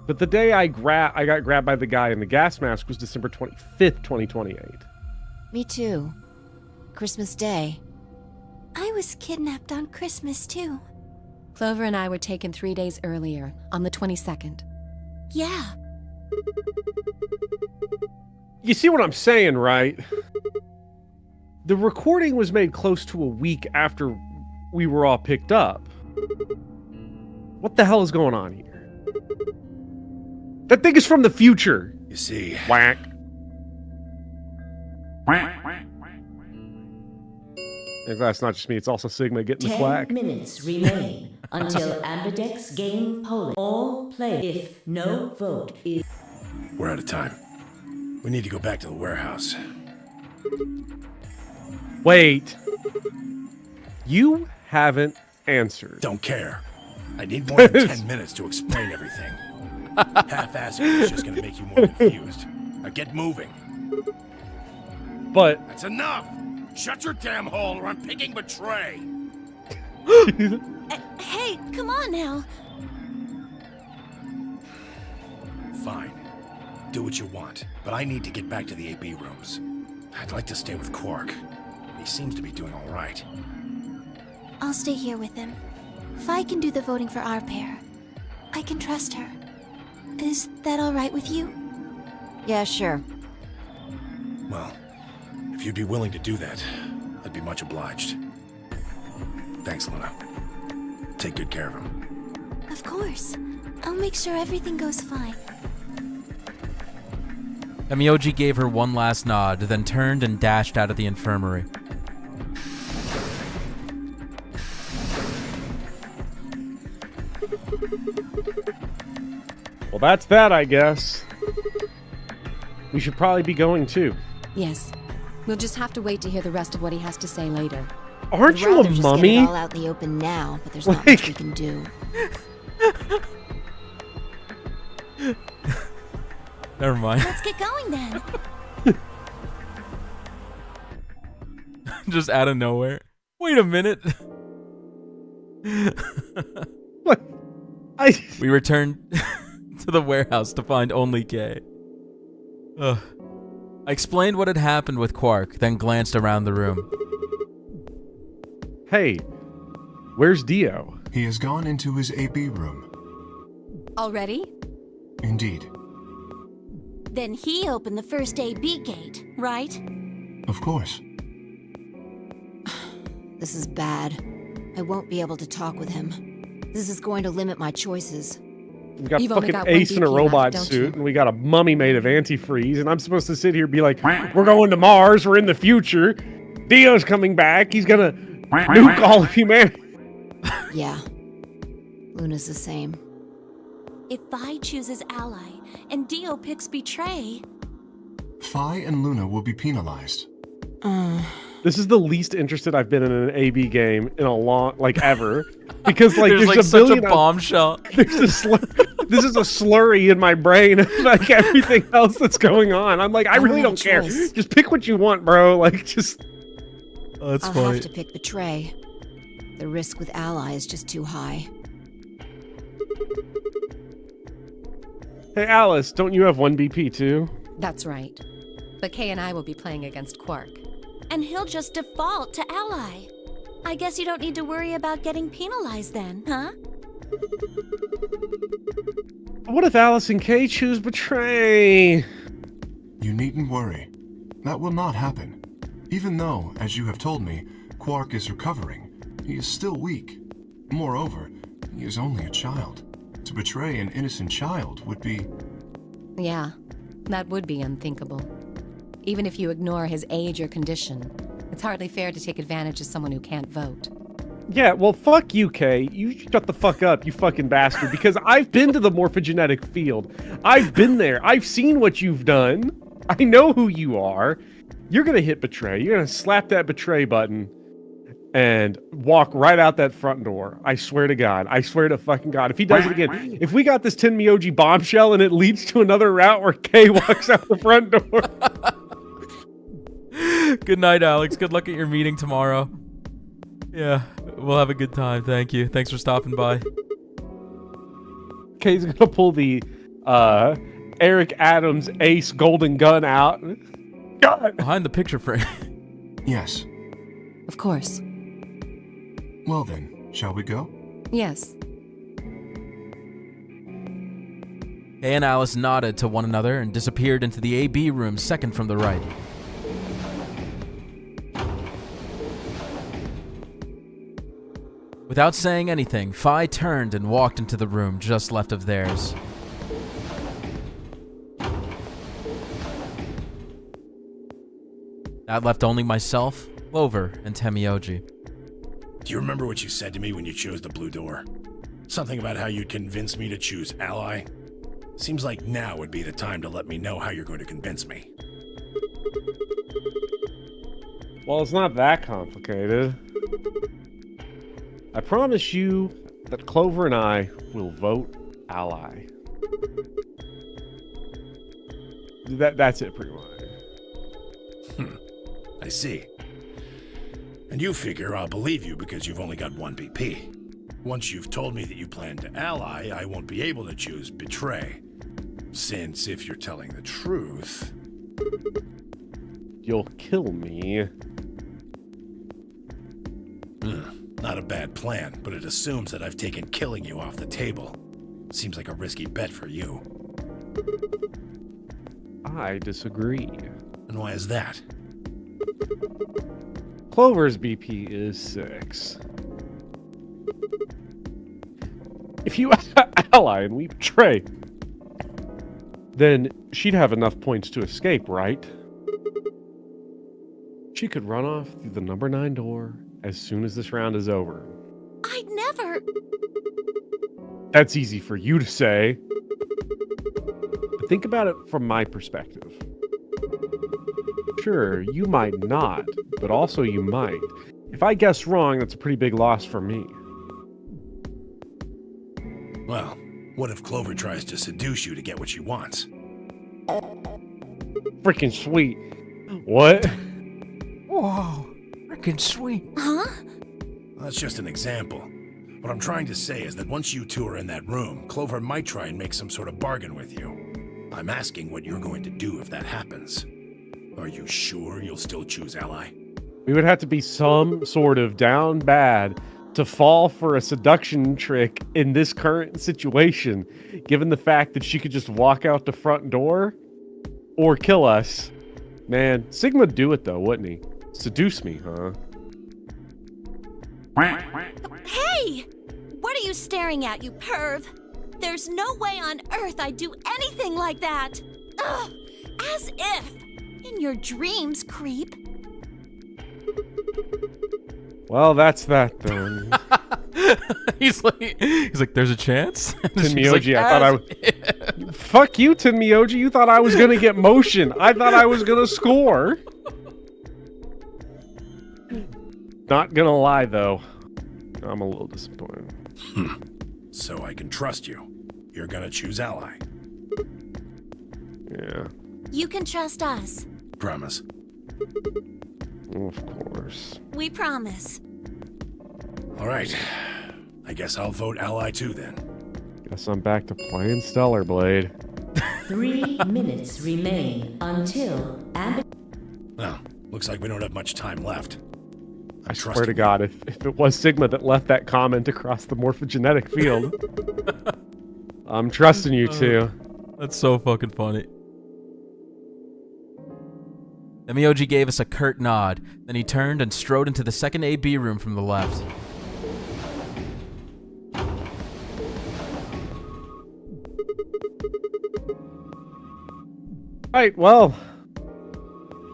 But the day I got grabbed by the guy in the gas mask was December 25th, 2028. Me too. Christmas Day. I was kidnapped on Christmas, too. Clover and I were taken 3 days earlier, on the 22nd. Yeah. You see what I'm saying, right? The recording was made close to a week after we were all picked up. What the hell is going on here? That thing is from the future. You see... Whack. And that's not just me, it's also Sigma getting the quack. 10 minutes remain until Ambidex game polling. All play if no vote is... We're out of time. We need to go back to the warehouse. Wait. You haven't answered. Don't care. I need more than 10 minutes to explain everything. Half-assing is just gonna make you more confused. Now get moving. But... That's enough! Shut your damn hole or I'm picking Betray! Hey, come on now. Fine. Do what you want, but I need to get back to the AB rooms. I'd like to stay with Quark. He seems to be doing all right. I'll stay here with him. Phi can do the voting for our pair. I can trust her. Is that all right with you? Yeah, sure. Well, if you'd be willing to do that, I'd be much obliged. Thanks, Luna. Take good care of him. Of course. I'll make sure everything goes fine. Hemioji gave her one last nod, then turned and dashed out of the infirmary. Well, that's that, I guess. We should probably be going too. Yes. We'll just have to wait to hear the rest of what he has to say later. Aren't I'd you a rather just mummy? Get it all out in the open now, but there's not much we can do. Never mind. Let's get going then. Just out of nowhere. Wait a minute. What? We returned to the warehouse to find only Kay. Ugh. I explained what had happened with Quark, then glanced around the room. Hey, where's Dio? He has gone into his AB room. Already? Indeed. Then he opened the first AB gate, right? Of course. This is bad. I won't be able to talk with him. This is going to limit my choices. We got You've only fucking got one Ace in a BP robot left, don't suit, you? and we got a mummy made of antifreeze, and I'm supposed to sit here and be like, we're going to Mars, we're in the future, Dio's coming back, he's gonna nuke all of humanity. Yeah. Luna's the same. If Vi chooses Ally and Dio picks Betray, Phi and Luna will be penalized. This is the least interested I've been in an AB game in a long, like, ever. Because, like, there's like a such a billion bombshell. There's a this is a slurry in my brain of, like, everything else that's going on. I'm like, I really don't care. choice. Just pick what you want, bro. Like, just... Oh, that's I'll funny. have to pick Betray. The risk with Ally is just too high. Hey, Alice, don't you have 1 BP, too? That's right. But Kay and I will be playing against Quark. and he'll just default to Ally. I guess you don't need to worry about getting penalized then, huh? What if Alice and Kay choose Betray? You needn't worry. That will not happen. Even though, as you have told me, Quark is recovering, he is still weak. Moreover, he is only a child. To betray an innocent child would be... Yeah, that would be unthinkable. Even if you ignore his age or condition, it's hardly fair to take advantage of someone who can't vote. Yeah, well, fuck you, Kay. You shut the fuck up, you fucking bastard, because I've been to the morphogenetic field. I've been there. I've seen what you've done. I know who you are. You're gonna hit Betray. You're gonna slap that Betray button and walk right out that front door. I swear to God. I swear to fucking God. If he does it again, if we got this Tenmyoji bombshell and it leads to another route where Kay walks out the front door. Good night, Alex. Good luck at your meeting tomorrow. Yeah, we'll have a good time. Thank you. Thanks for stopping by. Kay's gonna pull the Eric Adams Ace Golden Gun out. God. Behind the picture frame. Yes. Of course. Well then, shall we go? Yes. Kay and Alice nodded to one another and disappeared into the AB room second from the right. Without saying anything, Phi turned and walked into the room just left of theirs. That left only myself, Clover, and Tenmyoji. Do you remember what you said to me when you chose the blue door? Something about how you'd convince me to choose Ally? Seems like now would be the time to let me know how you're going to convince me. Well, it's not that complicated. I promise you that Clover and I will vote Ally. That's it, pretty much. I see. And you figure I'll believe you because you've only got one BP. Once you've told me that you plan to ally, I won't be able to choose Betray. Since if you're telling the truth... You'll kill me. Not a bad plan, but it assumes that I've taken killing you off the table. Seems like a risky bet for you. I disagree. And why is that? Clover's BP is 6. If you ally and we betray, then she'd have enough points to escape, right? She could run off through the number 9 door as soon as this round is over. I'd never... That's easy for you to say. But think about it from my perspective. Sure, you might not, but also you might. If I guess wrong, that's a pretty big loss for me. Well, What if Clover tries to seduce you to get what she wants? Freaking sweet. What? Whoa, freaking sweet. Huh? That's just an example. What I'm trying to say is that once you two are in that room, Clover might try and make some sort of bargain with you. I'm asking what you're going to do if that happens. Are you sure you'll still choose Ally? We would have to be some sort of down bad to fall for a seduction trick in this current situation, given the fact that she could just walk out the front door or kill us. Man, Sigma'd do it though, wouldn't he? Seduce me, huh? Hey! What are you staring at, you perv? There's no way on earth I'd do anything like that! Ugh! As if! In your dreams, creep. Well, that's that then. he's like, there's a chance? Tenmyoji, I thought I was... Fuck you, Tenmyoji. You thought I was gonna get motion. I thought I was gonna score. Not gonna lie, though. I'm a little disappointed. So I can trust you. You're gonna choose Ally. Yeah. You can trust us. Promise. Of course. We promise. All right. I guess I'll vote Ally too then. Guess I'm back to playing Stellar Blade. 3 minutes remain until Well, looks like we don't have much time left. I swear to God, if it was Sigma that left that comment across the morphogenetic field, I'm trusting you two. That's so fucking funny. Tenmyoji gave us a curt nod, then he turned and strode into the second AB room from the left. Right, well,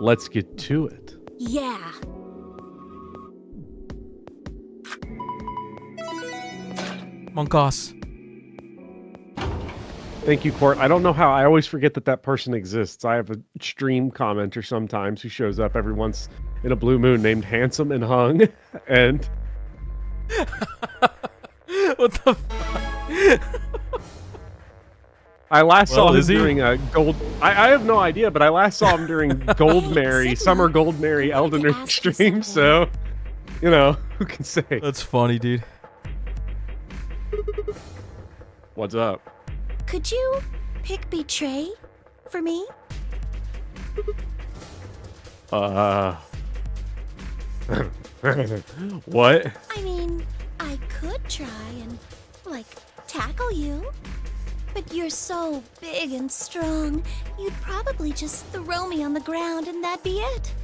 let's get to it. Yeah. Monkos. Thank you, Court. I don't know how. I always forget that person exists. I have a stream commenter sometimes who shows up every once in a blue moon named Handsome and Hung. And... What the fuck? I last saw him is he? during Gold... I have no idea, but I last saw him during Gold Mary, Summer Gold Mary Elden Ring stream, so... You know, who can say? That's funny, dude. What's up? Could you pick Betray for me? What? I mean, I could try and, like, tackle you. But you're so big and strong, you'd probably just throw me on the ground and that'd be it.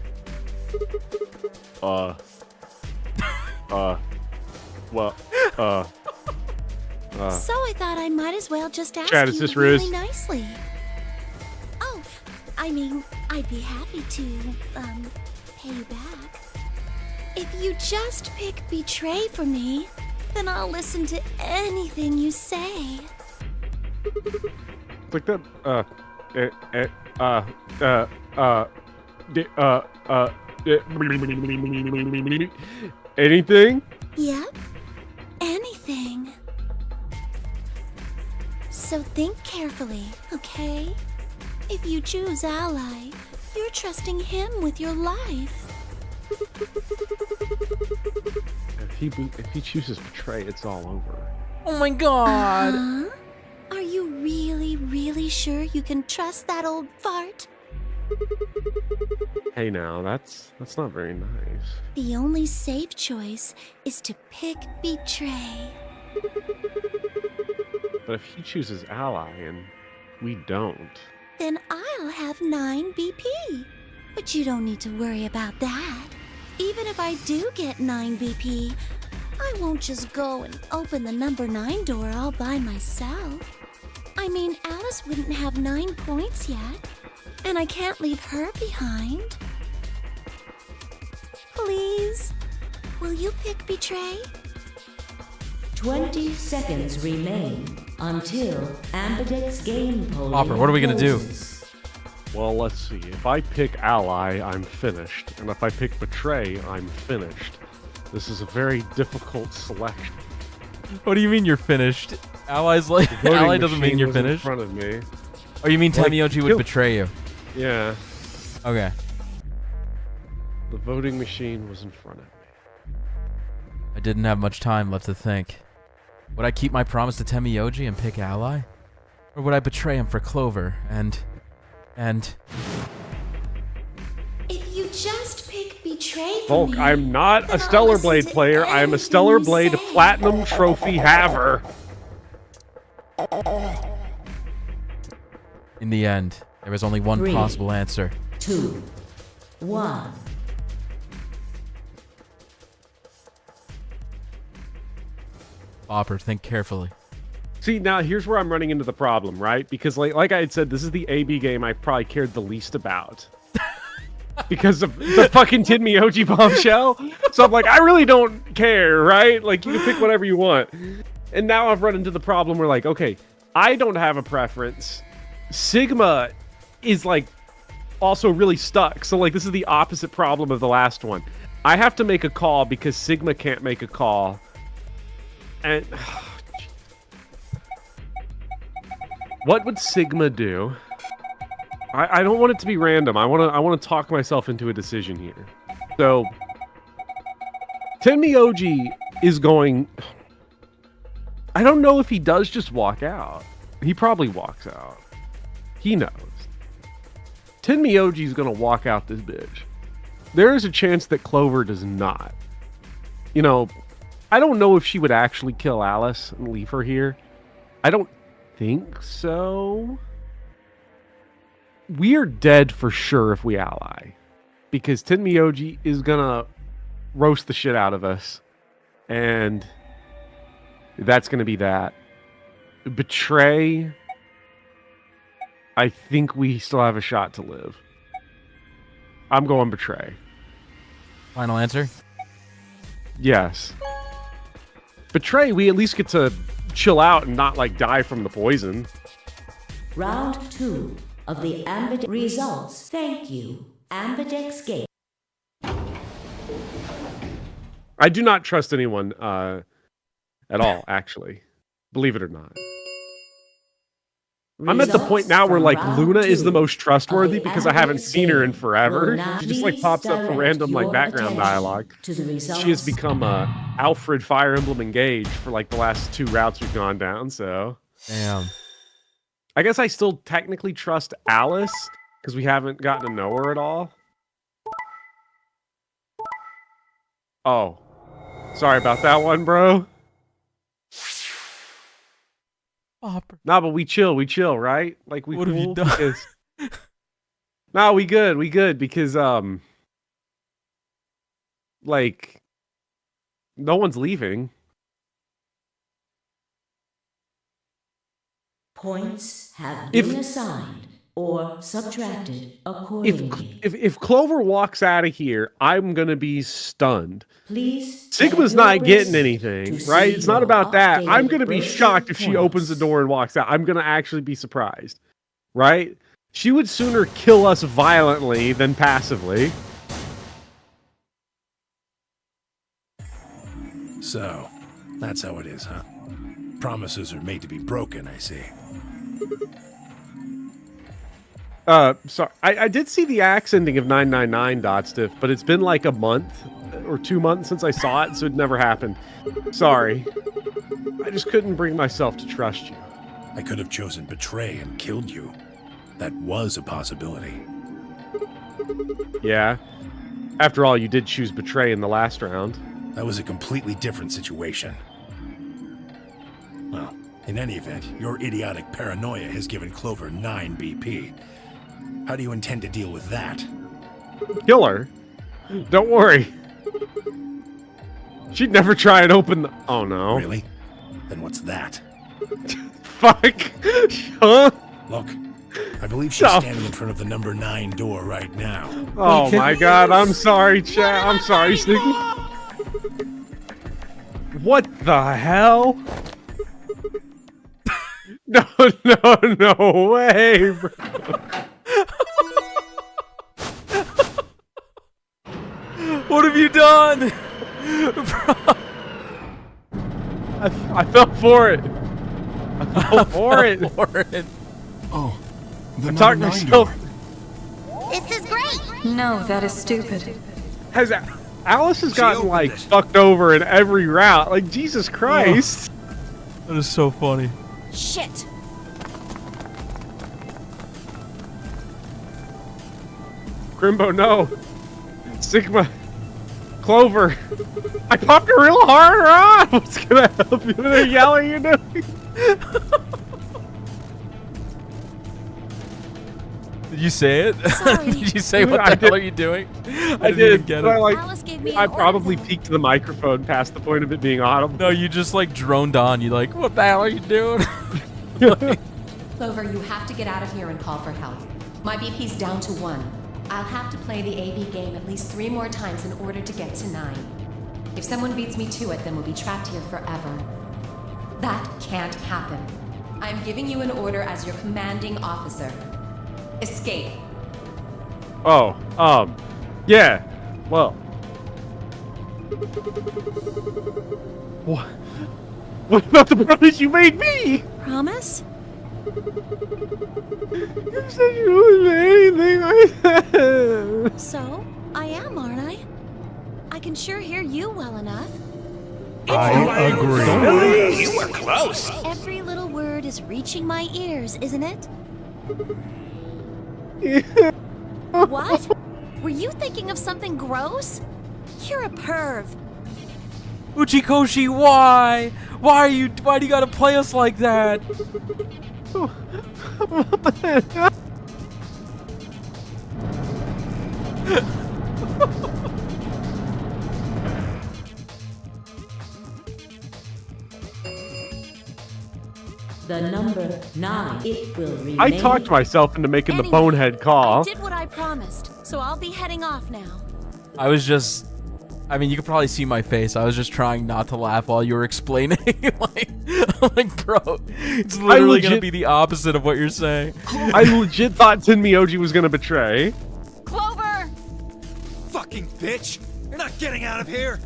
So I thought I might as well just ask Chad, is you this really Riz? nicely. Oh, I mean, I'd be happy to, pay you back. If you just pick Betray for me, then I'll listen to anything you say. Like that, anything? Yep, anything. So think carefully, okay? If you choose Ally, you're trusting him with your life. If he chooses Betray, it's all over. Oh my god! Huh? Are you really, really sure you can trust that old fart? Hey now, that's not very nice. The only safe choice is to pick Betray. But if he chooses Ally and we don't... Then I'll have 9 BP. But you don't need to worry about that. Even if I do get 9 BP, I won't just go and open the number 9 door all by myself. I mean, Alice wouldn't have 9 points yet, and I can't leave her behind. Please, will you pick Betray? 20 seconds remain until Ambidex's game polling Bopper, what are we gonna do? closes. Well, let's see. If I pick Ally, I'm finished. And if I pick Betray, I'm finished. This is a very difficult selection. What do you mean you're finished? Allies like The voting ally doesn't mean machine you're was in finished. front of me. Oh, you mean Like, Temioji would kill- betray you? Yeah. Okay. The voting machine was in front of me. I didn't have much time left to think. Would I keep my promise to Temioji and pick ally? Or would I betray him for Clover and... If you just pick Betray for Volk, me, I'm not a then I'll Stellar listen Blade to player. I am a everything Stellar you Blade say. Platinum Trophy haver. In the end, there was only one 3, possible answer. 2, 1. Bopper, think carefully. See, now here's where I'm running into the problem, right? Because like I had said, this is the AB game I probably cared the least about. Because of the fucking Tenmyoji bombshell. So I'm like, I really don't care, right? Like, you can pick whatever you want. And now I've run into the problem where, like, okay, I don't have a preference. Sigma is, like, also really stuck. So, like, this is the opposite problem of the last one. I have to make a call because Sigma can't make a call. And... what would Sigma do? I don't want it to be random. I want to talk myself into a decision here. So Tenmyoji is going. I don't know if he does just walk out. He probably walks out. He knows. Tenmyoji is going to walk out this bitch. There is a chance that Clover does not. You know, I don't know if she would actually kill Alice and leave her here. I don't think so. We're dead for sure if we ally. Because Tenmyoji is gonna roast the shit out of us. And that's gonna be that. Betray. I think we still have a shot to live. I'm going Betray. Final answer? Yes. Betray, we at least get to chill out and not like die from the poison. Round 2 of the Ambidex results. Thank you. Ambidex Gate. I do not trust anyone at all, actually. Believe it or not. I'm at the point now where like Luna is the most trustworthy because I haven't seen her in forever. She just like pops up for random like background dialogue. She has become Alfred Fire Emblem Engage for like the last 2 routes we've gone down, so. Damn. I guess I still technically trust Alice because we haven't gotten to know her at all. Oh. Sorry about that one, bro. Bopper. Nah, but we chill, right? Like we What have you cool done? because nah, we good because like no one's leaving. Points have been assigned or subtracted accordingly. If Clover walks out of here, I'm gonna be stunned. Please. Sigma's not getting anything, right? It's not about that. updated I'm gonna be bracelet shocked if she points. opens the door and walks out. I'm gonna actually be surprised, right? She would sooner kill us violently than passively. So, that's how it is, huh? Promises are made to be broken, I see. Sorry, I did see the axe ending of 999 Dotstiff, but it's been like a month or 2 months since I saw it, so it never happened. Sorry. I just couldn't bring myself to trust you. I could have chosen Betray and killed you. That was a possibility. Yeah. After all, you did choose Betray in the last round. That was a completely different situation. Well, in any event, your idiotic paranoia has given Clover 9 BP. How do you intend to deal with that? Kill her. Don't worry. She'd never try and open the... Oh, no. Really? Then what's that? Fuck. Huh? Look, I believe she's standing in front of the number 9 door right now. Oh my god, I'm sorry, chat. I'm sorry, Sneaky. What the hell? No way, bro. What have you done? I fell for it. Go for it. Oh, the I'm number talking 9 myself. door. This is great. No, that is stupid. Has Alice has gotten opened like it. fucked over in every route. Like Jesus Christ. That is so funny. Shit. Crimbo, no. Sigma. Clover. I popped it real hard. What's gonna help you? What the hell are you doing? Did you say it? Sorry. Did you say what I the hell did. are you doing? I didn't did. even get But I it. like. Alice gave me an I order, probably though. peeked the microphone past the point of it being audible. No, you just like droned on. You like, what the hell are you doing? Clover, you have to get out of here and call for help. My BP's down to 1. I'll have to play the AV game at least 3 more times in order to get to 9. If someone beats me to it, then we'll be trapped here forever. That can't happen. I'm giving you an order as your commanding officer. Escape. Oh, yeah. Well. What? What about the promise you made me? Promise? You said you wouldn't do anything I said. So, I am, aren't I? I can sure hear you well enough. I agree. You were close. Every little word is reaching my ears, isn't it? Yeah. What? Were you thinking of something gross? You're a perv. Uchikoshi, why? Why do you gotta play us like that? The number 9. It will remain. I talked myself into making the Anyway, bonehead call. I did what I promised, so I'll be heading off now. I was just, I mean, you could probably see my face. I was just trying not to laugh while you were explaining. like, bro, it's literally gonna be the opposite of what you're saying. I legit thought Tenmyoji was gonna betray. Clover! Fucking bitch! You're not getting out of here!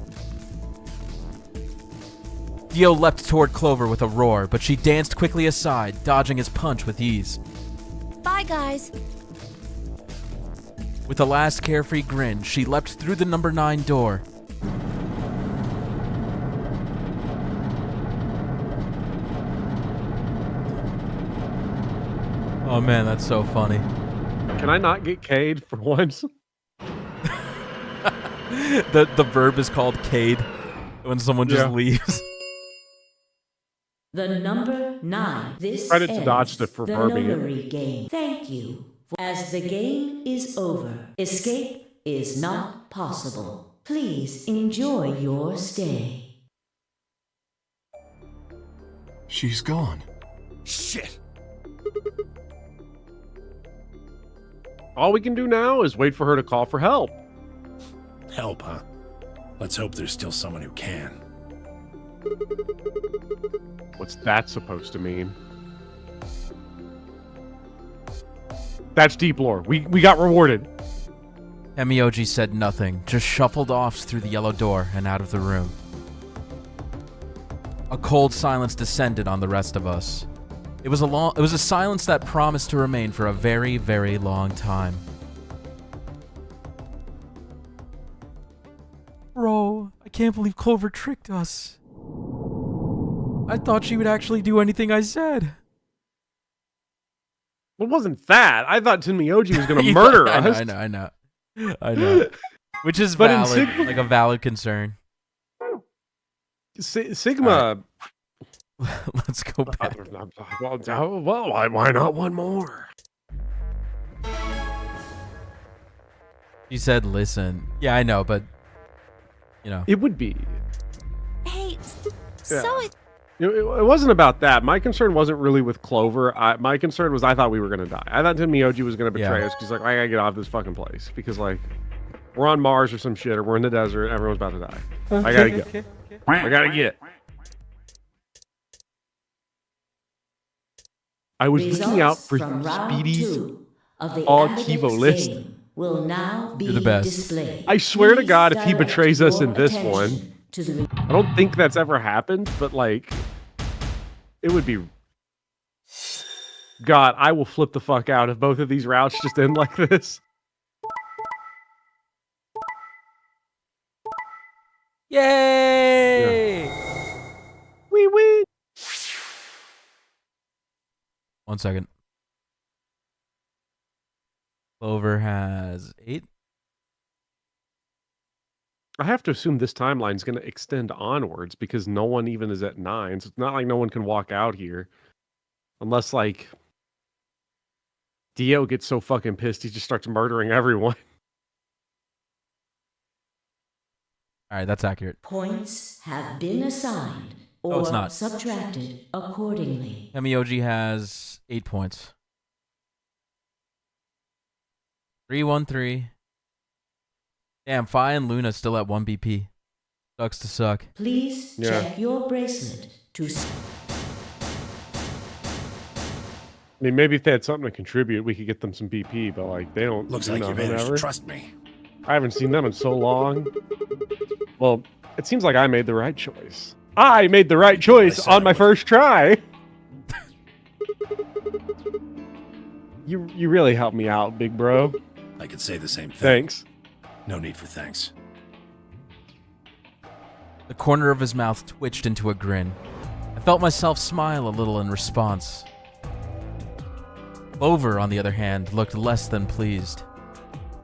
Dio leapt toward Clover with a roar, but she danced quickly aside, dodging his punch with ease. Bye, guys. With a last carefree grin, she leapt through the number 9 door. Oh man, that's so funny. Can I not get K'd for once? The verb is called Cade when someone just leaves. The number 9. This Credit to ends Dodge for the verbing it. notary game. Thank you. As the game is over, escape is not possible. Please enjoy your stay. She's gone. Shit! All we can do now is wait for her to call for help. Help, huh? Let's hope there's still someone who can. What's that supposed to mean? That's deep lore. We got rewarded. Tenmyoji said nothing, just shuffled off through the yellow door and out of the room. A cold silence descended on the rest of us. It was a silence that promised to remain for a very, very long time. Bro, I can't believe Clover tricked us. I thought she would actually do anything I said. It wasn't that. I thought Tenmyoji was going to murder us. I know. Which is But in valid, Sigma- like a valid concern. Sigma. Let's go back. Well, why not one more? She said, listen. Yeah, I know, but, you know. It would be. Hey, Yeah. so It wasn't about that. My concern wasn't really with Clover. My concern was I thought we were going to die. I thought Tenmyoji was going to betray us because, like, I got to get off this fucking place. Because, like, we're on Mars or some shit, or we're in the desert, everyone's about to die. I got to go. I got to get. I was looking out for from round Speedy's 2 of the all Ambidex Kivo list. game will now be You're the best. displayed. I swear to Please God, if he direct betrays us in your this attention one, to the I don't think that's ever happened, but, like, it would be God, I will flip the fuck out if both of these routes just end like this. Yay! Wee wee. 1 second. Clover has 8. I have to assume this timeline is going to extend onwards because no one even is at 9. So it's not like no one can walk out here. Unless, like, Dio gets so fucking pissed he just starts murdering everyone. All right, that's accurate. Points have been assigned or No, it's not. subtracted accordingly. Kamiyoji has 8 points. 3-1-3. Damn, Fi and Luna still at 1 BP. Sucks to suck. Please check your bracelet to... I mean, maybe if they had something to contribute, we could get them some BP, but, like, they don't Looks do like you nothing managed ever. to trust me. I haven't seen them in so long. Well, it seems like I made the right choice. I made the right choice on my first try. You really helped me out, big bro. I could say the same thing. Thanks. No need for thanks. The corner of his mouth twitched into a grin. I felt myself smile a little in response. Clover, on the other hand, looked less than pleased.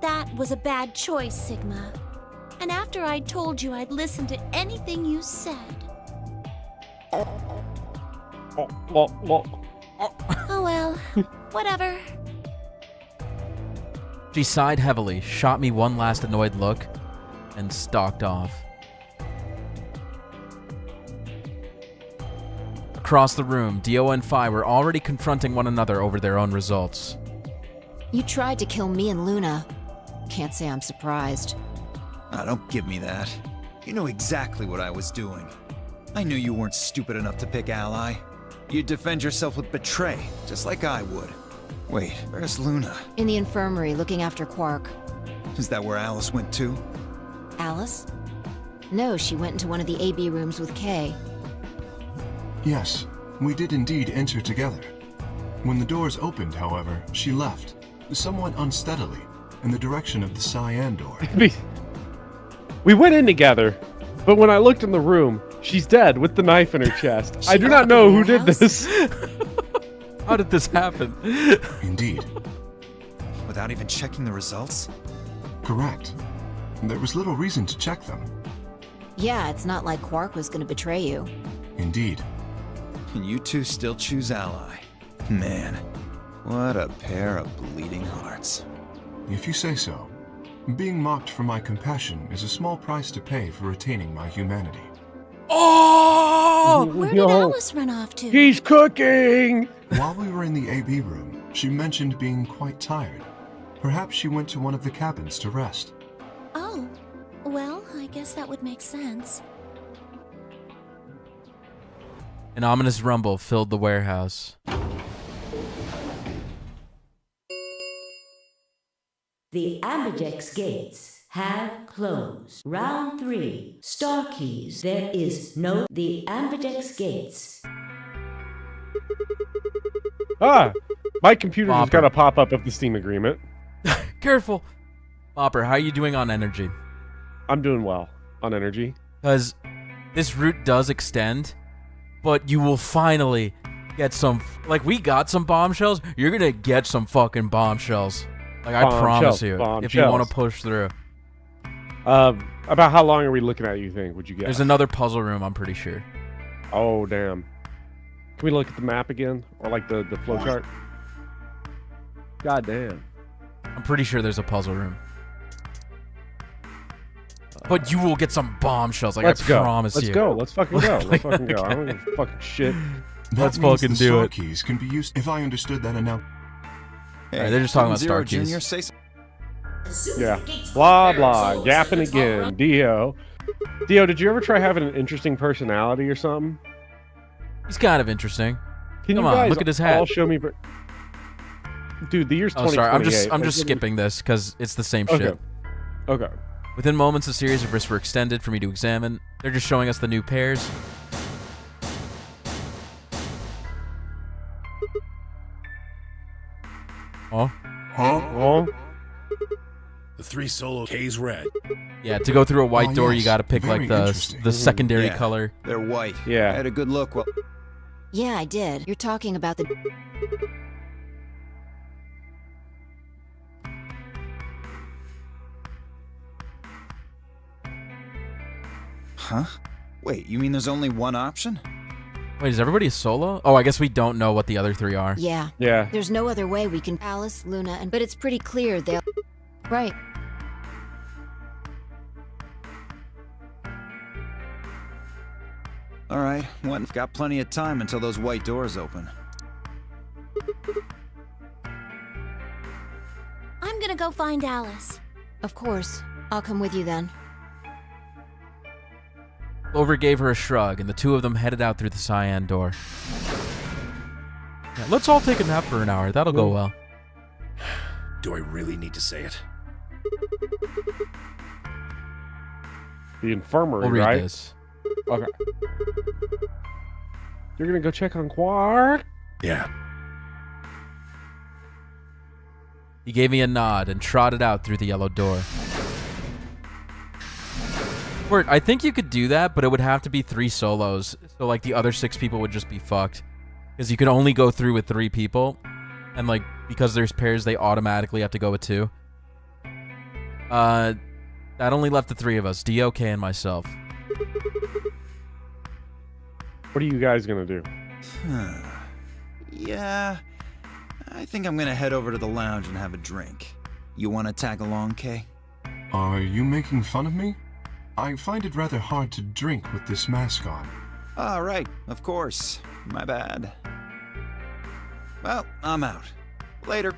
That was a bad choice, Sigma. And after I'd told you I'd listen to anything you said. Oh well, whatever. She sighed heavily, shot me one last annoyed look, and stalked off. Across the room, Dio and Fi were already confronting one another over their own results. You tried to kill me and Luna. Can't say I'm surprised. Ah, don't give me that. You know exactly what I was doing. I knew you weren't stupid enough to pick Ally. You'd defend yourself with Betray, just like I would. Wait, where's Luna? In the infirmary, looking after Quark. Is that where Alice went too? Alice? No, she went into one of the AB rooms with Kay. Yes, we did indeed enter together. When the doors opened, however, she left, somewhat unsteadily, in the direction of the cyan door. We went in together, but when I looked in the room, she's dead with the knife in her chest. I do not know who did this. How did this happen? Indeed. Without even checking the results? Correct. There was little reason to check them. Yeah, it's not like Quark was gonna betray you. Indeed. And you two still choose Ally. Man, what a pair of bleeding hearts. If you say so. Being mocked for my compassion is a small price to pay for retaining my humanity. Oh! Where did Alice run off to? He's cooking! While we were in the AB room, she mentioned being quite tired. Perhaps she went to one of the cabins to rest. Oh, well, I guess that would make sense. An ominous rumble filled the warehouse. The Ambidex gates have closed. Round 3. Star keys. There is no... The Ambidex gates. Ah! My computer just Bopper. got a pop-up of the Steam agreement. Careful! Bopper, how are you doing on energy? I'm doing well on energy. Because this route does extend, but you will finally get some... Like, we got some bombshells. You're going to get some fucking bombshells. Like, I promise you, if you want to push through. About how long are we looking at, you think, would you guess? There's another puzzle room, I'm pretty sure. Oh, damn. Can we look at the map again? Or, like, the flowchart? God damn. I'm pretty sure there's a puzzle room. But you will get some bombshells, like, I promise you. Let's go. Let's fucking go. Let's fucking go. I don't give a fucking shit. Let's means fucking the do star it. keys can be used if I understood that announcement. Hey, Alright, they're just talking about Zero star keys. Junior, say Yeah. Blah, blah. Yapping again. Dio. Dio, did you ever try having an interesting personality or something? He's kind of interesting. Can Come you on, guys look at his hat. all show me... Dude, the year's 2028. Oh, sorry, I'm just skipping this because it's the same shit. Okay. Within moments, a series of risks were extended for me to examine. They're just showing us the new pairs. Oh. Oh. The 3 solo K's red. Yeah, to go through a white door, you yes. got to pick Very like the interesting. secondary Yeah, color. They're white. Yeah. I had a good look. Well, Yeah, I did. You're talking about the... huh? Wait, you mean there's only one option? Wait, is everybody a solo? Oh, I guess we don't know what the other 3 are. Yeah. Yeah. There's no other way we can... Alice, Luna, and... But it's pretty clear they'll... Right. All right, what? Got plenty of time until those white doors open. I'm gonna go find Alice. Of course. I'll come with you then. Clover gave her a shrug, and the 2 of them headed out through the cyan door. Yeah, let's all take a nap for an hour. That'll go well. Do I really need to say it? The infirmary, We'll read right? this. Okay. You're gonna go check on Quark? Yeah. He gave me a nod and trotted out through the yellow door. Word, I think you could do that, but it would have to be 3 solos. So, like, the other 6 people would just be fucked. Because you could only go through with 3 people. And, like, because there's pairs, they automatically have to go with 2. That only left the 3 of us, DOK and myself. What are you guys gonna do? Yeah, I think I'm gonna head over to the lounge and have a drink. You wanna tag along, Kay? Are you making fun of me? I find it rather hard to drink with this mask on. All right, of course. My bad. Well, I'm out. Later.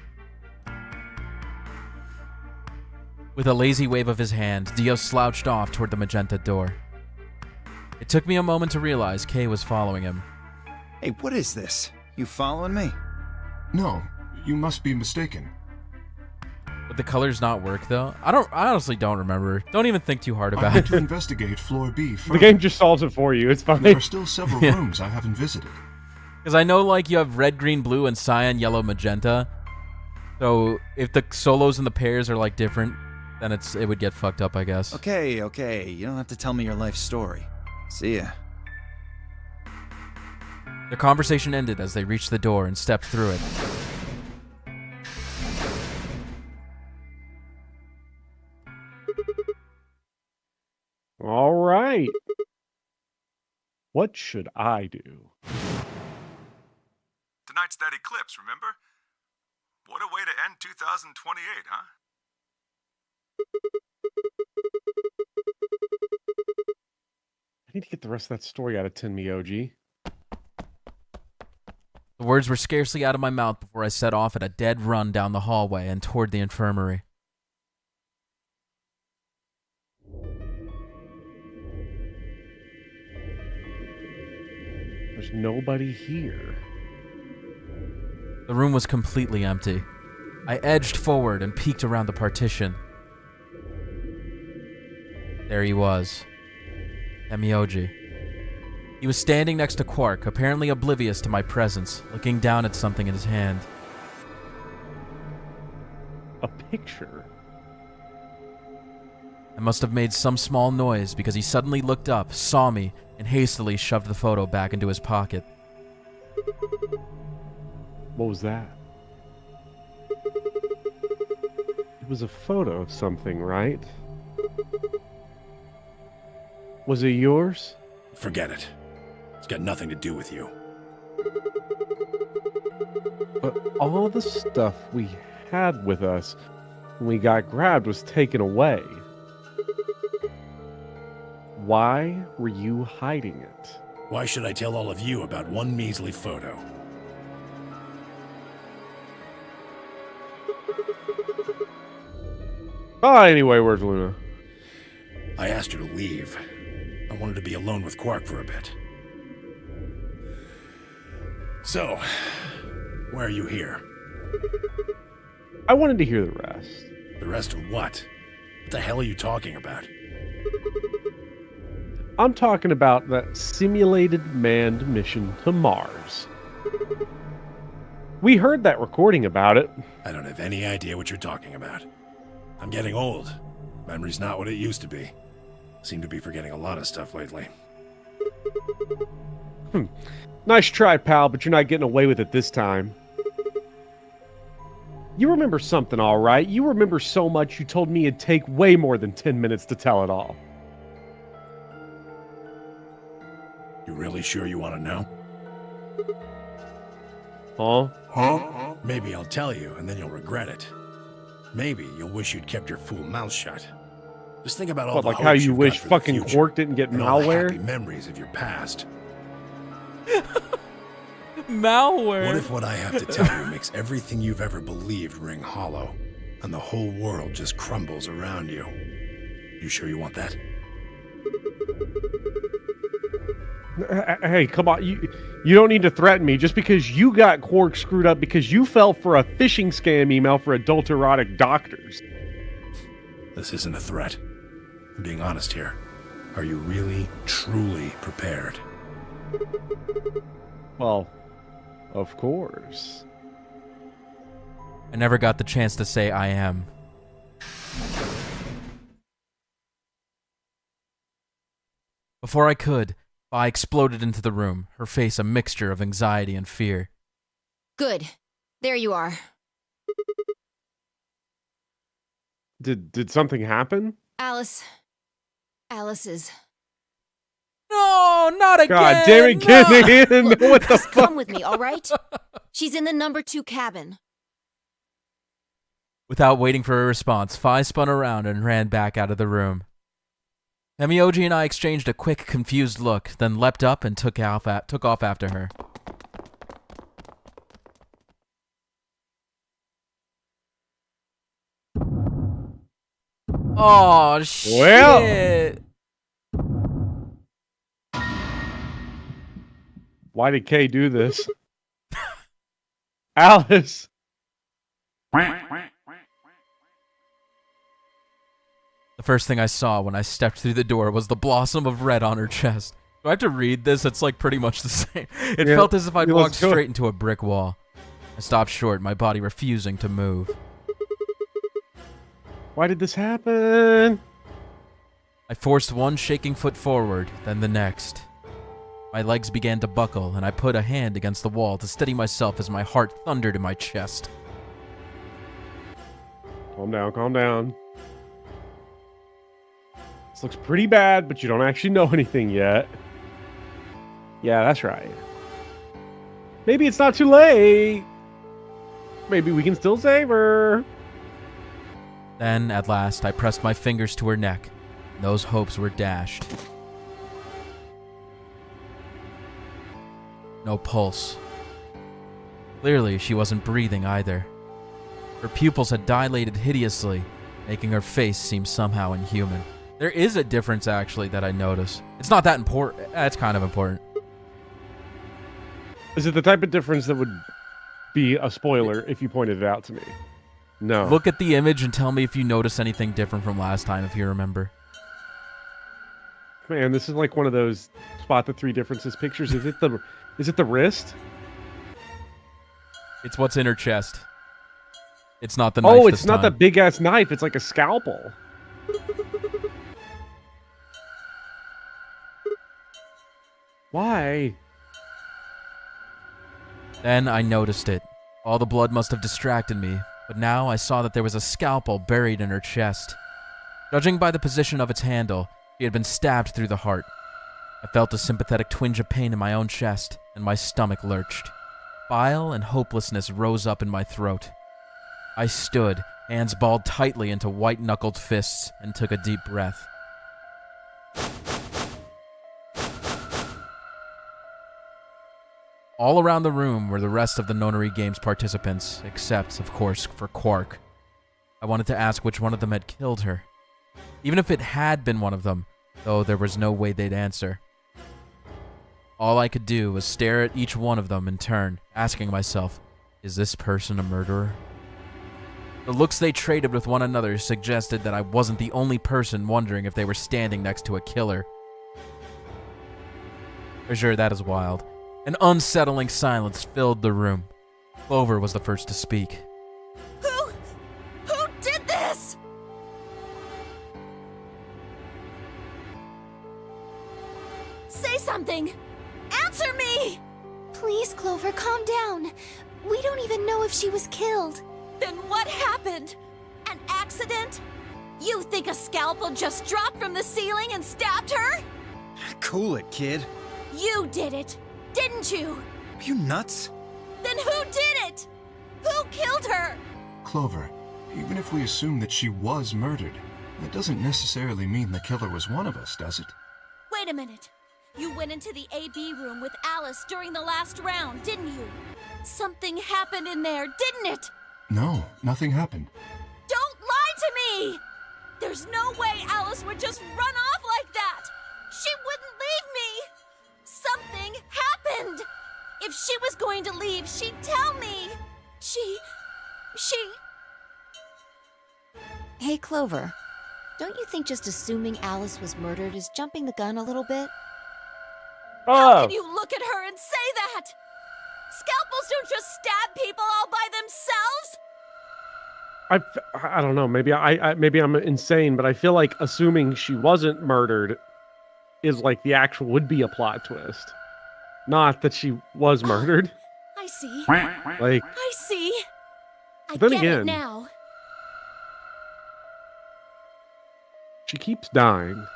With a lazy wave of his hand, Dio slouched off toward the magenta door. It took me a moment to realize Kay was following him. Hey, what is this? You following me? No, you must be mistaken. Would the colors not work, though? I honestly don't remember. Don't even think too hard I about want it. to investigate floor B The further. game just solves it for you. It's fine. There are still several Yeah. rooms I haven't visited. Because I know, like, you have red, green, blue, and cyan, yellow, magenta. So if the solos and the pairs are, like, different, then it would get fucked up, I guess. Okay, okay. You don't have to tell me your life story. See ya. Their conversation ended as they reached the door and stepped through it. All right. What should I do? Tonight's that eclipse, remember? What a way to end 2028, huh? I need to get the rest of that story out of Tin Miyoji. The words were scarcely out of my mouth before I set off at a dead run down the hallway and toward the infirmary. There's nobody here. The room was completely empty. I edged forward and peeked around the partition. There he was. Temioji. He was standing next to Quark, apparently oblivious to my presence, looking down at something in his hand. A picture? I must have made some small noise because he suddenly looked up, saw me, and hastily shoved the photo back into his pocket. What was that? It was a photo of something, right? Was it yours? Forget it. It's got nothing to do with you. But all the stuff we had with us when we got grabbed was taken away. Why were you hiding it? Why should I tell all of you about one measly photo? Anyway, where's Luna? I asked her to leave. I wanted to be alone with Quark for a bit. So, why are you here? I wanted to hear the rest. The rest of what? What the hell are you talking about? I'm talking about that simulated manned mission to Mars. We heard that recording about it. I don't have any idea what you're talking about. I'm getting old. Memory's not what it used to be. Seem to be forgetting a lot of stuff lately. Nice try, pal, but you're not getting away with it this time. You remember something, all right? You remember so much you told me it'd take way more than 10 minutes to tell it all. You really sure you want to know? Huh? Maybe I'll tell you, and then you'll regret it. Maybe you'll wish you'd kept your fool mouth shut. Just think about all What, the like hopes how you you've got wish for the fucking future, Quark didn't get and all the malware? happy memories of your past. Malware. What if what I have to tell you makes everything you've ever believed ring hollow, and the whole world just crumbles around you? You sure you want that? Hey, come on. You don't need to threaten me just because you got Quark screwed up because you fell for a phishing scam email for adult erotic doctors. This isn't a threat. I'm being honest here. Are you really, truly prepared? Well, of course. I never got the chance to say I am. Before I could, Vi exploded into the room, her face a mixture of anxiety and fear. Good. There you are. Did something happen? Alice is... No, not again! God damn it, get in! What the Just fuck? come with me, all right? She's in the number 2 cabin. Without waiting for a response, Vi spun around and ran back out of the room. Hemioji and I exchanged a quick, confused look, then leapt up and took off after her. Oh, shit! Why did Kay do this? Alice! The first thing I saw when I stepped through the door was the blossom of red on her chest. Do I have to read this? It's like pretty much the same. It felt as if I'd walked straight into a brick wall. I stopped short, my body refusing to move. Why did this happen? I forced one shaking foot forward, then the next. My legs began to buckle, and I put a hand against the wall to steady myself as my heart thundered in my chest. Calm down, calm down. This looks pretty bad, but you don't actually know anything yet. Yeah, that's right. Maybe it's not too late. Maybe we can still save her. Then, at last, I pressed my fingers to her neck. And those hopes were dashed. No pulse. Clearly, she wasn't breathing either. Her pupils had dilated hideously, making her face seem somehow inhuman. There is a difference, actually, that I notice. It's not that important. It's kind of important. Is it the type of difference that would be a spoiler if you pointed it out to me? No. Look at the image and tell me if you notice anything different from last time, if you remember. Man, this is like one of those spot the 3 differences pictures. Is it the wrist? It's what's in her chest. It's not the knife. Oh, it's not that big ass knife. It's like a scalpel. Why? Then I noticed it. All the blood must have distracted me, but now I saw that there was a scalpel buried in her chest. Judging by the position of its handle, she had been stabbed through the heart. I felt a sympathetic twinge of pain in my own chest, and my stomach lurched. Bile and hopelessness rose up in my throat. I stood, hands balled tightly into white-knuckled fists, and took a deep breath. All around the room were the rest of the Nonary Games participants, except, of course, for Quark. I wanted to ask which one of them had killed her. Even if it had been one of them, though there was no way they'd answer. All I could do was stare at each one of them in turn, asking myself, is this person a murderer? The looks they traded with one another suggested that I wasn't the only person wondering if they were standing next to a killer. For sure, that is wild. An unsettling silence filled the room. Clover was the first to speak. Who did this? Say something! Answer me! Please, Clover, calm down. We don't even know if she was killed. Then what happened? An accident? You think a scalpel just dropped from the ceiling and stabbed her? Cool it, kid. You did it, didn't you? Are you nuts? Then who did it? Who killed her? Clover, even if we assume that she was murdered, that doesn't necessarily mean the killer was one of us, does it? Wait a minute. You went into the AB room with Alice during the last round, didn't you? Something happened in there, didn't it? No, nothing happened. Don't lie to me! There's no way Alice would just run off like that! She wouldn't leave me! Something happened! If she was going to leave, she'd tell me! She... Hey, Clover. Don't you think just assuming Alice was murdered is jumping the gun a little bit? How can you look at her and say that? Scalpels don't just stab people all by themselves! I don't know. Maybe I'm insane, but I feel like assuming she wasn't murdered is like the actual would be a plot twist, not that she was murdered. I see. Like I see. I then get again, it now. she keeps dying.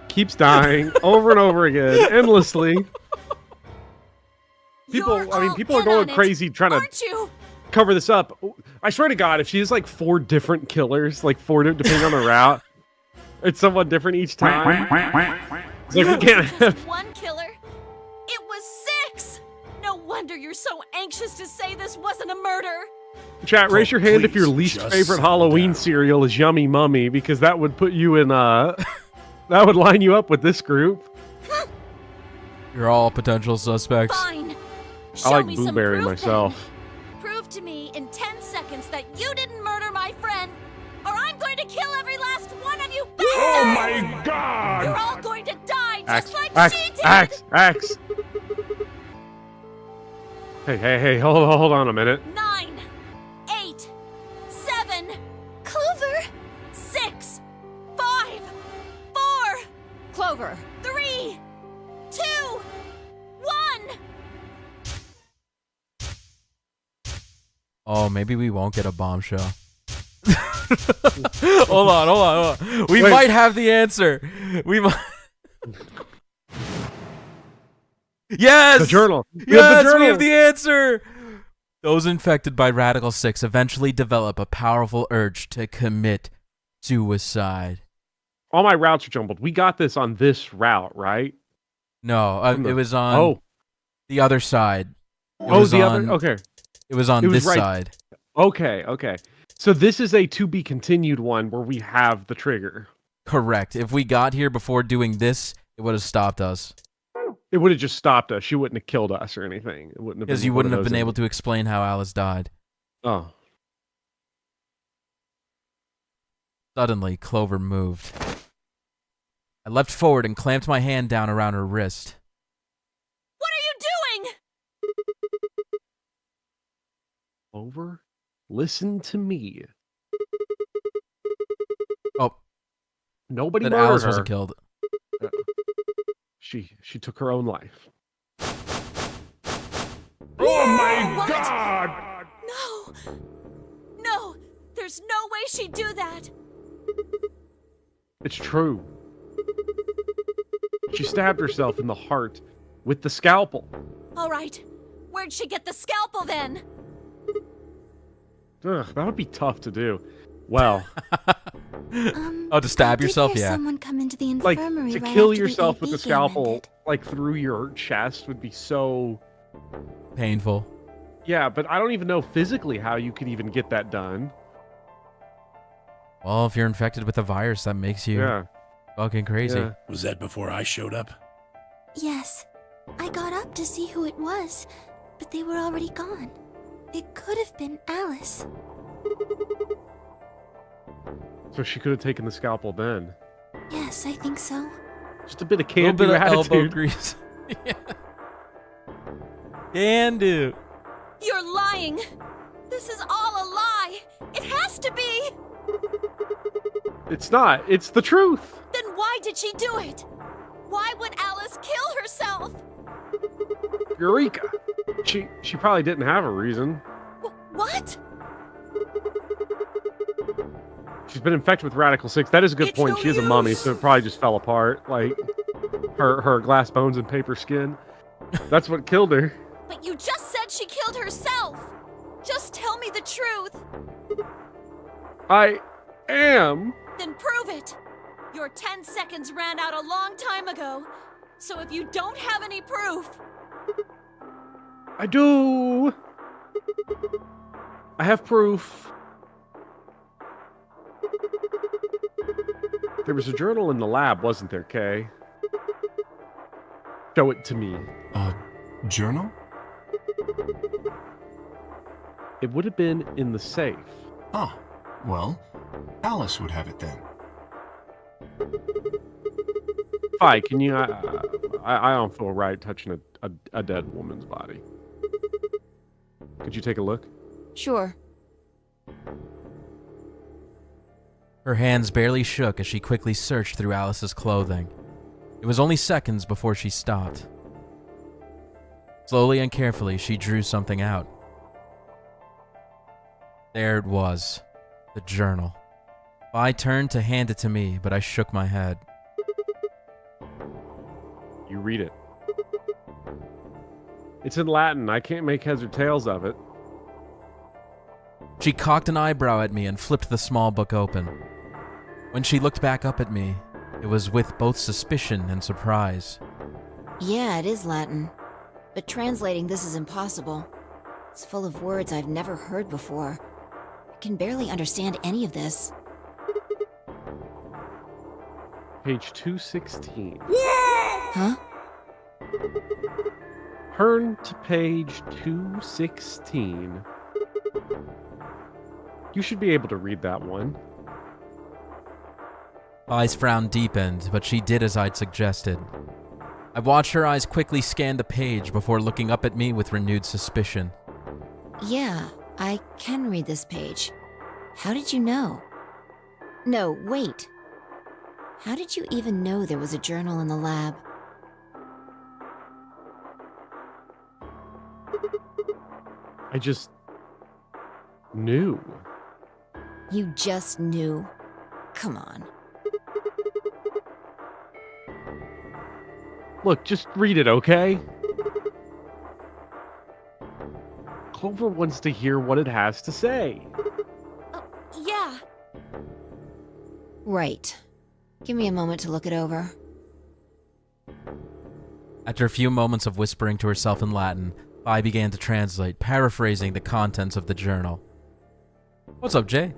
Keeps dying over and over again, endlessly. People are going crazy trying to cover this up. I swear to God, if she has like 4 different killers, like 4 depending on the route, it's someone different each time. It's like we can't have one killer. It was 6. No wonder you're so anxious to say this wasn't a murder. Chat, raise your hand if your least favorite Halloween cereal is Yummy Mummy, because that would put you in that would line you up with this group. You're all potential suspects. Fine. I like me some Blueberry proof myself. Then. Prove to me in 10 seconds that you didn't murder my friend, or I'm going to kill every last one of you bastards! Oh my God! You're all going to die just like she did! Axe! Hey, hold on a minute. 9, 8, 7, Clover! 6, 5, 4, Clover! 3, 2, 1. Oh, maybe we won't get a bombshell. Hold on. We might have the answer. We might. Yes! The journal. Yes, we have the answer! Those infected by Radical 6 eventually develop a powerful urge to commit suicide. All my routes are jumbled. We got this on this route, right? No, it was on the other side. Okay. It was on this side. Okay. So this is a to be continued one where we have the trigger. Correct. If we got here before doing this, it would have stopped us. It would have just stopped us. She wouldn't have killed us or anything. It wouldn't have because you wouldn't have been able to explain how Alice died. Oh. Suddenly, Clover moved. I leapt forward and clamped my hand down around her wrist. What are you doing? Clover, listen to me. Oh. Nobody That murdered Alice her. wasn't killed. She took her own life. Oh my God! No, there's no way she'd do that. It's true. She stabbed herself in the heart with the scalpel. All right, where'd she get the scalpel then? Ugh, that would be tough to do. Well, to stab yourself, yeah. Someone come into the like infirmary to right kill after yourself the with the AB game scalpel, ended. like through your chest, would be so painful. Yeah, but I don't even know physically how you could even get that done. Well, if you're infected with a virus, that makes you fucking crazy. Yeah. Was that before I showed up? Yes. I got up to see who it was, but they were already gone. It could have been Alice. So she could have taken the scalpel then. Yes, I think so. Just a bit of A little can-do bit of elbow attitude. grease. Yeah. Can do. You're lying! This is all a lie! It has to be! It's not. It's the truth. Then why did she do it? Why would Alice kill herself? Eureka. She probably didn't have a reason. What? She's been infected with Radical 6. That is a good It's point. no She is a mummy, so it probably just fell apart. Like, her glass bones and paper skin. That's what killed her. But you just said she killed herself! Just tell me the truth! I am. Then prove it! Your 10 seconds ran out a long time ago, so if you don't have any proof... I do. I have proof. There was a journal in the lab, wasn't there, Kay? Show it to me. Journal? It would have been in the safe. Ah, well, Alice would have it then. Fi, can you... I don't feel right touching a dead woman's body. Could you take a look? Sure. Her hands barely shook as she quickly searched through Alice's clothing. It was only seconds before she stopped. Slowly and carefully, she drew something out. There it was, the journal. I turned to hand it to me, but I shook my head. You read it. It's in Latin. I can't make heads or tails of it. She cocked an eyebrow at me and flipped the small book open. When she looked back up at me, it was with both suspicion and surprise. Yeah, it is Latin. But translating this is impossible. It's full of words I've never heard before. I can barely understand any of this. Page 216. Huh? Turn to page 216. You should be able to read that one. I's frown deepened, but she did as I'd suggested. I watched her eyes quickly scan the page before looking up at me with renewed suspicion. Yeah, I can read this page. How did you know? No, wait. How did you even know there was a journal in the lab? I just knew. You just knew. Come on. Look, just read it, okay? Clover wants to hear what it has to say. Yeah. Right. Give me a moment to look it over. After a few moments of whispering to herself in Latin, I began to translate, paraphrasing the contents of the journal. What's up, Jay?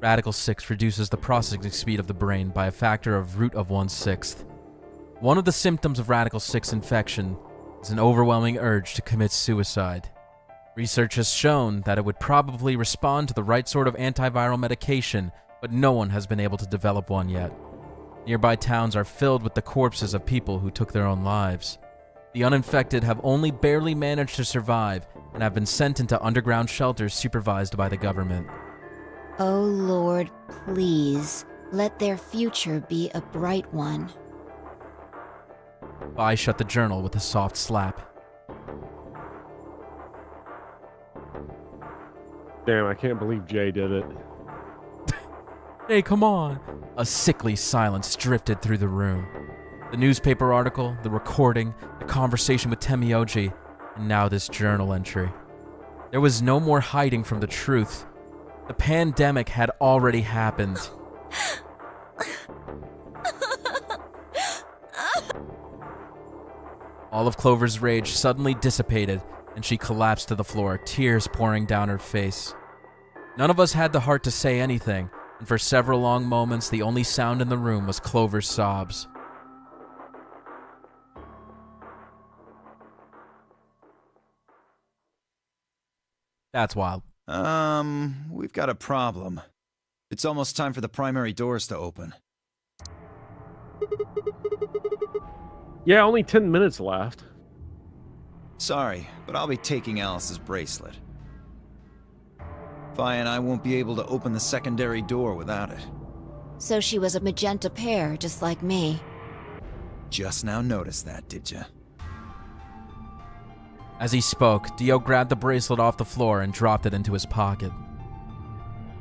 Radical 6 reduces the processing speed of the brain by a factor of √1/6. One of the symptoms of Radical 6 infection is an overwhelming urge to commit suicide. Research has shown that it would probably respond to the right sort of antiviral medication, but no one has been able to develop one yet. Nearby towns are filled with the corpses of people who took their own lives. The uninfected have only barely managed to survive and have been sent into underground shelters supervised by the government. Oh Lord, please, let their future be a bright one. I shut the journal with a soft slap. Damn, I can't believe Jay did it. Hey, come on! A sickly silence drifted through the room. The newspaper article, the recording, the conversation with Temioji, and now this journal entry. There was no more hiding from the truth. The pandemic had already happened. All of Clover's rage suddenly dissipated, and she collapsed to the floor, tears pouring down her face. None of us had the heart to say anything, and for several long moments, the only sound in the room was Clover's sobs. That's wild. We've got a problem. It's almost time for the primary doors to open. Yeah, only 10 minutes left. Sorry, but I'll be taking Alice's bracelet. Vi and I won't be able to open the secondary door without it. So she was a magenta pear, just like me. Just now noticed that, did ya? As he spoke, Dio grabbed the bracelet off the floor and dropped it into his pocket.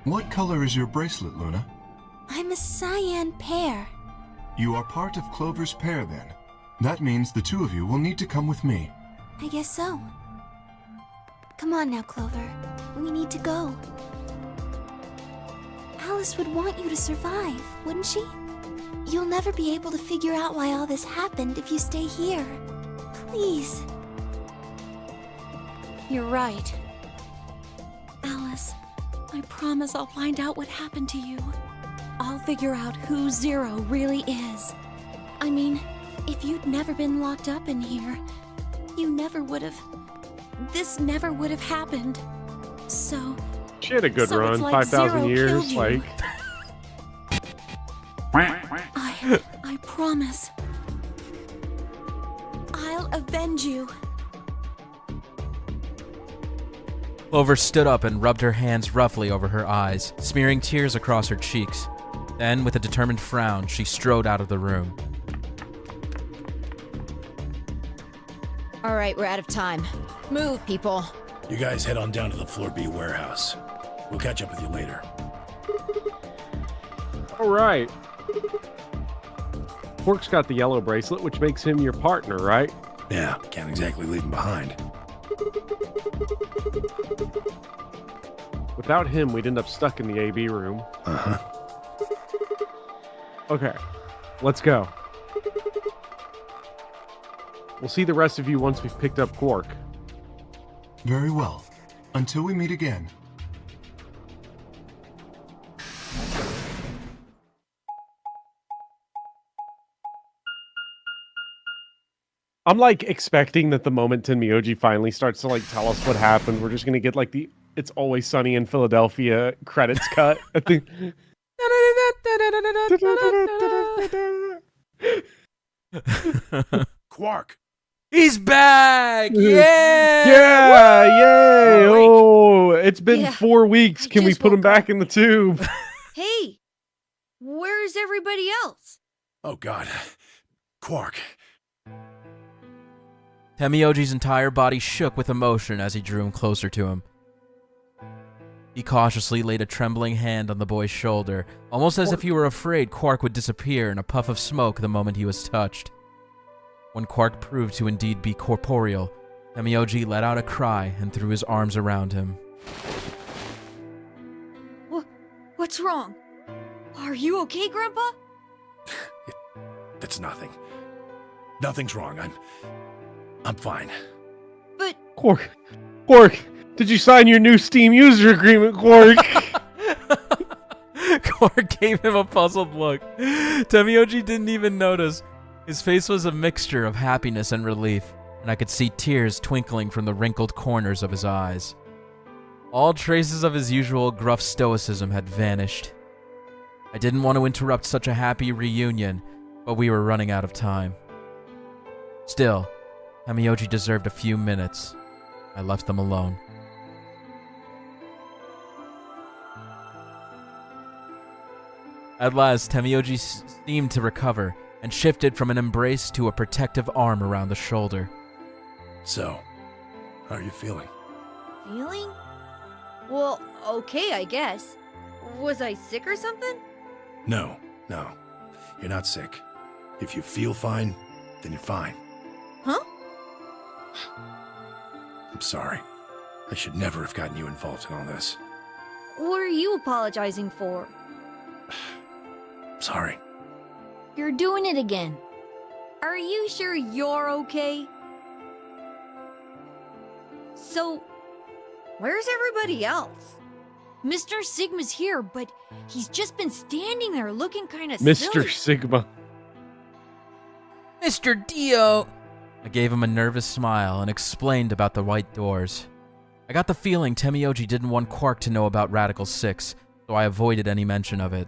What color is your bracelet, Luna? I'm a cyan pear. You are part of Clover's pair, then. That means the two of you will need to come with me. I guess so. Come on now, Clover. We need to go. Alice would want you to survive, wouldn't she? You'll never be able to figure out why all this happened if you stay here. Please. You're right. Alice, I promise I'll find out what happened to you. I'll figure out who Zero really is. I mean, if you'd never been locked up in here, you never would have... This never would have happened. So... She had a good so run, it's like 5,000 Zero years, killed you. like... I promise. I'll avenge you. Clover stood up and rubbed her hands roughly over her eyes, smearing tears across her cheeks. Then, with a determined frown, she strode out of the room. All right, we're out of time. Move, people. You guys head on down to the Floor B warehouse. We'll catch up with you later. All right. Quark's got the yellow bracelet, which makes him your partner, right? Yeah, can't exactly leave him behind. Without him, we'd end up stuck in the AB room. Uh-huh. Okay, let's go. We'll see the rest of you once we've picked up Quark. Very well. Until we meet again. I'm like expecting that the moment Tenmyoji finally starts to like tell us what happened, we're just gonna get like the "It's Always Sunny in Philadelphia" credits cut. I think. Quark! He's back! Yeah! Yeah! Yay! Oh, it's been 4 weeks. Can we just put him woke up. back in the tube? Hey! Where's everybody else? Oh god. Quark. Tenmyoji's entire body shook with emotion as he drew him closer to him. He cautiously laid a trembling hand on the boy's shoulder, almost as if he were afraid Quark would disappear in a puff of smoke the moment he was touched. When Quark proved to indeed be corporeal, Tenmyoji let out a cry and threw his arms around him. What's wrong? Are you okay, Grandpa? It's nothing. Nothing's wrong. I'm fine. But... Quark, did you sign your new Steam user agreement, Quark? Quark gave him a puzzled look. Tenmyoji didn't even notice. His face was a mixture of happiness and relief, and I could see tears twinkling from the wrinkled corners of his eyes. All traces of his usual gruff stoicism had vanished. I didn't want to interrupt such a happy reunion, but we were running out of time. Still, Tenmyoji deserved a few minutes. I left them alone. At last, Tenmyoji seemed to recover and shifted from an embrace to a protective arm around the shoulder. So, how are you feeling? Feeling? Well, okay, I guess. Was I sick or something? No. You're not sick. If you feel fine, then you're fine. Huh? I'm sorry. I should never have gotten you involved in all this. What are you apologizing for? Sorry. You're doing it again. Are you sure you're okay? So, where's everybody else? Mr. Sigma's here, but he's just been standing there looking kind of silly. Mr. Sigma. Mr. Dio! I gave him a nervous smile and explained about the white doors. I got the feeling Tenmyoji didn't want Quark to know about Radical 6, so I avoided any mention of it.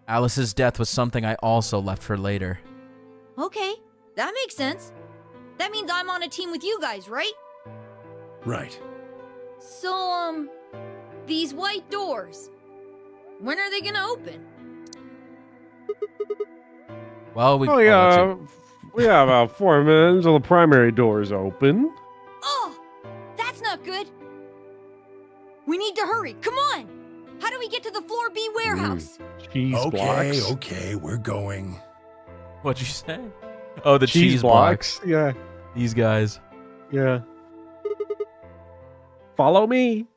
Alice's death was something I also left for later. Okay, that makes sense. That means I'm on a team with you guys, right? Right. So, these white doors, when are they gonna open? Well, we have about 4 minutes until the primary doors open. Oh, that's not good. We need to hurry. Come on. How do we get to the floor B warehouse? Cheese blocks. Okay, we're going. What'd you say? Oh, the Cheese blocks. Yeah. These guys. Yeah. Follow me.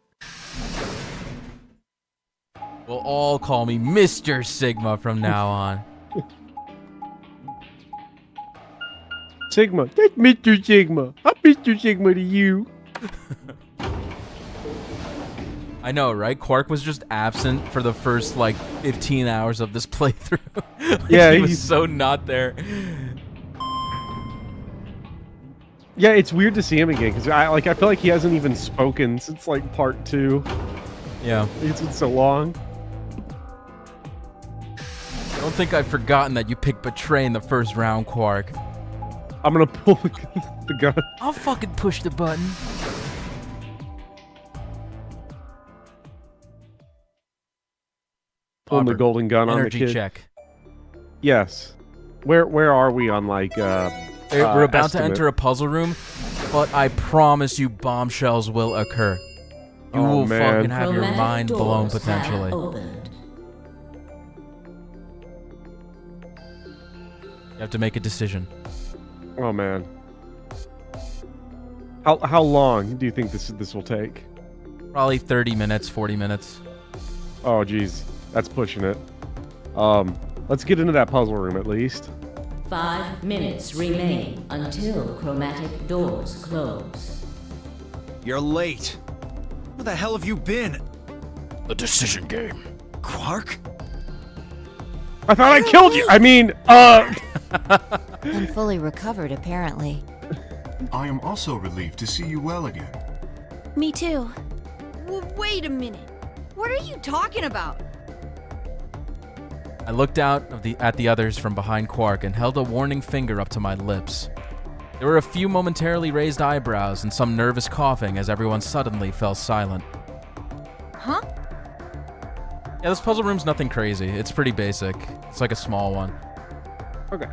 Will all call me Mr. Sigma from now on. Sigma. That's Mr. Sigma. I'm Mr. Sigma to you. I know, right? Quark was just absent for the first, like, 15 hours of this playthrough. Like, yeah, he was so not there. Yeah, it's weird to see him again, because I feel like he hasn't even spoken since, like, part 2. Yeah. It's been so long. I don't think I've forgotten that you picked Betray in the first round, Quark. I'm gonna pull the gun. I'll fucking push the button. Pulling the golden gun on the kid. Energy check. Yes. Where are we on, like, we're about to enter a puzzle room, but I promise you bombshells will occur. You will fucking have your mind blown potentially. You have to make a decision. Oh man. How long do you think this will take? Probably 30 minutes, 40 minutes. Oh geez, that's pushing it. Let's get into that puzzle room at least. 5 minutes remain until chromatic doors close. You're late. Where the hell have you been? The decision game. Quark? I thought I killed you! I mean, I'm fully recovered, apparently. I am also relieved to see you well again. Me too. Wait a minute. What are you talking about? I looked out at the others from behind Quark and held a warning finger up to my lips. There were a few momentarily raised eyebrows and some nervous coughing as everyone suddenly fell silent. Huh? Yeah, this puzzle room's nothing crazy. It's pretty basic. It's like a small one. Okay.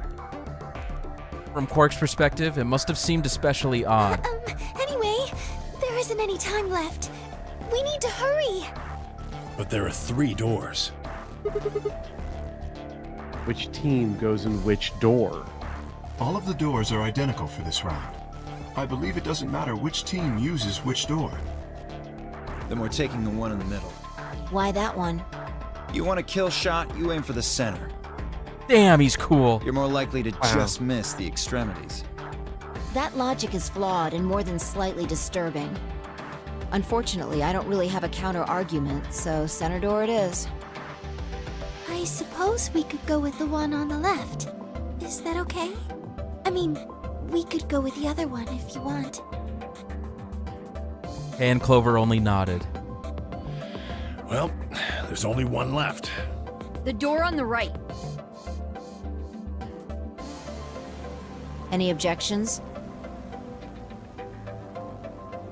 From Quark's perspective, it must have seemed especially odd. Anyway, there isn't any time left. We need to hurry. But there are 3 doors. Which team goes in which door? All of the doors are identical for this round. I believe it doesn't matter which team uses which door. Then we're taking the one in the middle. Why that one? You want a kill shot, you aim for the center. Damn, he's cool. You're more likely to just miss the extremities. That logic is flawed and more than slightly disturbing. Unfortunately, I don't really have a counter-argument, so center door it is. I suppose we could go with the one on the left. Is that okay? I mean, we could go with the other one if you want. Kay and Clover only nodded. Well, there's only one left. The door on the right. Any objections?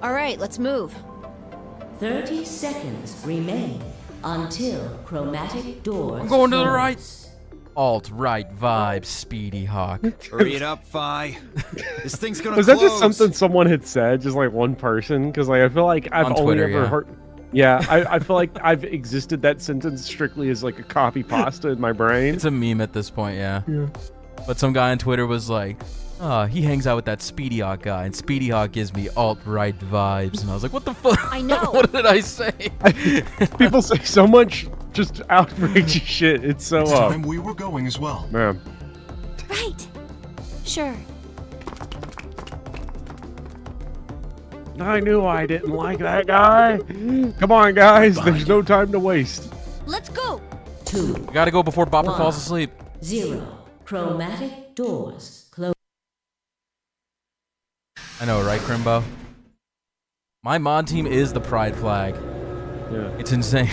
All right, let's move. 30 seconds remain until chromatic doors. I'm going to the close. right. Alt-right vibes, SpeedyHawk. Hurry it up, Phi. This thing's gonna Was close. that just something someone had said, just like one person? Because like I feel like I've On only Twitter, ever yeah. heard. Yeah, I feel like I've existed that sentence strictly as like a copy pasta in my brain. It's a meme at this point, yeah. Yeah. But some guy on Twitter was like, he hangs out with that SpeedyHawk guy, and SpeedyHawk gives me alt-right vibes. And I was like, what the fuck? I know. What did I say? People say so much just outrageous shit. It's so It's time we were going as well. Man. Right. Sure. I knew I didn't like that guy. Come on, guys. There's no time to waste. Let's go. 2. We gotta go before Bopper 1. falls asleep. 0. Chromatic doors close. I know, right, Crimbo? My mod team is the pride flag. Yeah. It's insane.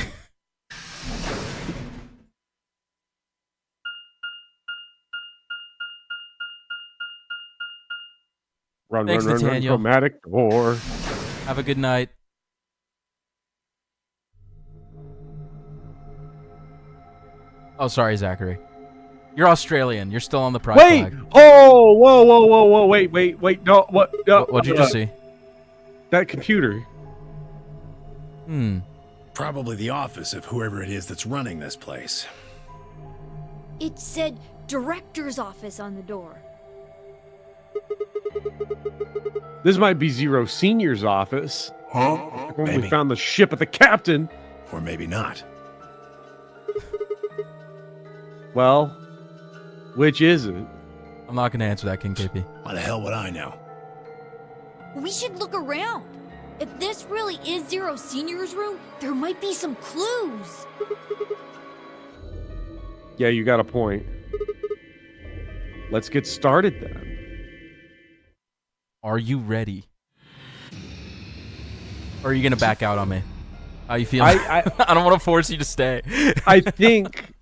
Run, Thanks, run, run, run, Nathaniel. chromatic door. Have a good night. Oh, sorry, Zachary. You're Australian. You're still on the pride Wait! flag. Oh, whoa, whoa, whoa, whoa! Wait! No, what? No, What'd you just see? That computer. Probably the office of whoever it is that's running this place. It said director's office on the door. This might be Zero Senior's office. Huh? When we Maybe. found the ship of the captain. Or maybe not. Well, which is it? I'm not gonna answer that, King KP. Why the hell would I know? We should look around. If this really is Zero Senior's room, there might be some clues. Yeah, you got a point. Let's get started then. Are you ready? Or are you gonna back out on me? How you feeling? I don't want to force you to stay. I think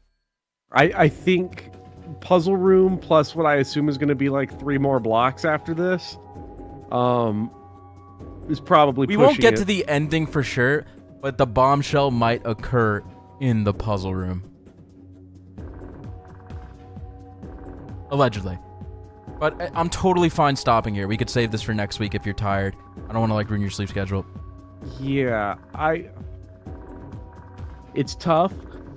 puzzle room plus what I assume is going to be like 3 more blocks after this is probably We pushing won't get it. to the ending for sure, but the bombshell might occur in the puzzle room. Allegedly. But I'm totally fine stopping here. We could save this for next week if you're tired. I don't want to like ruin your sleep schedule. Yeah, it's tough,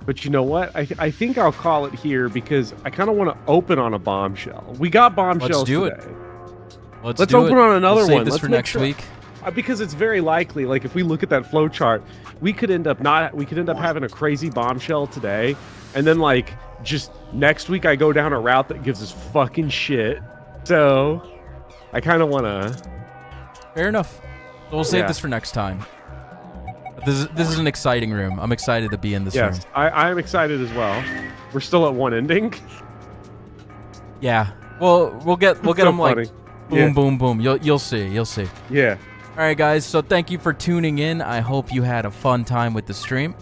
but you know what? I think I'll call it here because I kind of want to open on a bombshell. We got bombshells Let's do today. it. Let's open on another We'll save one. this Let's for make next sure- week. Because it's very likely, like if we look at that flow chart, we could end up having a crazy bombshell today, and then like just next week I go down a route that gives us fucking shit. So I kind of want to. Fair enough. So we'll save Yeah. this for next time. This is an exciting room. I'm excited to be in this Yes, room. I'm excited as well. We're still at one ending. Yeah. Well, we'll get so them like funny. boom, Yeah. boom, boom. You'll see. You'll see. Yeah. All right, guys. So thank you for tuning in. I hope you had a fun time with the stream,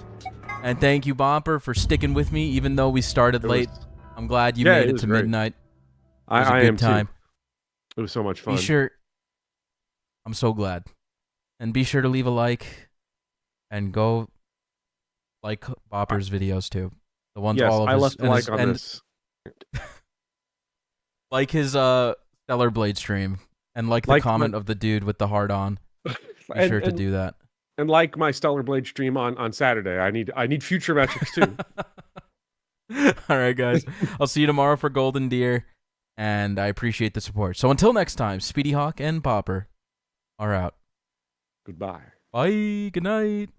and thank you, Bopper, for sticking with me even though we started late. I'm glad you made it was to great. midnight. It was I a good am time. too. It was so much fun. Be sure. I'm so glad, and be sure to leave a like, and go like Bopper's videos too. The ones Yes, all of I his, left a and like his- on and this. like his Stellar Blade stream, and like the Like comment my- of the dude with the heart on. Be And- sure to and- do that. And like my Stellar Blade stream on Saturday, I need future metrics too. All right, guys. I'll see you tomorrow for Golden Deer, and I appreciate the support. So until next time, SpeedyHawk and Bopper are out. Goodbye. Bye. Good night.